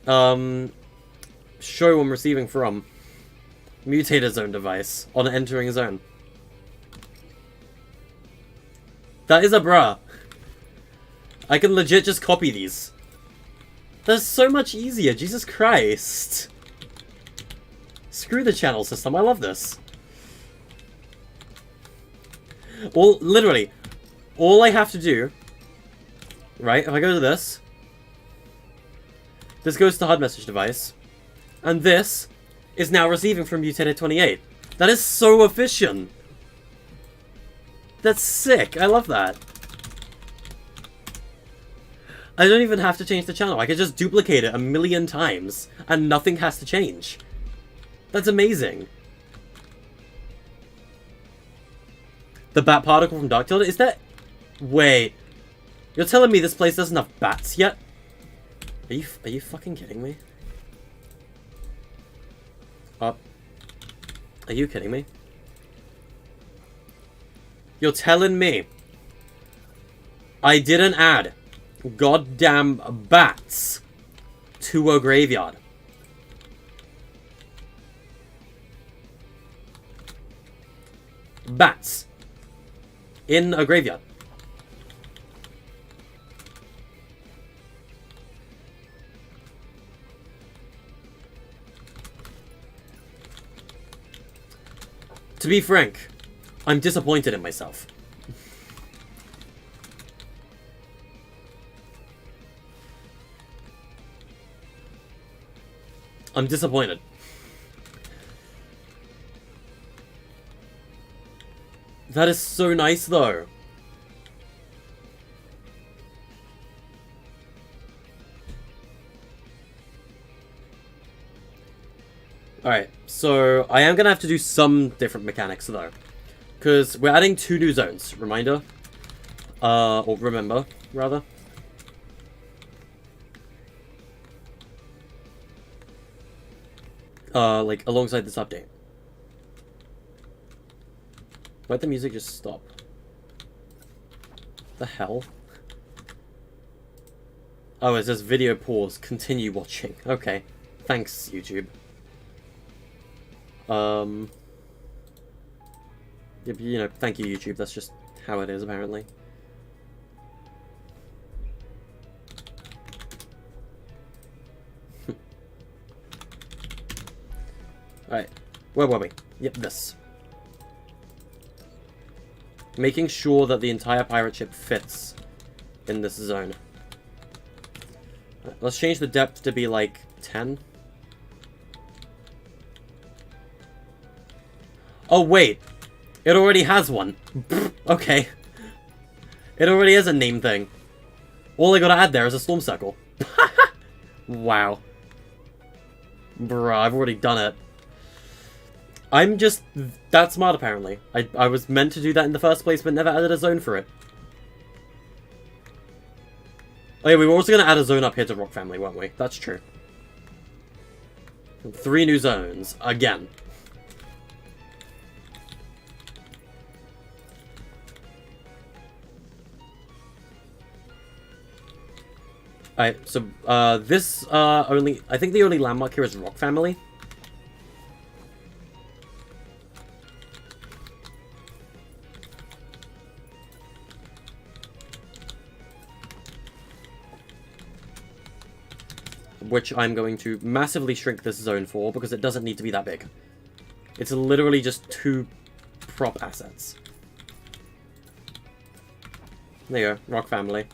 Show when receiving from. Mutator zone device on entering zone. That is a bruh. I can legit just copy these. That's so much easier, Jesus Christ. Screw the channel system, I love this. Well, literally, all I have to do, right, if I go to this goes to HUD message device, and this is now receiving from v22.20. That is so efficient. That's sick. I love that. I don't even have to change the channel. I can just duplicate it 1,000,000 times and nothing has to change. That's amazing. The bat particle from Dark Tilde? Is that... Wait. You're telling me this place doesn't have bats yet? Are you fucking kidding me? Are you kidding me? You're telling me I didn't add goddamn bats to a graveyard? Bats in a graveyard. To be frank, I'm disappointed in myself. I'm disappointed. That is so nice, though. Alright, so I am gonna have to do some different mechanics, though. Because we're adding 2 new zones, reminder. Or remember, rather. Like, alongside this update. Why'd the music just stop? The hell? Oh, it says video pause, continue watching. Okay. Thanks, YouTube. You know, thank you, YouTube. That's just how it is, apparently. Alright. Where were we? Yep, this. Making sure that the entire pirate ship fits in this zone. Right, let's change the depth to be like 10. Oh, wait. It already has one. Okay. It already is a name thing. All I gotta add there is a storm circle. Wow. Bruh, I've already done it. I'm just that smart, apparently. I was meant to do that in the first place, but never added a zone for it. Oh yeah, we were also going to add a zone up here to Rock Family, weren't we? That's true. 3 new zones. Again. Alright, so, this, I think the only landmark here is Rock Family. Which I'm going to massively shrink this zone for, because it doesn't need to be that big. It's literally just 2 prop assets. There you go, Rock Family.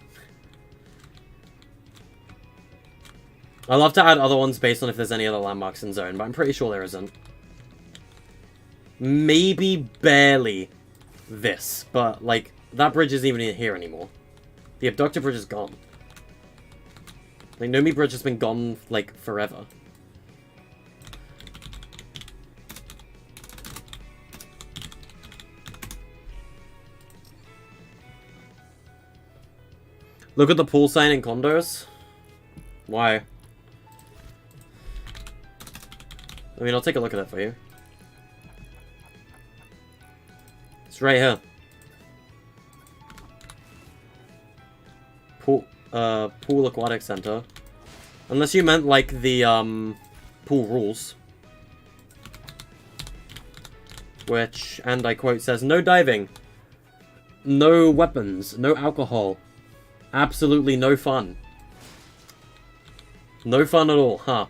I'll have to add other ones based on if there's any other landmarks in zone, but I'm pretty sure there isn't. Maybe barely this, but, like, that bridge isn't even here anymore. The Abductor Bridge is gone. Like, Nomi Bridge has been gone, like, forever. Look at the pool sign in condos. Why? I mean, I'll take a look at that for you. It's right here. Pool Aquatic Center. Unless you meant, like, the, pool rules. Which, and I quote, says, no diving. No weapons. No alcohol. Absolutely no fun. No fun at all, huh?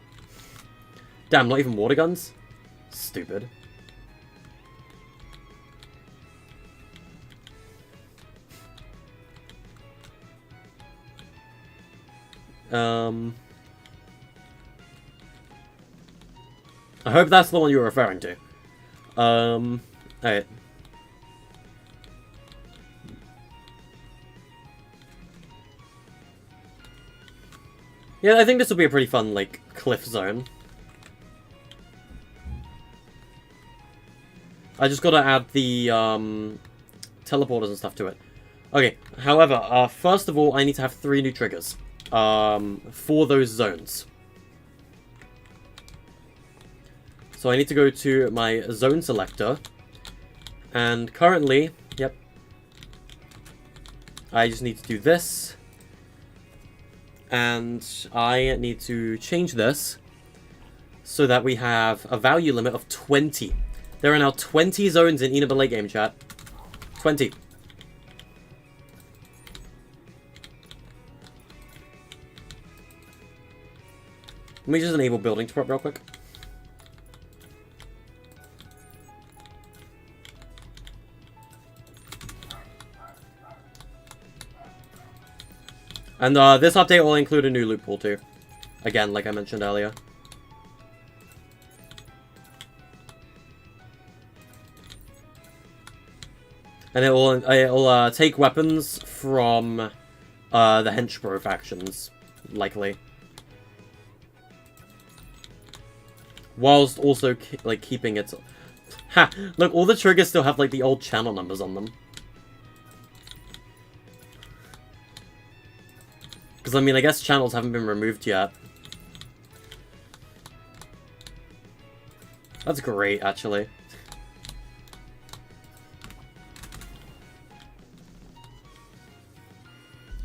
Damn, not even water guns? Stupid. I hope that's the one you're referring to. Alright. Yeah, I think this will be a pretty fun, like, cliff zone. I just gotta add the, teleporters and stuff to it. Okay, however, first of all, I need to have 3 new triggers, for those zones. So I need to go to my zone selector, and currently, yep, I just need to do this, and I need to change this so that we have a value limit of 20. There are now 20 zones in Enaba Late Game, chat. 20. Let me just enable building to prop real quick. And this update will include a new loot pool too. Again, like I mentioned earlier. And it will take weapons from the Henchbro factions, likely. Whilst also keeping its... Ha! Look, all the triggers still have like the old channel numbers on them. Because, I mean, I guess channels haven't been removed yet. That's great, actually.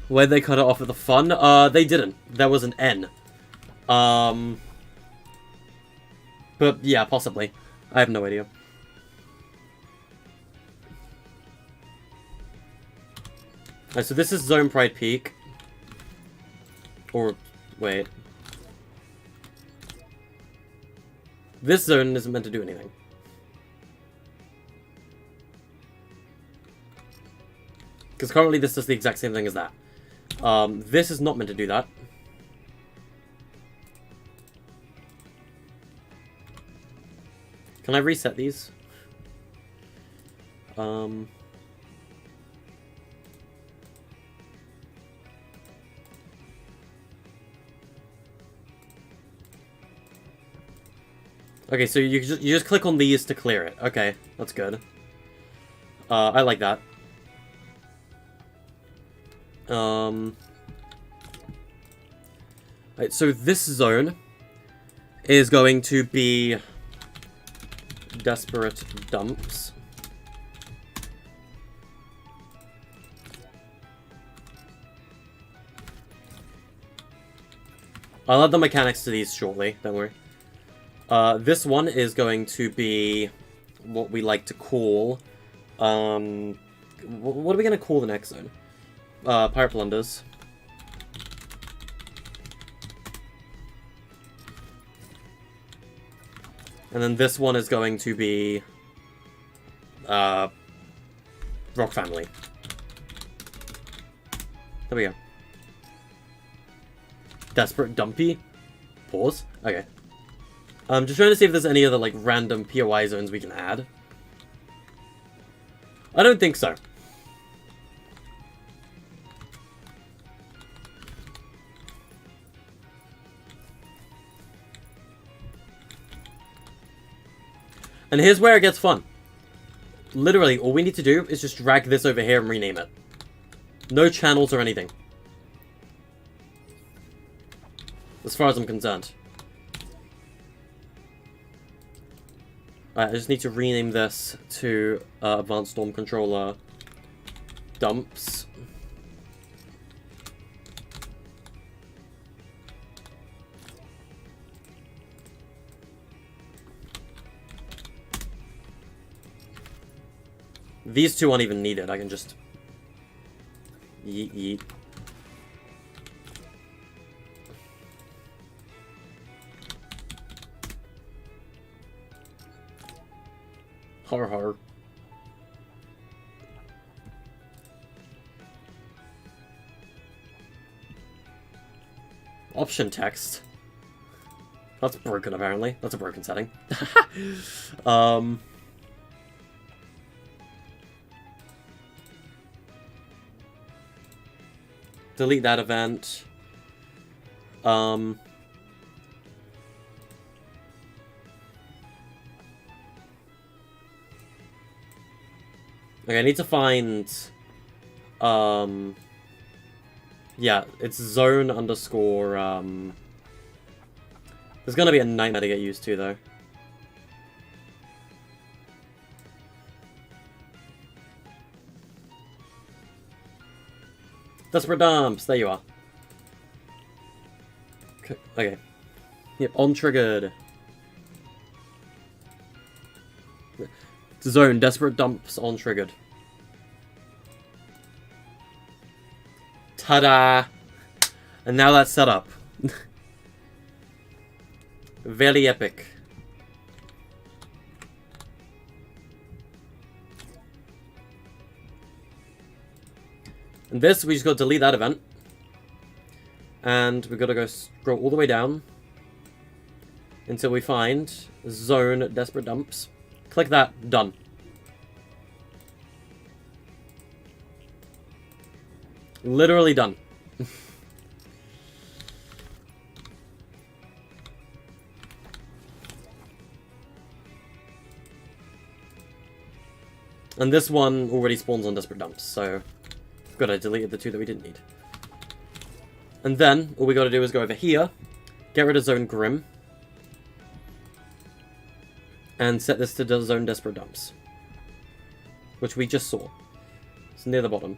Where'd they cut it off at the fun? They didn't. There was an N. But, yeah, possibly. I have no idea. Alright, so this is Zone Pride Peak. Or, wait. This zone isn't meant to do anything. Because currently this does the exact same thing as that. This is not meant to do that. Can I reset these? Okay, so you just click on these to clear it. Okay, that's good. I like that. Right, so this zone is going to be Desperate Dumps. I'll add the mechanics to these shortly, don't worry. This one is going to be what we like to call, what are we going to call the next zone? Pirate Blunders. And then this one is going to be, Rock Family. There we go. Desperate Dumpy? Pause? Okay. I'm just trying to see if there's any other, like, random POI zones we can add. I don't think so. And here's where it gets fun. Literally, all we need to do is just drag this over here and rename it. No channels or anything. As far as I'm concerned. I just need to rename this to Advanced Storm Controller Dumps. These two aren't even needed. I can just yeet yeet. Har har. Option text. That's broken, apparently. That's a broken setting. Delete that event. Okay, I need to find... yeah, it's zone underscore, There's gonna be a nightmare to get used to, though. Desperate Dumps! There you are. Okay. Yep, on triggered. Zone, Desperate Dumps on triggered. Ta-da! And now that's set up. Very epic. And this, we just got to delete that event. And we've got to go scroll all the way down until we find Zone Desperate Dumps. Click that. Done. Literally done. And this one already spawns on Desperate Dumps, so good, I deleted the two that we didn't need. And then, all we gotta do is go over here, get rid of Zone Grim, and set this to Zone Desperate Dumps, which we just saw. It's near the bottom.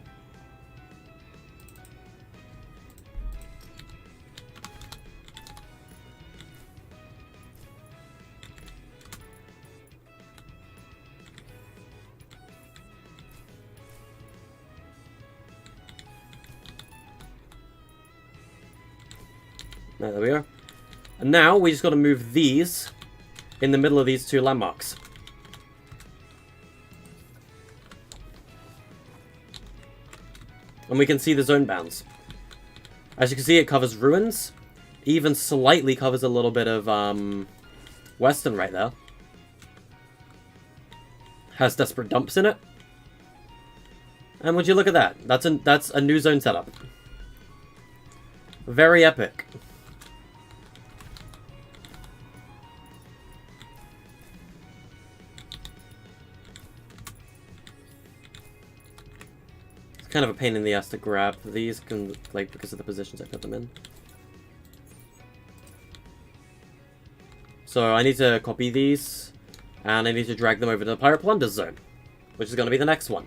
There we go. And now we just got to move these in the middle of these two landmarks. And we can see the zone bounds. As you can see, it covers ruins. Even slightly covers a little bit of western right there. Has Desperate Dumps in it. And would you look at that? That's a new zone setup. Very epic. Kind of a pain in the ass to grab these, like, because of the positions I put them in. So I need to copy these, and I need to drag them over to the Pirate Plunder zone, which is going to be the next one.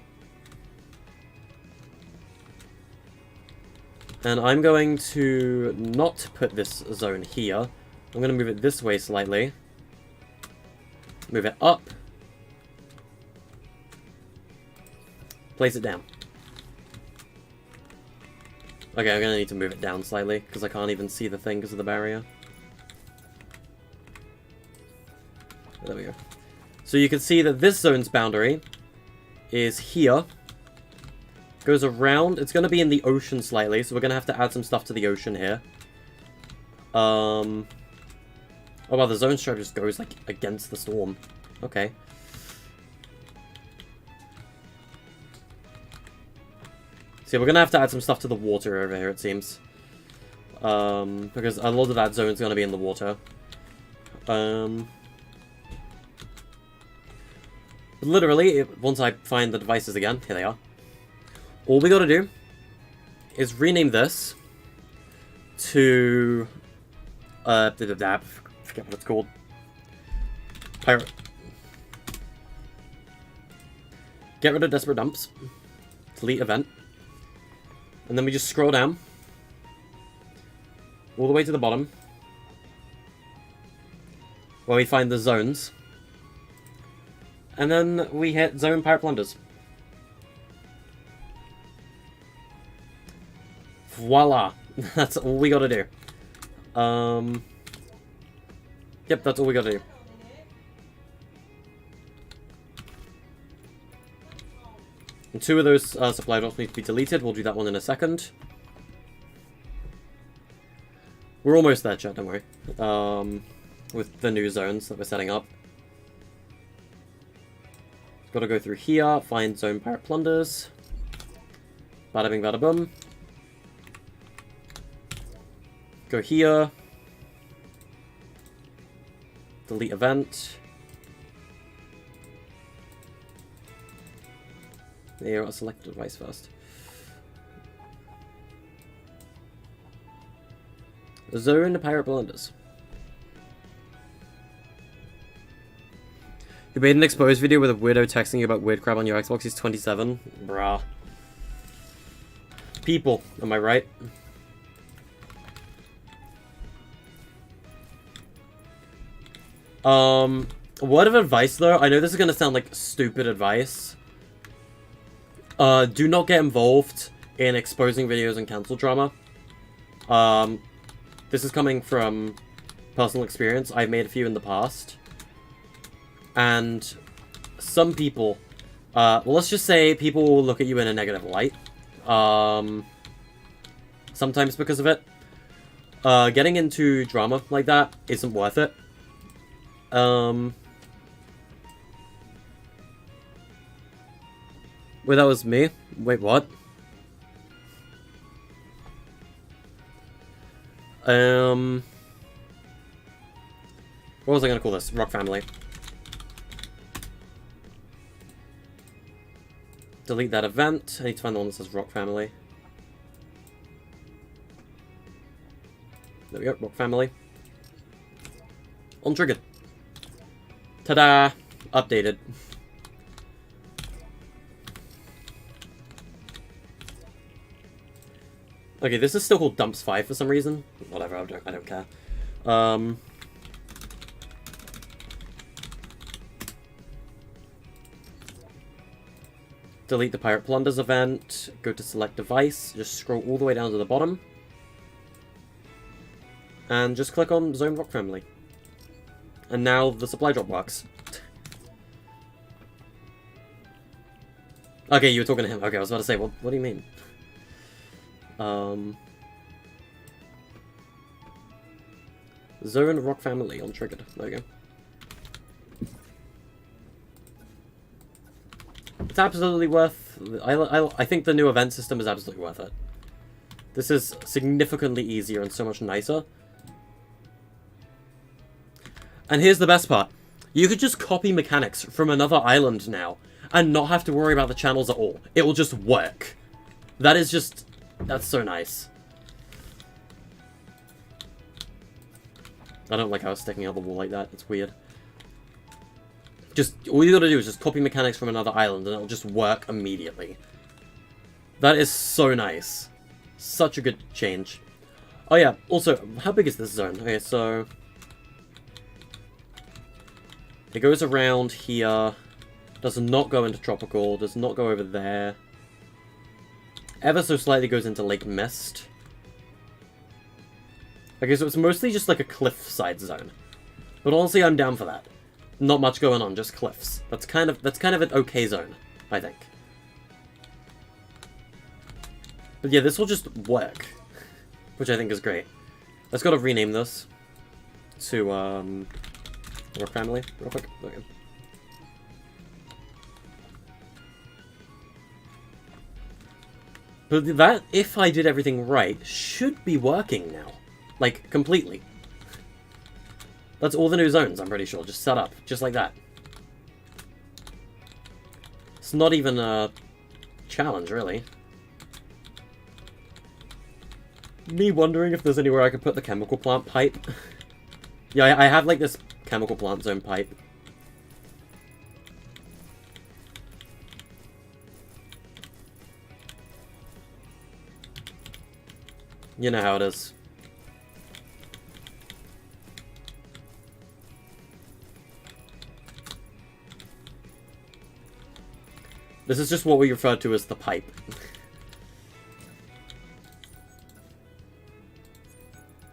And I'm going to not put this zone here. I'm going to move it this way slightly. Move it up. Place it down. Okay, I'm gonna need to move it down slightly, because I can't even see the thing because of the barrier. There we go. So you can see that this zone's boundary is here. Goes around. It's gonna be in the ocean slightly, so we're gonna have to add some stuff to the ocean here. Oh wow, the zone stripe just goes, like, against the storm. Okay. So we're going to have to add some stuff to the water over here, it seems. Because a lot of that zone is going to be in the water. Literally, once I find the devices again, here they are. All we got to do is rename this to... forget what it's called. Pirate. Get rid of Desperate Dumps. Delete event. And then we just scroll down. All the way to the bottom. Where we find the zones. And then we hit Zone Pirate Plunders. Voila! That's all we gotta do. Yep, that's all we gotta do. And two of those supply drops need to be deleted. We'll do that one in a second. We're almost there, chat, don't worry. with the new zones that we're setting up. Gotta go through here, find zone pirate plunders. Bada bing bada boom. Go here. Delete event. There, I'll select the device first. Zone the pirate blunders. You made an exposed video with a weirdo texting you about weird crap on your Xbox. He's 27. Bruh. People, am I right? Word of advice though, I know this is gonna sound like stupid advice. Do not get involved in exposing videos and cancel drama. This is coming from personal experience. I've made a few in the past. And some people, well, let's just say people will look at you in a negative light. Sometimes because of it. Getting into drama like that isn't worth it. Wait, that was me? Wait, what? What was I gonna call this? Rock Family. Delete that event. I need to find the one that says Rock Family. There we go, Rock Family. Untriggered. Ta-da! Updated. Okay, this is still called Dumps 5 for some reason. Whatever, I don't care. Delete the Pirate Plunders event. Go to select device. Just scroll all the way down to the bottom. And just click on Zone Rock Family. And now the supply drop works. Okay, you were talking to him. Okay, I was about to say, what do you mean? Zone Rock Family untriggered. There you go. It's absolutely worth... I think the new event system is absolutely worth it. This is significantly easier and so much nicer. And here's the best part. You could just copy mechanics from another island now, and not have to worry about the channels at all. It will just work. That is just... That's so nice. I don't like how it's sticking out the wall like that. It's weird. Just, all you gotta do is just copy mechanics from another island, and it'll just work immediately. That is so nice. Such a good change. Oh yeah, also, how big is this zone? Okay, so... It goes around here, does not go into Tropical, does not go over there. Ever so slightly goes into Lake Mist. Okay, so it's mostly just like a cliffside zone. But honestly, I'm down for that. Not much going on, just cliffs. That's kind of an okay zone, I think. But yeah, this will just work. Which I think is great. Let's go to rename this to, Rock Family, real quick. Okay. But that, if I did everything right, should be working now. Like, completely. That's all the new zones, I'm pretty sure. Just set up, just like that. It's not even a challenge, really. Me wondering if there's anywhere I could put the chemical plant pipe. Yeah, I have, like, this chemical plant zone pipe. You know how it is. This is just what we refer to as the pipe.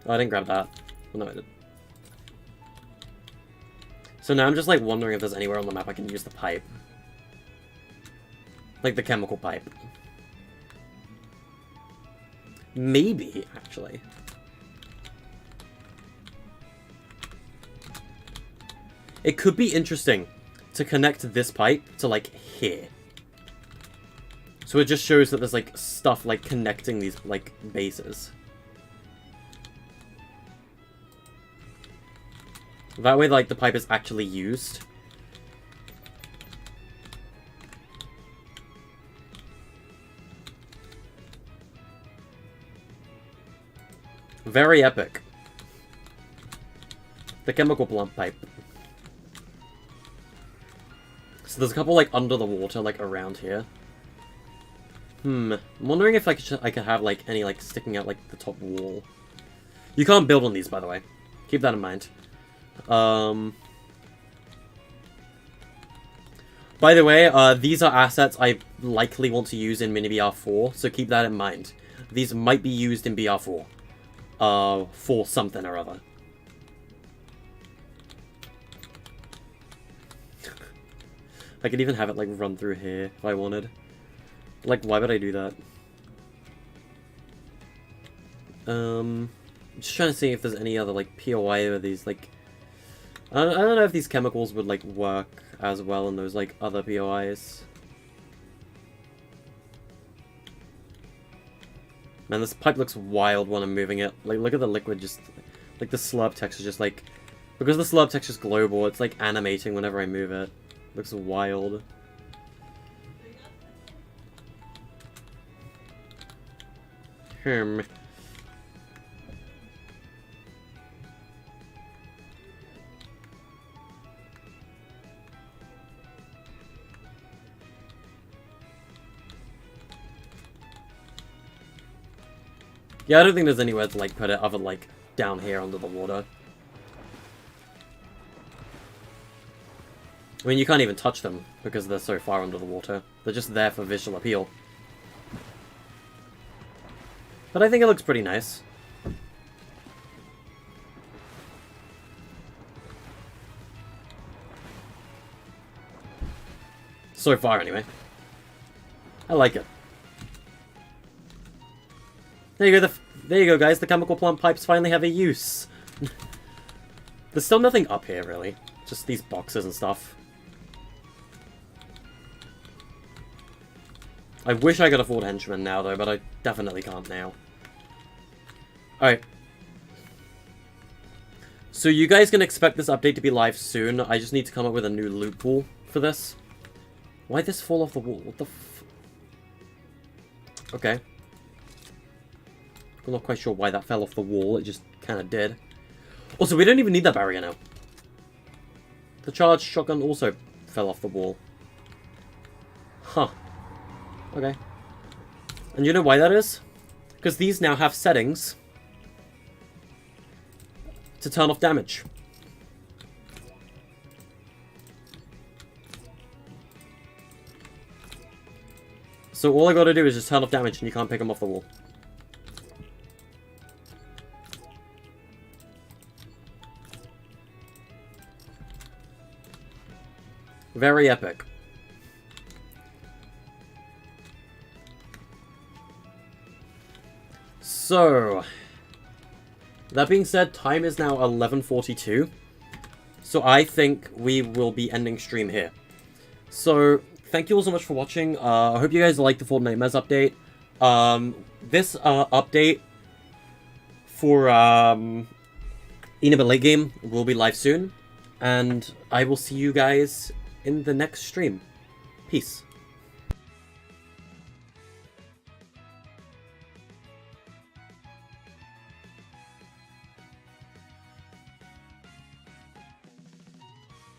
Oh, I didn't grab that. Oh, no, I did. So now I'm just, like, wondering if there's anywhere on the map I can use the pipe. Like, the chemical pipe. Maybe, actually. It could be interesting to connect this pipe to, like, here. So it just shows that there's, like, stuff, like, connecting these, like, bases. That way, like, the pipe is actually used. Very epic. The chemical plant pipe. So there's a couple, like, under the water, like, around here. I'm wondering if I could have, like, any, like, sticking out, like, the top wall. You can't build on these, by the way. Keep that in mind. By the way, these are assets I likely want to use in Mini BR4, so keep that in mind. These might be used in BR4. For something or other. I could even have it, like, run through here if I wanted. Like, why would I do that? I'm just trying to see if there's any other, like, POI or these, like... I don't know if these chemicals would, like, work as well in those, like, other POIs. Man, this pipe looks wild when I'm moving it. Like, look at the liquid just... Like, the slurp text is just, like... Because the slurp text is global, it's, like, animating whenever I move it. Looks wild. Yeah, I don't think there's anywhere to, like, put it other, like, down here under the water. I mean, you can't even touch them because they're so far under the water. They're just there for visual appeal. But I think it looks pretty nice. So far, anyway. I like it. There you go, there you go, guys. The chemical plant pipes finally have a use. There's still nothing up here, really. Just these boxes and stuff. I wish I could afford henchmen now, though, but I definitely can't now. Alright. So you guys can expect this update to be live soon. I just need to come up with a new loot pool for this. Why'd this fall off the wall? What the f... Okay. I'm not quite sure why that fell off the wall. It just kind of did. Also, we don't even need that barrier now. The charged shotgun also fell off the wall. Huh. Okay. And you know why that is? Because these now have settings to turn off damage. So all I gotta do is just turn off damage and you can't pick them off the wall. Very epic. So, that being said, time is now 11:42. So I think we will be ending stream here. So, thank you all so much for watching. I hope you guys liked the Fortnitemares update. This update for Eneba Late Game will be live soon. And I will see you guys in the next stream. Peace.